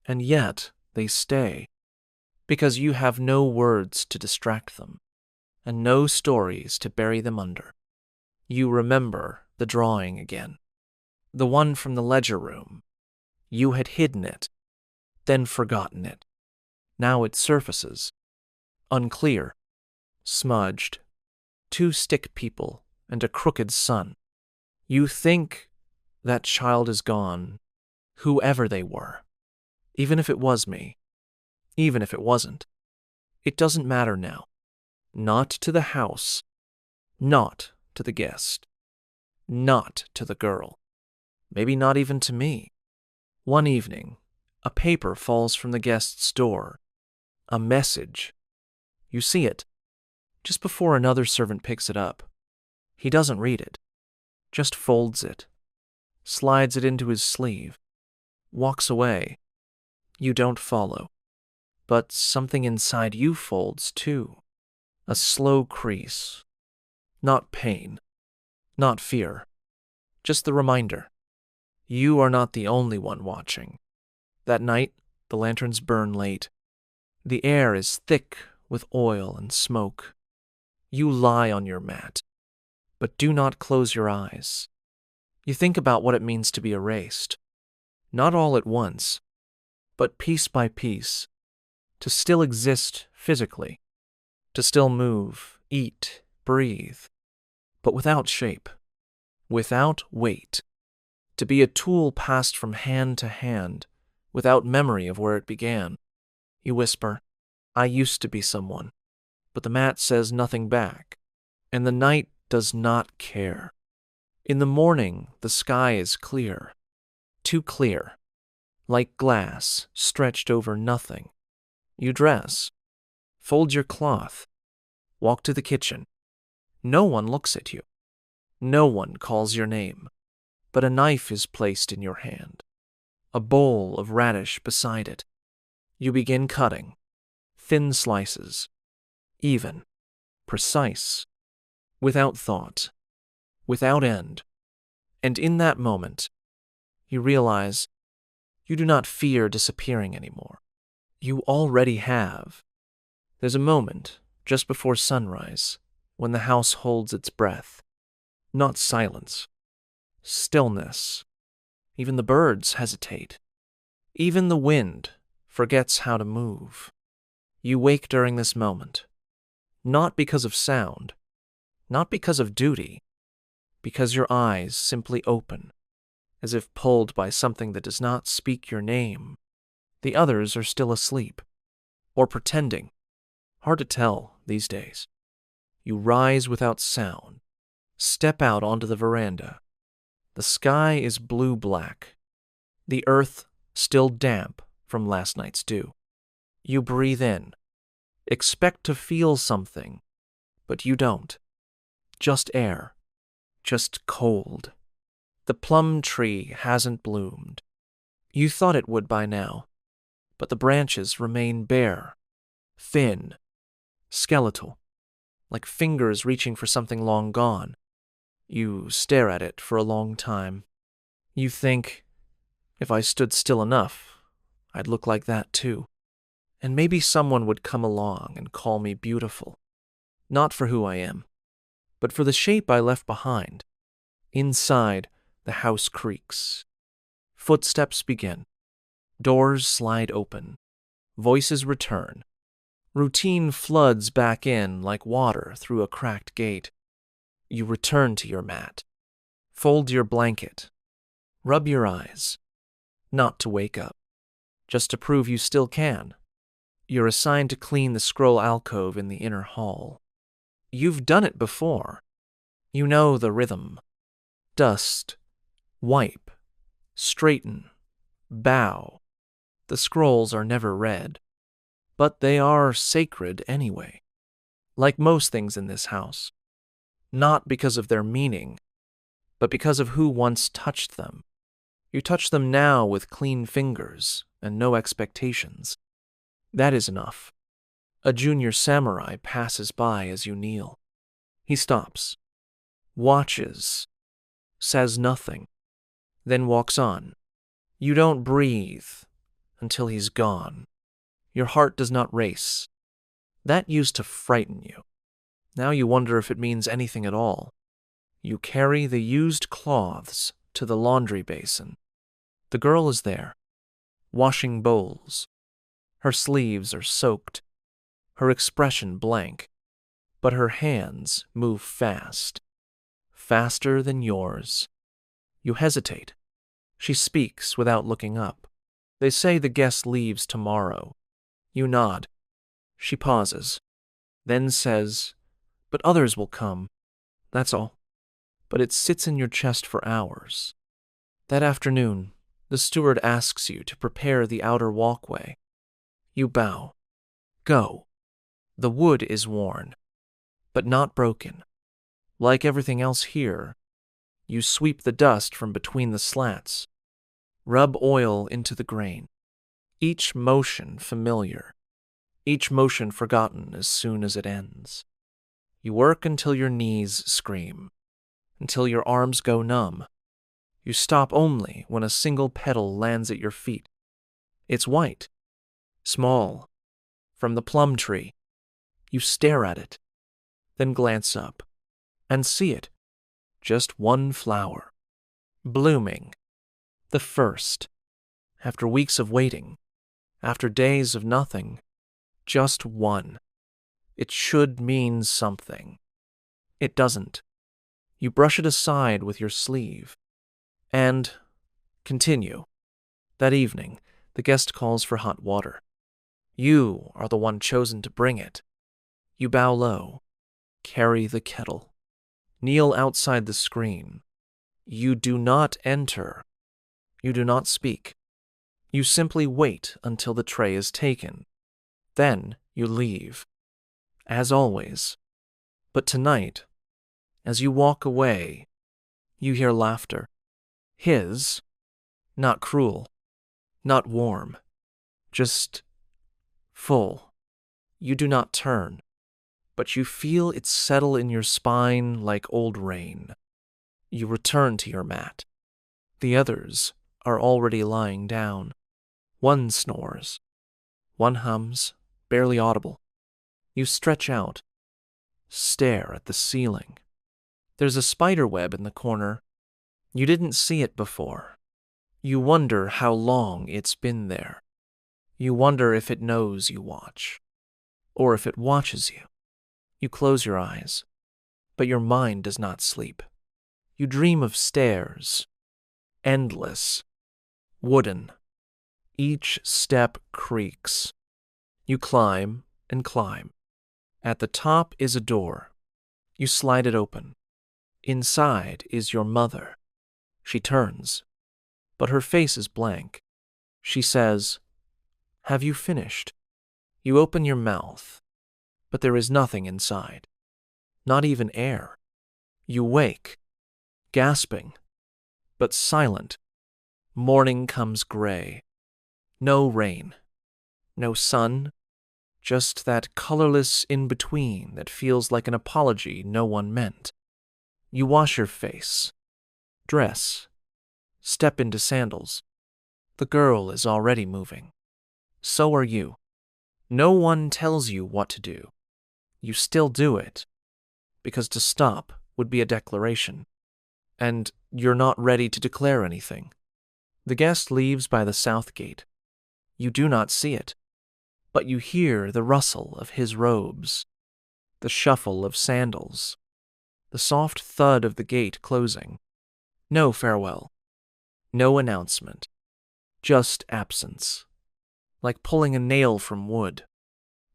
and yet they stay, because you have no words to distract them, and no stories to bury them under. You remember the drawing again. The one from the ledger room. You had hidden it, then forgotten it. Now it surfaces. Unclear. Smudged. 2 stick people and a crooked sun. You think that child is gone, whoever they were. Even if it was me. Even if it wasn't. It doesn't matter now. Not to the house. Not to the guest. Not to the girl. Maybe not even to me. One evening, a paper falls from the guest's door. A message. You see it, just before another servant picks it up. He doesn't read it, just folds it, slides it into his sleeve, walks away. You don't follow. But something inside you folds too. A slow crease. Not pain, not fear, just the reminder. You are not the only one watching. That night, the lanterns burn late. The air is thick with oil and smoke. You lie on your mat, but do not close your eyes. You think about what it means to be erased. Not all at once, but piece by piece. To still exist physically. To still move, eat, breathe, but without shape, without weight. To be a tool passed from hand to hand, without memory of where it began. You whisper, I used to be someone, but the mat says nothing back, and the night does not care. In the morning, the sky is clear, too clear, like glass stretched over nothing. You dress, fold your cloth, walk to the kitchen. No one looks at you. No one calls your name. But a knife is placed in your hand, a bowl of radish beside it. You begin cutting, thin slices, even, precise, without thought, without end. And in that moment, you realize you do not fear disappearing anymore. You already have. There's a moment, just before sunrise, when the house holds its breath. Not silence. Stillness. Even the birds hesitate. Even the wind forgets how to move. You wake during this moment, not because of sound, not because of duty, because your eyes simply open, as if pulled by something that does not speak your name. The others are still asleep, or pretending. Hard to tell these days. You rise without sound, step out onto the veranda. The sky is blue-black, the earth still damp from last night's dew. You breathe in, expect to feel something, but you don't. Just air, just cold. The plum tree hasn't bloomed. You thought it would by now, but the branches remain bare, thin, skeletal, like fingers reaching for something long gone. You stare at it for a long time. You think, if I stood still enough, I'd look like that too. And maybe someone would come along and call me beautiful. Not for who I am, but for the shape I left behind. Inside, the house creaks. Footsteps begin. Doors slide open. Voices return. Routine floods back in like water through a cracked gate. You return to your mat. Fold your blanket. Rub your eyes. Not to wake up, just to prove you still can. You're assigned to clean the scroll alcove in the inner hall. You've done it before. You know the rhythm. Dust, wipe, straighten, bow. The scrolls are never read, but they are sacred anyway, like most things in this house. Not because of their meaning, but because of who once touched them. You touch them now with clean fingers and no expectations. That is enough. A junior samurai passes by as you kneel. He stops, watches, says nothing, then walks on. You don't breathe until he's gone. Your heart does not race. That used to frighten you. Now you wonder if it means anything at all. You carry the used cloths to the laundry basin. The girl is there, washing bowls. Her sleeves are soaked, her expression blank, but her hands move fast, faster than yours. You hesitate. She speaks without looking up. They say the guest leaves tomorrow. You nod. She pauses, then says, "But others will come. That's all." But it sits in your chest for hours. That afternoon, the steward asks you to prepare the outer walkway. You bow. Go. The wood is worn, but not broken. Like everything else here, you sweep the dust from between the slats. Rub oil into the grain. Each motion familiar. Each motion forgotten as soon as it ends. You work until your knees scream, until your arms go numb. You stop only when a single petal lands at your feet. It's white, small, from the plum tree. You stare at it, then glance up, and see it. Just one flower, blooming, the first, after weeks of waiting, after days of nothing, just one. It should mean something. It doesn't. You brush it aside with your sleeve, and continue. That evening, the guest calls for hot water. You are the one chosen to bring it. You bow low, carry the kettle, kneel outside the screen. You do not enter. You do not speak. You simply wait until the tray is taken. Then you leave, as always. But tonight, as you walk away, you hear laughter. His, not cruel, not warm, just full. You do not turn, but you feel it settle in your spine like old rain. You return to your mat. The others are already lying down. One snores. One hums, barely audible. You stretch out, stare at the ceiling. There's a spider web in the corner. You didn't see it before. You wonder how long it's been there. You wonder if it knows you watch, or if it watches you. You close your eyes, but your mind does not sleep. You dream of stairs, endless, wooden. Each step creaks. You climb and climb. At the top is a door. You slide it open. Inside is your mother. She turns, but her face is blank. She says, "Have you finished?" You open your mouth, but there is nothing inside, not even air. You wake, gasping, but silent. Morning comes gray. No rain, no sun, just that colorless in-between that feels like an apology no one meant. You wash your face, dress, step into sandals. The girl is already moving. So are you. No one tells you what to do. You still do it, because to stop would be a declaration, and you're not ready to declare anything. The guest leaves by the south gate. You do not see it, but you hear the rustle of his robes, the shuffle of sandals, the soft thud of the gate closing. No farewell, no announcement, just absence, like pulling a nail from wood.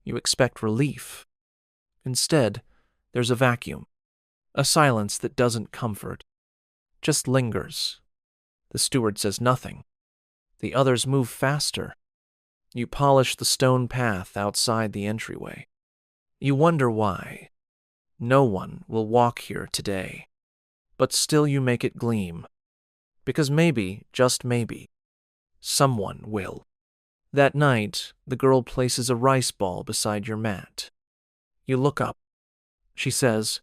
You expect relief. Instead, there's a vacuum, a silence that doesn't comfort, just lingers. The steward says nothing. The others move faster. You polish the stone path outside the entryway. You wonder why. No one will walk here today, but still you make it gleam, because maybe, just maybe, someone will. That night, the girl places a rice ball beside your mat. You look up. She says,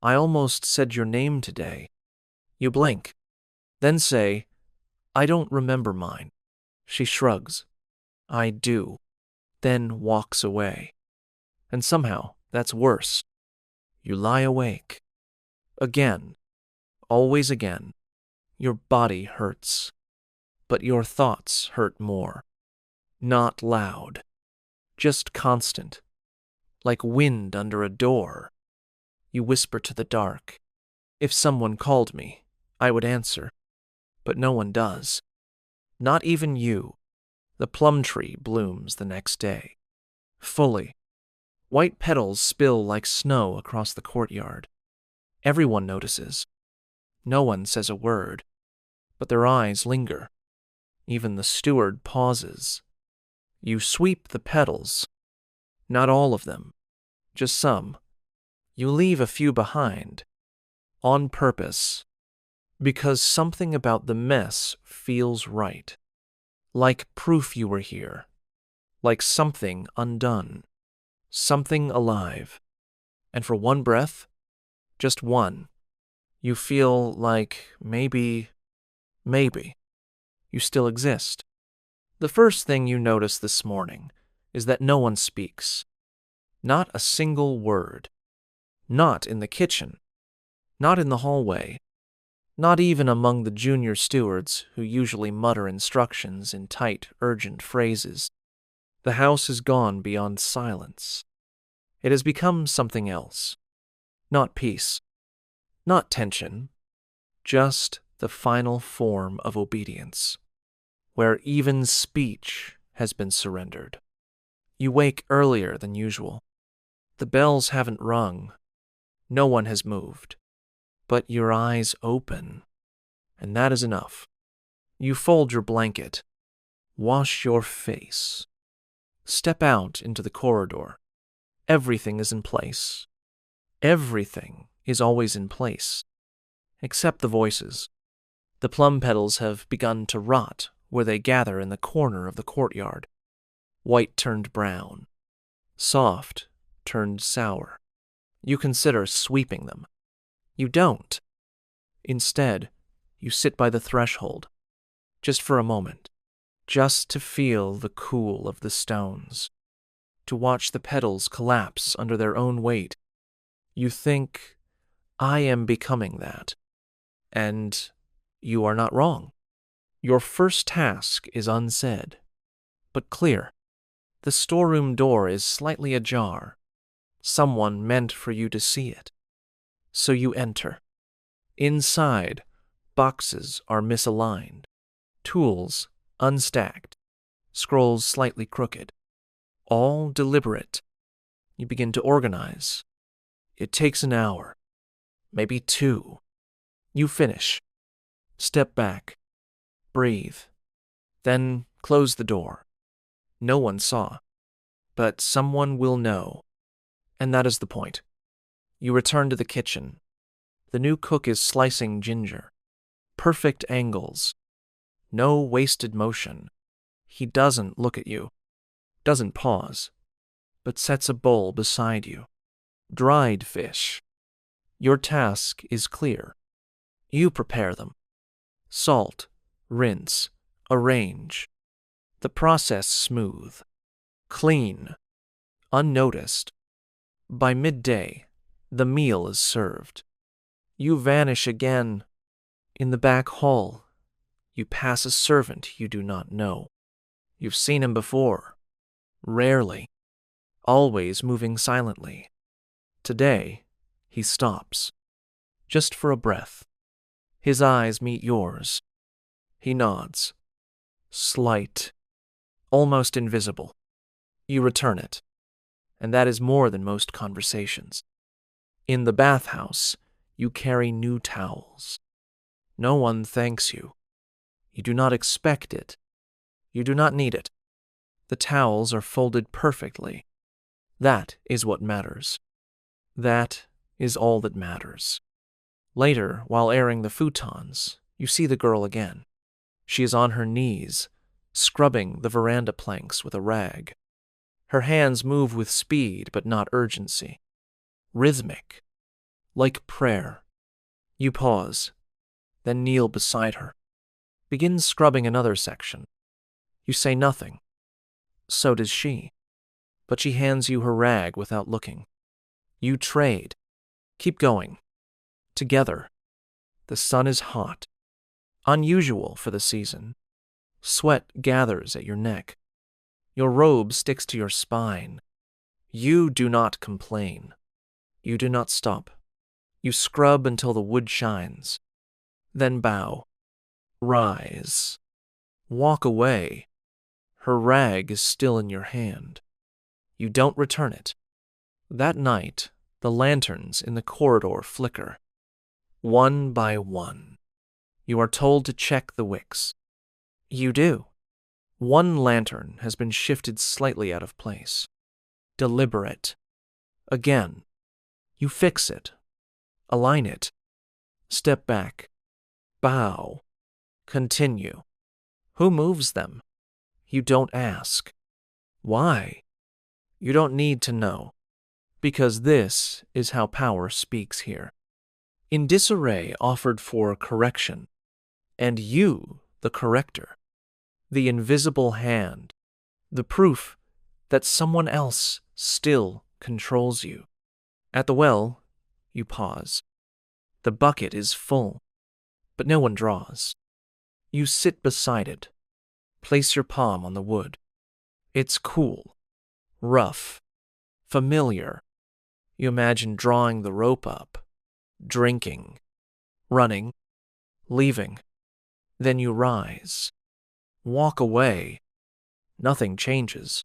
"I almost said your name today." You blink, then say, "I don't remember mine." She shrugs. "I do," then walks away. And somehow, that's worse. You lie awake. Again, always again. Your body hurts, but your thoughts hurt more. Not loud, just constant, like wind under a door. You whisper to the dark, "If someone called me, I would answer." But no one does. Not even you. The plum tree blooms the next day. Fully. White petals spill like snow across the courtyard. Everyone notices. No one says a word, but their eyes linger. Even the steward pauses. You sweep the petals. Not all of them, just some. You leave a few behind, on purpose, because something about the mess feels right. Like proof you were here, like something undone, something alive. And for one breath, just one, you feel like maybe you still exist. The first thing you notice this morning is that no one speaks. Not a single word. Not in the kitchen. Not in the hallway. Not even among the junior stewards who usually mutter instructions in tight, urgent phrases. The house has gone beyond silence. It has become something else. Not peace. Not tension. Just the final form of obedience, where even speech has been surrendered. You wake earlier than usual. The bells haven't rung. No one has moved. But your eyes open, and that is enough. You fold your blanket, wash your face, step out into the corridor. Everything is in place. Everything is always in place, except the voices. The plum petals have begun to rot where they gather in the corner of the courtyard. White turned brown. Soft turned sour. You consider sweeping them. You don't. Instead, you sit by the threshold, just for a moment, just to feel the cool of the stones, to watch the petals collapse under their own weight. You think, I am becoming that. And you are not wrong. Your first task is unsaid, but clear. The storeroom door is slightly ajar. Someone meant for you to see it. So you enter. Inside, boxes are misaligned, tools unstacked, scrolls slightly crooked. All deliberate. You begin to organize. It takes an hour, maybe 2. You finish. Step back. Breathe. Then close the door. No one saw, but someone will know. And that is the point. You return to the kitchen. The new cook is slicing ginger. Perfect angles. No wasted motion. He doesn't look at you, doesn't pause, but sets a bowl beside you. Dried fish. Your task is clear. You prepare them. Salt, rinse, arrange. The process smooth, clean, unnoticed. By midday, the meal is served. You vanish again. In the back hall, you pass a servant you do not know. You've seen him before. Rarely. Always moving silently. Today, he stops. Just for a breath. His eyes meet yours. He nods. Slight. Almost invisible. You return it. And that is more than most conversations. In the bathhouse, you carry new towels. No one thanks you. You do not expect it. You do not need it. The towels are folded perfectly. That is what matters. That is all that matters. Later, while airing the futons, you see the girl again. She is on her knees, scrubbing the veranda planks with a rag. Her hands move with speed but not urgency. Rhythmic. Like prayer. You pause, then kneel beside her. Begin scrubbing another section. You say nothing. So does she. But she hands you her rag without looking. You trade. Keep going. Together. The sun is hot. Unusual for the season. Sweat gathers at your neck. Your robe sticks to your spine. You do not complain. You do not stop. You scrub until the wood shines. Then bow. Rise. Walk away. Her rag is still in your hand. You don't return it. That night, the lanterns in the corridor flicker. One by one. You are told to check the wicks. You do. One lantern has been shifted slightly out of place. Deliberate. Again. You fix it. Align it. Step back. Bow. Continue. Who moves them? You don't ask. Why? You don't need to know. Because this is how power speaks here. In disarray offered for correction, and you, the corrector, the invisible hand, the proof that someone else still controls you. At the well, you pause. The bucket is full, but no one draws. You sit beside it. Place your palm on the wood. It's cool, rough, familiar. You imagine drawing the rope up, drinking, running, leaving. Then you rise. Walk away. Nothing changes.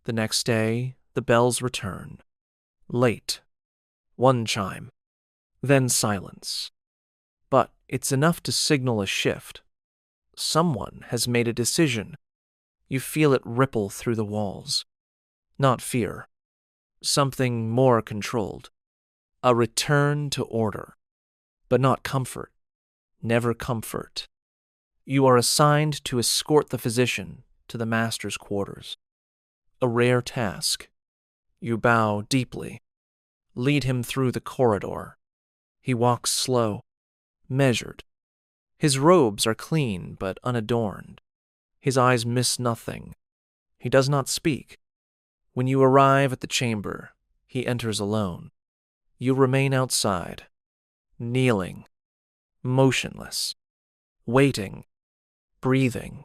The next day, the bells return. Late. One chime. Then silence. But it's enough to signal a shift. Someone has made a decision. You feel it ripple through the walls. Not fear. Something more controlled. A return to order. But not comfort. Never comfort. You are assigned to escort the physician to the master's quarters. A rare task. You bow deeply. Lead him through the corridor. He walks slow, measured. His robes are clean but unadorned. His eyes miss nothing. He does not speak. When you arrive at the chamber, he enters alone. You remain outside, kneeling, motionless, waiting, breathing.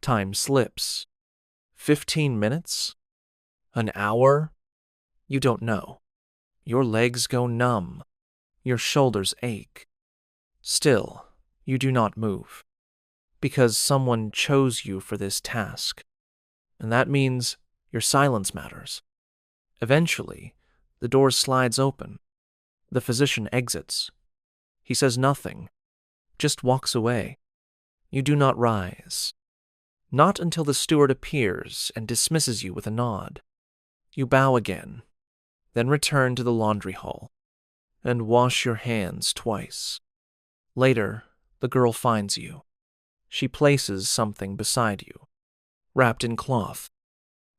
Time slips. 15 minutes? An hour? You don't know. Your legs go numb. Your shoulders ache. Still, you do not move, because someone chose you for this task, and that means your silence matters. Eventually, the door slides open. The physician exits. He says nothing, just walks away. You do not rise. Not until the steward appears and dismisses you with a nod. You bow again, then return to the laundry hall and wash your hands twice. Later, the girl finds you. She places something beside you, wrapped in cloth.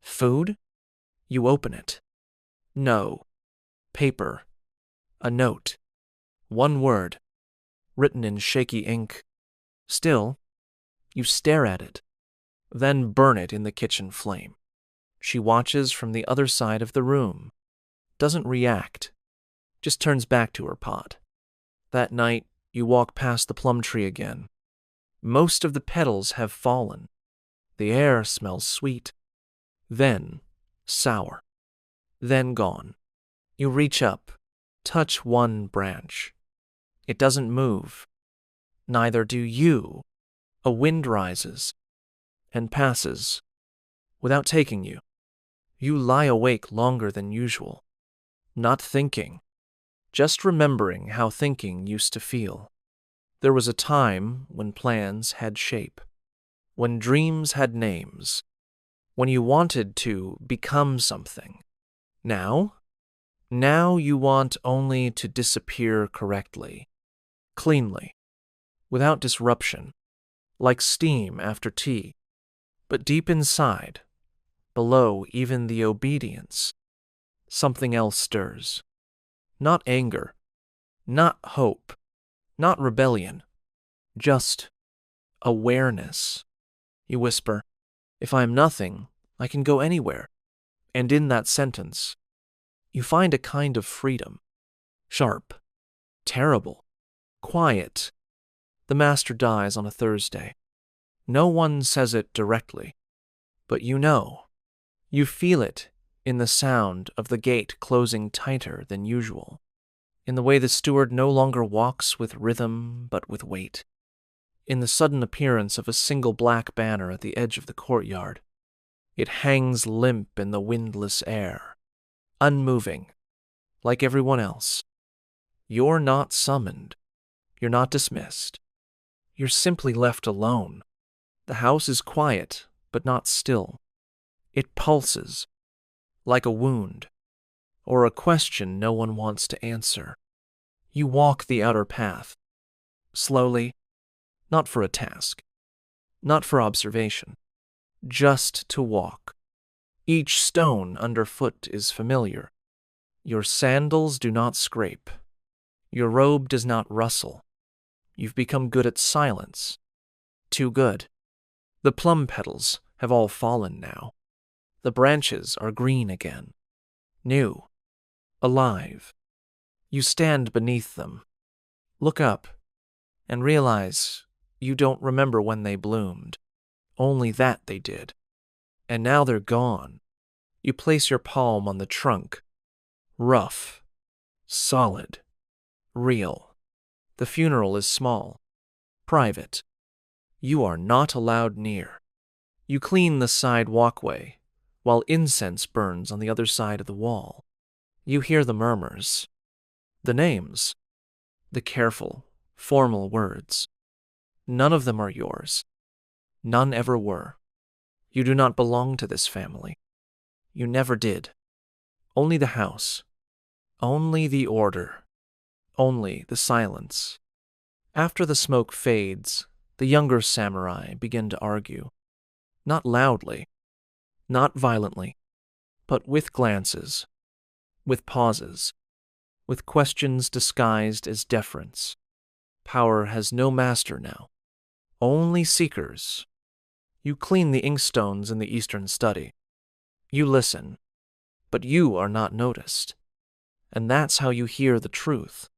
Food? You open it. No. Paper. A note. One word, written in shaky ink. Still, you stare at it, then burn it in the kitchen flame. She watches from the other side of the room, doesn't react, just turns back to her pot. That night, you walk past the plum tree again. Most of the petals have fallen. The air smells sweet, then sour, then gone. You reach up, touch one branch. It doesn't move. Neither do you. A wind rises and passes without taking you. You lie awake longer than usual, not thinking, just remembering how thinking used to feel. There was a time when plans had shape, when dreams had names, when you wanted to become something. Now you want only to disappear correctly, cleanly, without disruption, like steam after tea. But deep inside, below even the obedience, something else stirs. Not anger, not hope, not rebellion, just awareness. You whisper, "If I am nothing, I can go anywhere." And in that sentence, you find a kind of freedom. Sharp, terrible, quiet. The master dies on a Thursday. No one says it directly, but you know. You feel it in the sound of the gate closing tighter than usual, in the way the steward no longer walks with rhythm but with weight, in the sudden appearance of a single black banner at the edge of the courtyard. It hangs limp in the windless air, unmoving, like everyone else. You're not summoned. You're not dismissed. You're simply left alone. The house is quiet, but not still. It pulses, like a wound, or a question no one wants to answer. You walk the outer path, slowly, not for a task, not for observation, just to walk. Each stone underfoot is familiar. Your sandals do not scrape. Your robe does not rustle. You've become good at silence. Too good. The plum petals have all fallen now. The branches are green again. New. Alive. You stand beneath them. Look up and realize you don't remember when they bloomed. Only that they did. And now they're gone. You place your palm on the trunk. Rough. Solid. Real. The funeral is small. Private. You are not allowed near. You clean the side walkway, while incense burns on the other side of the wall. You hear the murmurs. The names. The careful, formal words. None of them are yours. None ever were. You do not belong to this family. You never did. Only the house. Only the order. Only the silence. After the smoke fades, the younger samurai begin to argue. Not loudly, not violently, but with glances, with pauses, with questions disguised as deference. Power has no master now, only seekers. You clean the inkstones in the eastern study. You listen, but you are not noticed. And that's how you hear the truth.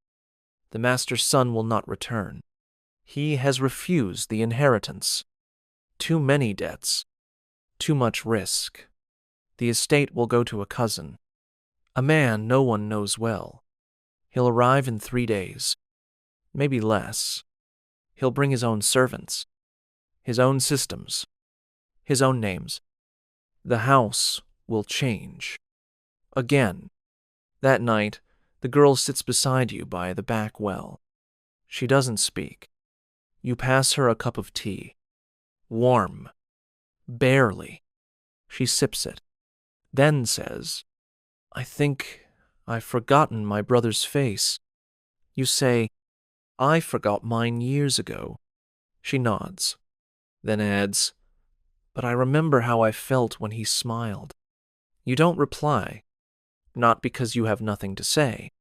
The master's son will not return. He has refused the inheritance. Too many debts. Too much risk. The estate will go to a cousin. A man no one knows well. He'll arrive in 3 days. maybe less. He'll bring his own servants, his own systems, his own names. The house will change. Again. That night, the girl sits beside you by the back well. She doesn't speak. You pass her a cup of tea. Warm. Barely. She sips it. Then says, "I think I've forgotten my brother's face." You say, "I forgot mine years ago." She nods. Then adds, "But I remember how I felt when he smiled." You don't reply. Not because you have nothing to say,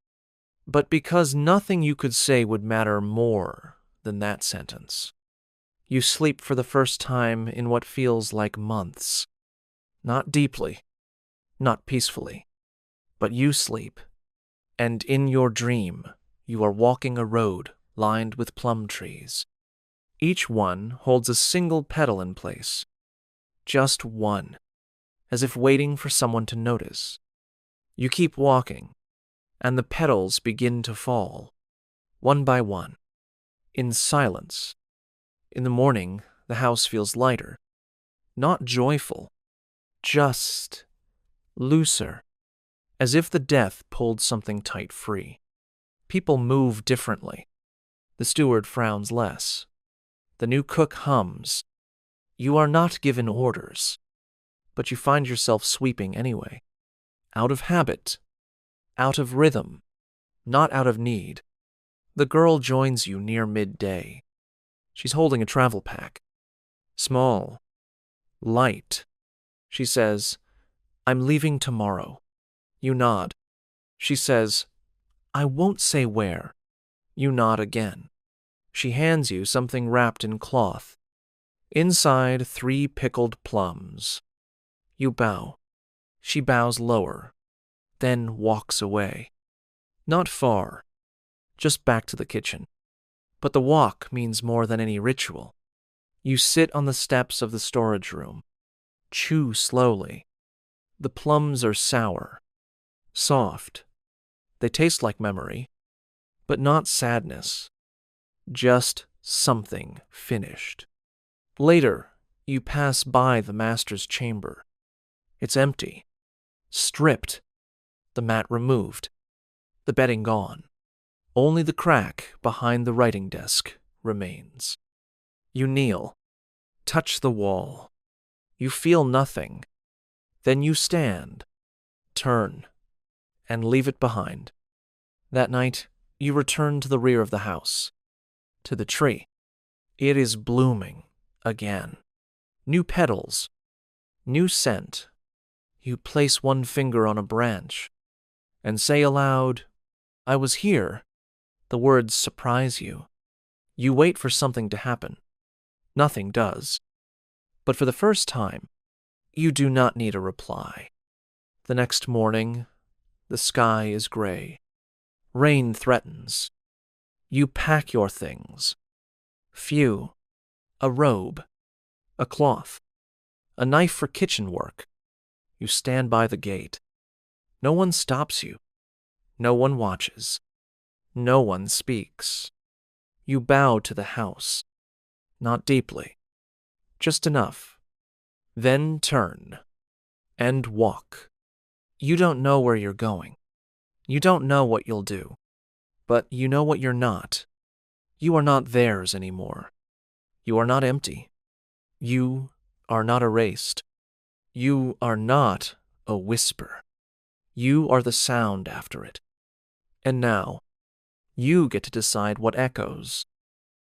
but because nothing you could say would matter more than that sentence. You sleep for the first time in what feels like months. Not deeply, not peacefully, but you sleep, and in your dream you are walking a road lined with plum trees. Each one holds a single petal in place, just one, as if waiting for someone to notice. You keep walking, and the petals begin to fall, one by one, in silence. In the morning, the house feels lighter, not joyful, just looser, as if the death pulled something tight free. People move differently. The steward frowns less. The new cook hums. You are not given orders, but you find yourself sweeping anyway. Out of habit, out of rhythm, not out of need. The girl joins you near midday. She's holding a travel pack. Small, light. She says, "I'm leaving tomorrow." You nod. She says, "I won't say where." You nod again. She hands you something wrapped in cloth. Inside, 3 pickled plums. You bow. She bows lower, then walks away. Not far, just back to the kitchen. But the walk means more than any ritual. You sit on the steps of the storage room. Chew slowly. The plums are sour, soft. They taste like memory, but not sadness. Just something finished. Later, you pass by the master's chamber. It's empty. Stripped, the mat removed, the bedding gone. Only the crack behind the writing desk remains. You kneel, touch the wall. You feel nothing. Then you stand, turn, and leave it behind. That night, you return to the rear of the house, to the tree. It is blooming again. New petals, new scent. You place one finger on a branch and say aloud, "I was here." The words surprise you. You wait for something to happen. Nothing does. But for the first time, you do not need a reply. The next morning, the sky is gray. Rain threatens. You pack your things. Few. A robe. A cloth. A knife for kitchen work. You stand by the gate. No one stops you. No one watches. No one speaks. You bow to the house. Not deeply. Just enough. Then turn. And walk. You don't know where you're going. You don't know what you'll do. But you know what you're not. You are not theirs anymore. You are not empty. You are not erased. You are not a whisper. You are the sound after it. And now, you get to decide what echoes.